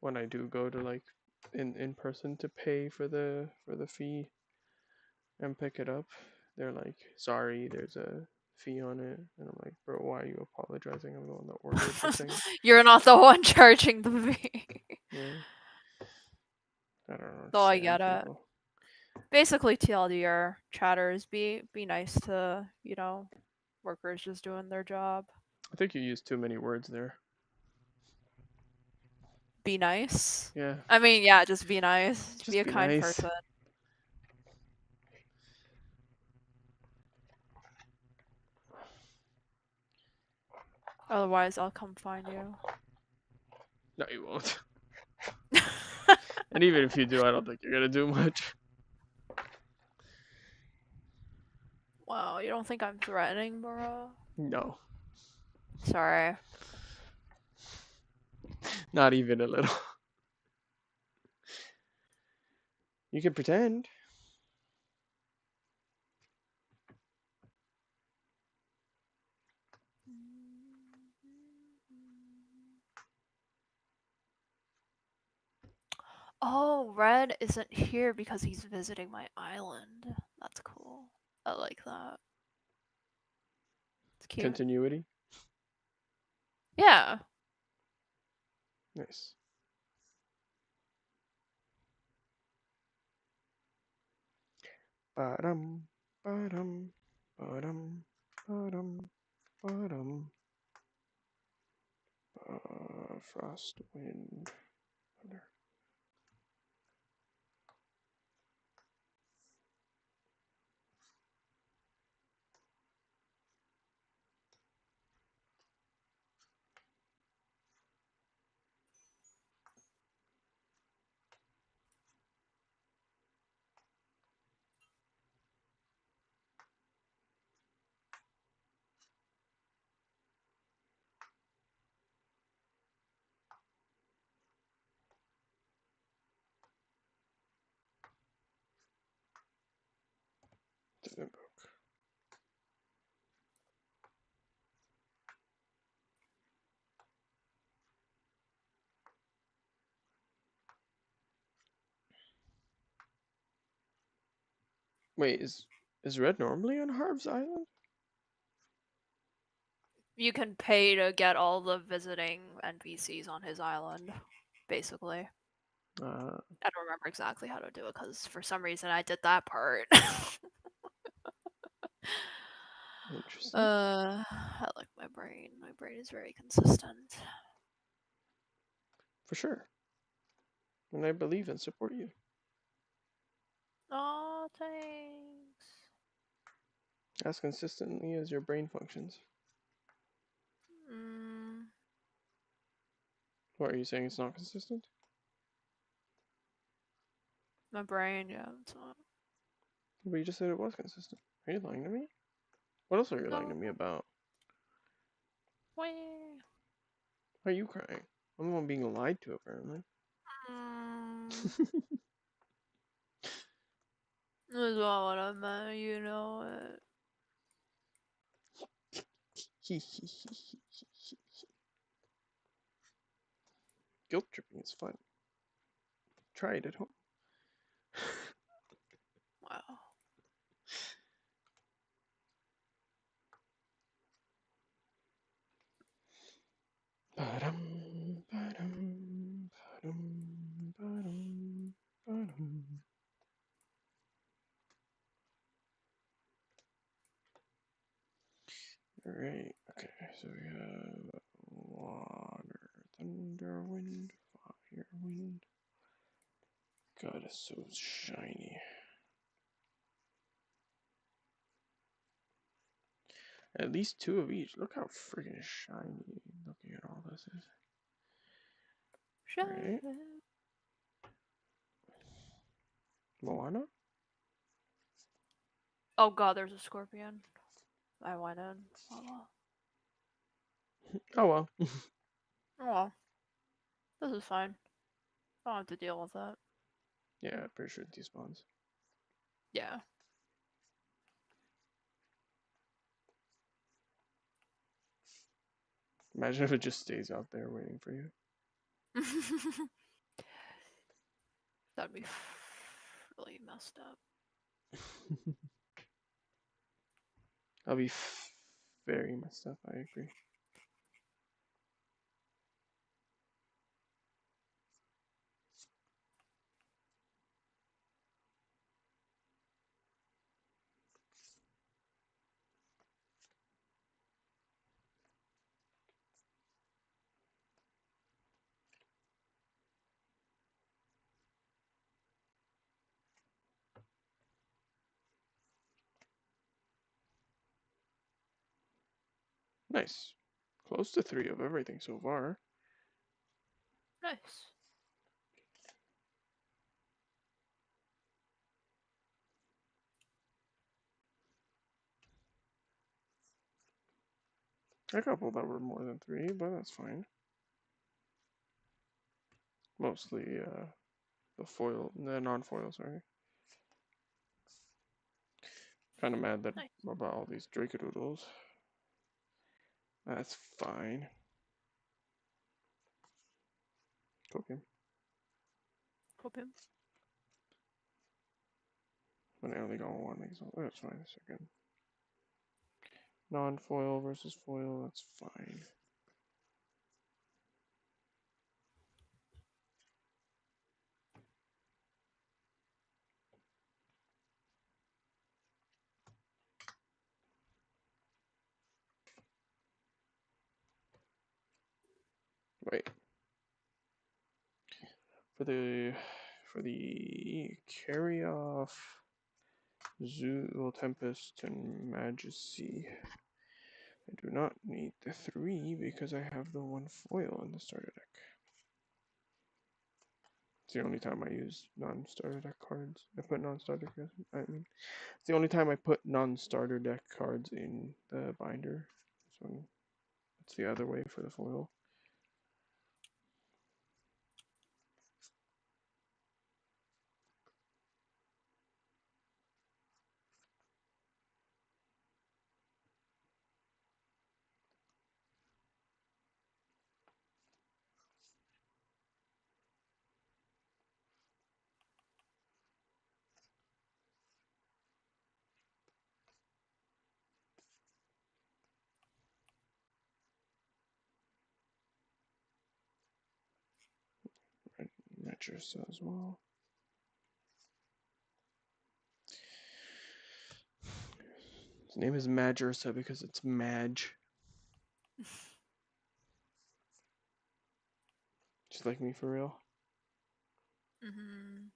when I do go to like in person to pay for the fee and pick it up, they're like, sorry, there's a fee on it. And I'm like, bro, why are you apologizing? I'm the one that ordered the thing. You're not the one charging the fee. Yeah. I don't So I understand get it. people. Basically, TLDR chatters, be nice to, workers just doing their job. I think you used too many words there. Be nice. Yeah. I mean, yeah, just be nice. Be Just a be kind nice. person. Otherwise, I'll come find you. No, you won't. And even if you do, I don't think you're gonna do much. Wow, you don't think I'm threatening, bro? No, Sorry. not even a little. You can pretend. Oh, Red isn't here because he's visiting my island. That's cool. I like that. It's cute. Continuity. Yeah. Nice. Ba-dum, ba-dum, ba-dum, ba-dum, ba-dum, Frost, wind, thunder. Didn't invoke. Wait, is red normally on Harv's Island? You can pay to get all the visiting NPCs on his island, basically. Uh, I don't remember exactly how to do it because for some reason I did that part. Interesting. I like my brain. My brain is very consistent. For sure. And I believe and support you. Oh, thanks. As consistently as your brain functions. Mm, What are you saying? It's not consistent? my brain, yeah, it's not. But you just said it was consistent. Are you lying to me? What else are you lying to No. me about? Wait. Why are you crying? I'm the one being lied to, apparently. Mm, that's not what I meant, you know it. Guilt tripping is fun. Try it at home. Wow. Ba-dum, ba-dum, ba-dum, ba-dum, ba-dum. Alright, okay, so we have water, thunder, wind, fire, wind. God, it's so shiny. At least two of each. Look how freaking shiny looking at all this is. Shut Right? it. Moana? Oh god, there's a scorpion. I went in. Oh well. Oh well. Oh well. This is fine. I don't have to deal with that. Yeah, pretty sure it despawns. Yeah. Imagine if it just stays out there waiting for you. That'd be really messed up. I'll be very messed up, I agree. Nice. Close to 3 of everything so far. Nice. A couple that were more than 3, but that's fine. Mostly the non-foil, sorry. Kind of mad that Nice. about all these Dracodoodles. That's fine. Okay. Hope him. But I only got one exalt. That's fine. Second. Non-foil versus foil. That's fine. Wait. For the carry off Zoo Tempest and Majesty, I do not need the 3 because I have the 1 foil in the starter deck. It's the only time I use non-starter deck cards. I put non-starter decks. I mean, it's the only time I put non-starter deck cards in the binder. So it's the other way for the foil. Red matches as well. His name is Madgersa because it's Madge. Just like me for real. Mm-hmm.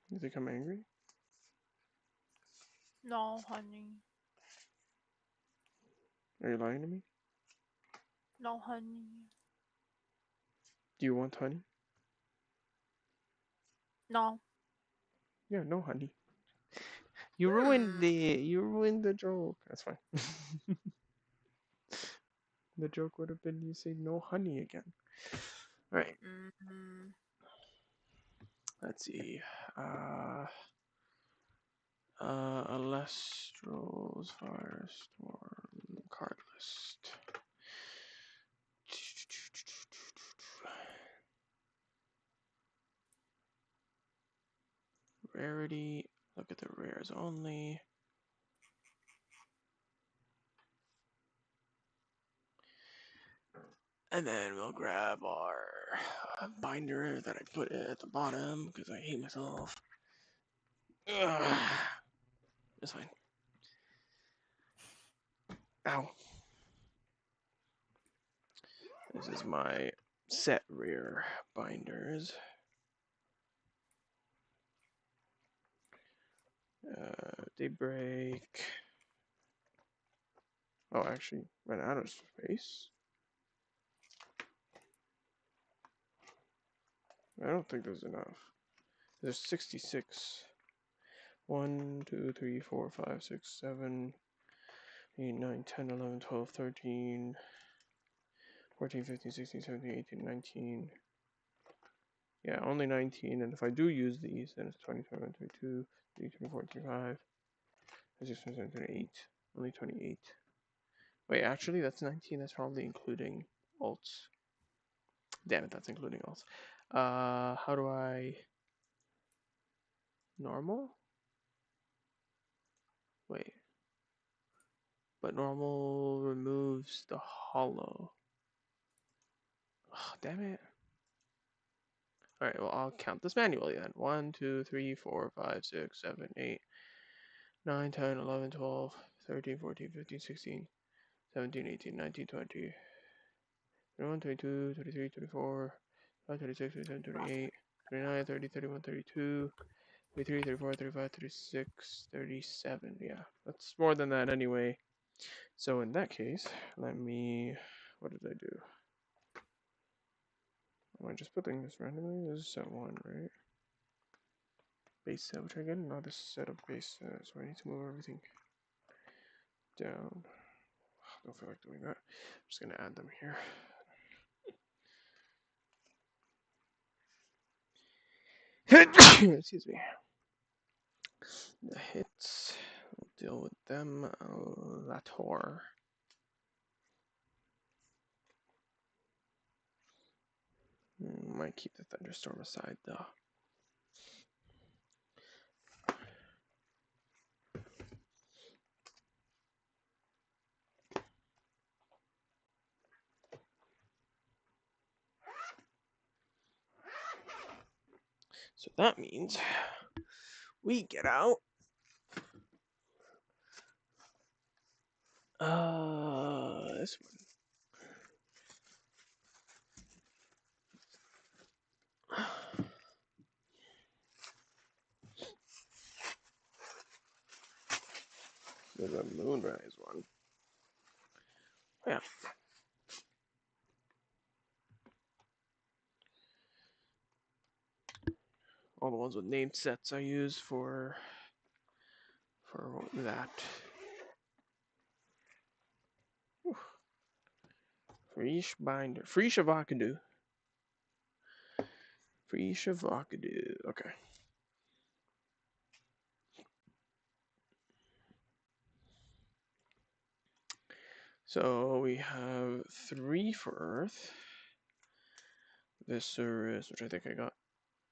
You think I'm angry? No, honey. Are you lying to me? No, honey. Do you want honey? No. Yeah, no honey. You ruined Hmm. the joke. That's fine. The joke would have been you say no honey again. All right. Mm-hmm. Let's see. Uh, Elestrals Firestorm card list. Rarity. Look at the rares only. And then we'll grab our binder that I put at the bottom because I hate myself. Ugh. It's fine. Ow. This is my set rear binders. Daybreak. Oh, actually, ran out of space. I don't think there's enough. There's 66. 1, 2, 3, 4, 5, 6, 7, 8, 9, 10, 11, 12, 13, 14, 15, 16, 17, 18, 19. Yeah, only 19. And if I do use these, then it's 20, 21, 22, 23, 24, 25, 26, 27, 28. Only 28. Wait, actually, that's 19. That's probably including alts. Damn it, that's including alts. How do I... Normal? Wait. But normal removes the hollow. Oh, damn it. Alright, well, I'll count this manually then. 1, 2, 3, 4, 5, 6, 7, 8, 9, 10, 11, 12, 13, 14, 15, 16, 17, 18, 19, 20, 21, 22, 23, 24, 25, 26, 27, 28, 29, 30, 31, 32, 33, 34, 35, 36, 37. Yeah, that's more than that anyway. So in that case, let me... What did I do? Am I just putting this randomly? This is set 1, right? Base set, which I get another set of base sets, so I need to move everything down. I don't feel like doing that. I'm just gonna add them here. Excuse me. The hits, we'll deal with them later. Might keep the thunderstorm aside though. So that means we get out this one. There's a Moonrise one. Oh, yeah. All the ones with named sets I use for that. Whew. Freesh binder. Free Shavakadu. Free Shavakadu. Okay. So we have 3 for Earth. Viserys, which I think I got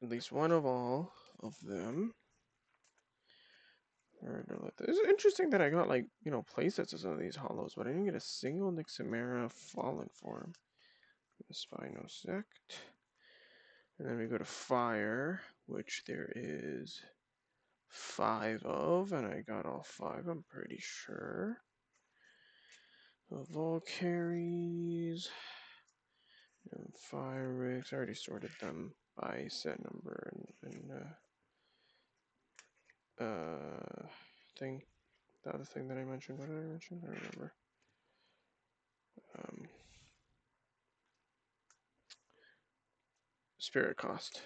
at least one of all of them. It's interesting that I got, like, you know, playsets of some of these hollows, but I didn't get a single Nixamera Fallen form. The Spino Sect. And then we go to Fire, which there is 5 of, and I got all 5, I'm pretty sure. Volcaries. And Fire Rigs. I already sorted them by set number and thing. The other thing that I mentioned. What did I mention? I don't remember. Spirit cost.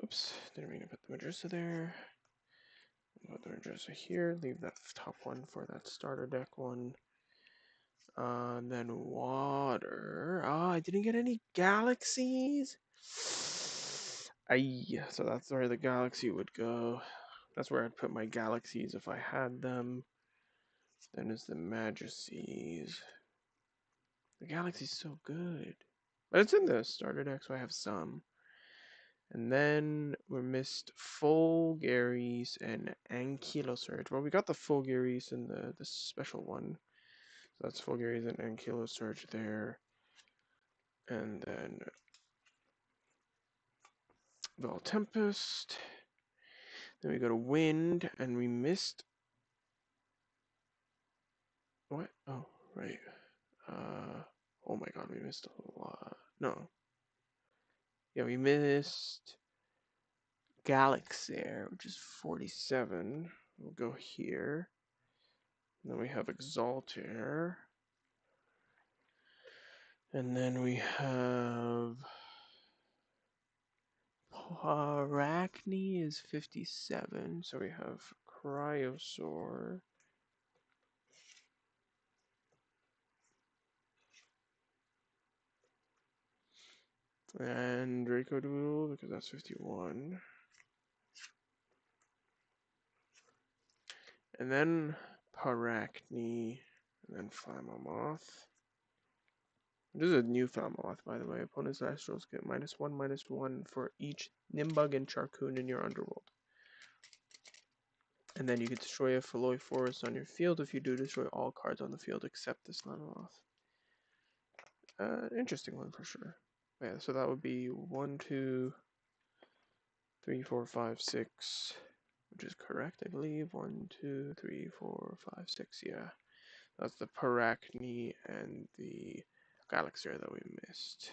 Oops, didn't mean to put the Madrasa there. Put the Madrasa here. Leave that top one for that starter deck one. And then water. Ah, I didn't get any galaxies. Aye, so that's where the galaxy would go. That's where I'd put my galaxies if I had them. Then is the Majesties. The galaxy's so good. But it's in the starter deck, so I have some. And then we missed Fulgaris and Ankylosurge. Well, we got the Fulgaris in the special one. So that's Fulgaris and Ankylosurge there. And then Val Tempest. Then we go to Wind, and we missed. What? Oh, right. Oh my god, we missed a lot. No. Yeah, we missed Galaxair, which is 47. We'll go here. And then we have Exaltair. And then we have Arachne is 57. So we have Cryosaur. And Dracodoodle, because that's 51. And then Parachne, and then Flammomoth. This is a new Falmouth, by the way. Opponent's Astrals get -1/-1 for each Nimbug and Charcoon in your underworld. And then you can destroy a Feloy Forest on your field. If you do, destroy all cards on the field except this Falmouth. Interesting one for sure. Yeah, so that would be 1, 2, 3, 4, 5, 6, which is correct, I believe. 1, 2, 3, 4, 5, 6. Yeah, that's the Parachne and the Galaxy that we missed.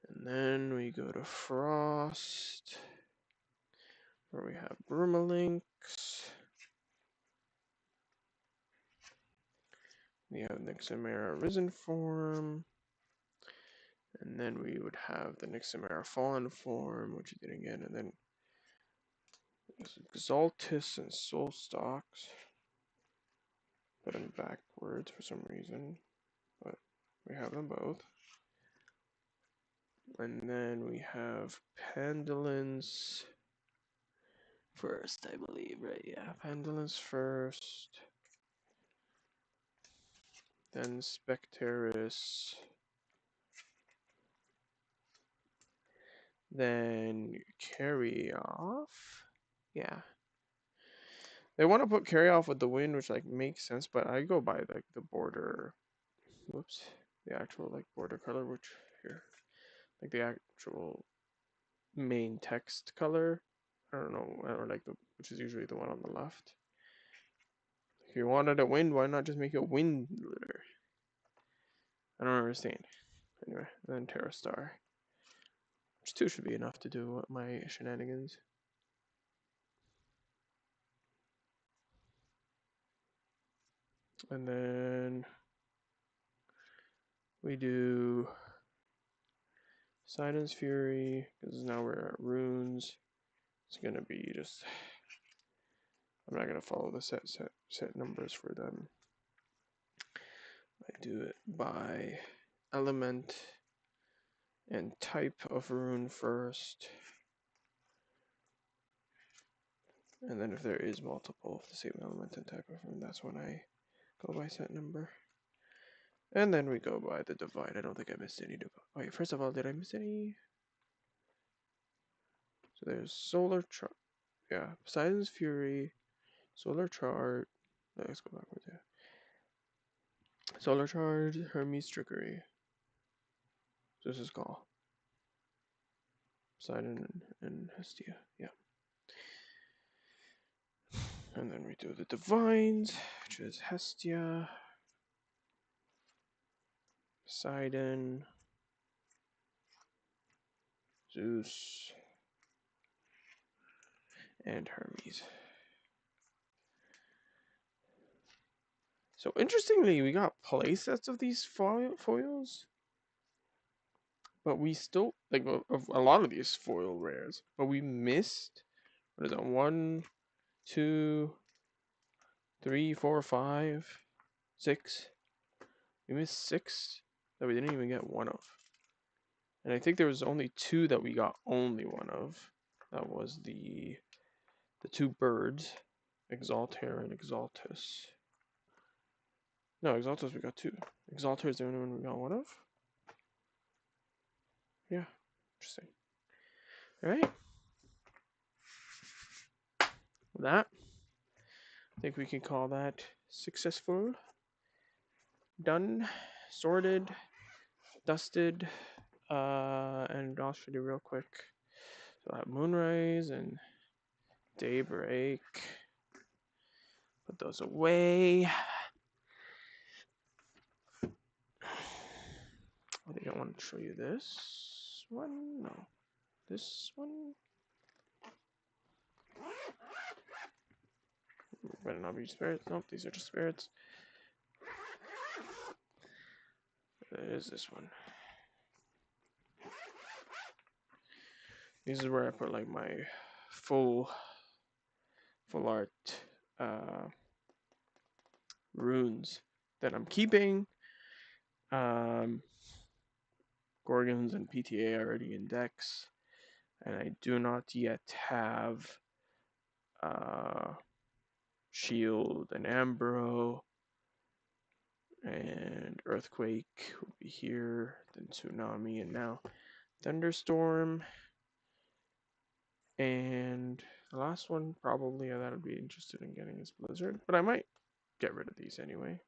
And then we go to Frost, where we have Brumalinx. We have Nixamera Risen form. And then we would have the Nixamera Fallen form, which you didn't get. And then Exaltus and Soul Stalks. Put them backwards for some reason, but we have them both. And then we have Pendulance first, I believe, right? Yeah, Pendulance first. Then Specterus. Then Carry Off. Yeah. They want to put Carry Off with the Wind, which like makes sense, but I go by like the border. Whoops. The actual like border color, which here. Like the actual main text color. I don't know, or like the which is usually the one on the left. If you wanted a wind, why not just make it wind litter? I don't understand. Anyway, then Terra Star. Which 2 should be enough to do my shenanigans. And then we do Poseidon's Fury, because now we're at runes. It's gonna be just, I'm not gonna follow the set numbers for them. I do it by element and type of rune first. And then if there is multiple of the same element and type of rune, that's when I go by set number. And then we go by the divide. I don't think I missed any divide. Wait, first of all, did I miss any? So there's Solar Chart. Yeah, Poseidon's Fury, Solar Chart. Let's go backwards. Yeah. Solar Charge, Hermes Trickery. So this is called Poseidon and Hestia. Yeah. And then we do the Divines, which is Hestia, Poseidon, Zeus, and Hermes. So interestingly, we got playsets of these foils, but we still, like, of a lot of these foil rares, but we missed, what is it, 1, 2, 3, 4, 5, 6. We missed 6 that we didn't even get one of. And I think there was only 2 that we got only one of. That was the 2 birds, Exaltair and Exaltus. No, Exaltus we got 2. Exaltair is the only one we got one of? Yeah, interesting. Alright. With that, I think we can call that successful. Done, sorted, dusted, and I'll show you real quick. So I have Moonrise and Daybreak. Put those away. I think I want to show you this one. No, this one. Better not be spirits. Nope, these are just spirits. There's this one. This is where I put like my full art runes that I'm keeping. Gorgons and PTA are already in decks, and I do not yet have Shield and Ambro, and Earthquake will be here, then Tsunami, and now Thunderstorm. And the last one probably that I'd be interested in getting is Blizzard, but I might get rid of these anyway.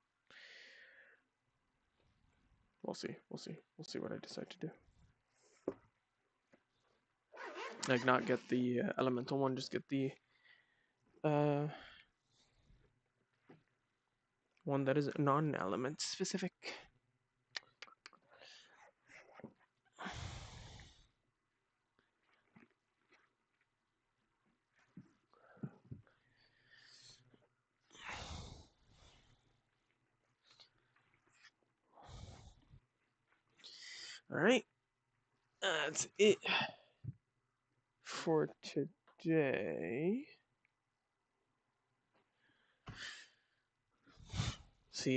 We'll see. We'll see what I decide to do. Like, not get the elemental one, just get the one that is non-element specific. All right, that's it for today.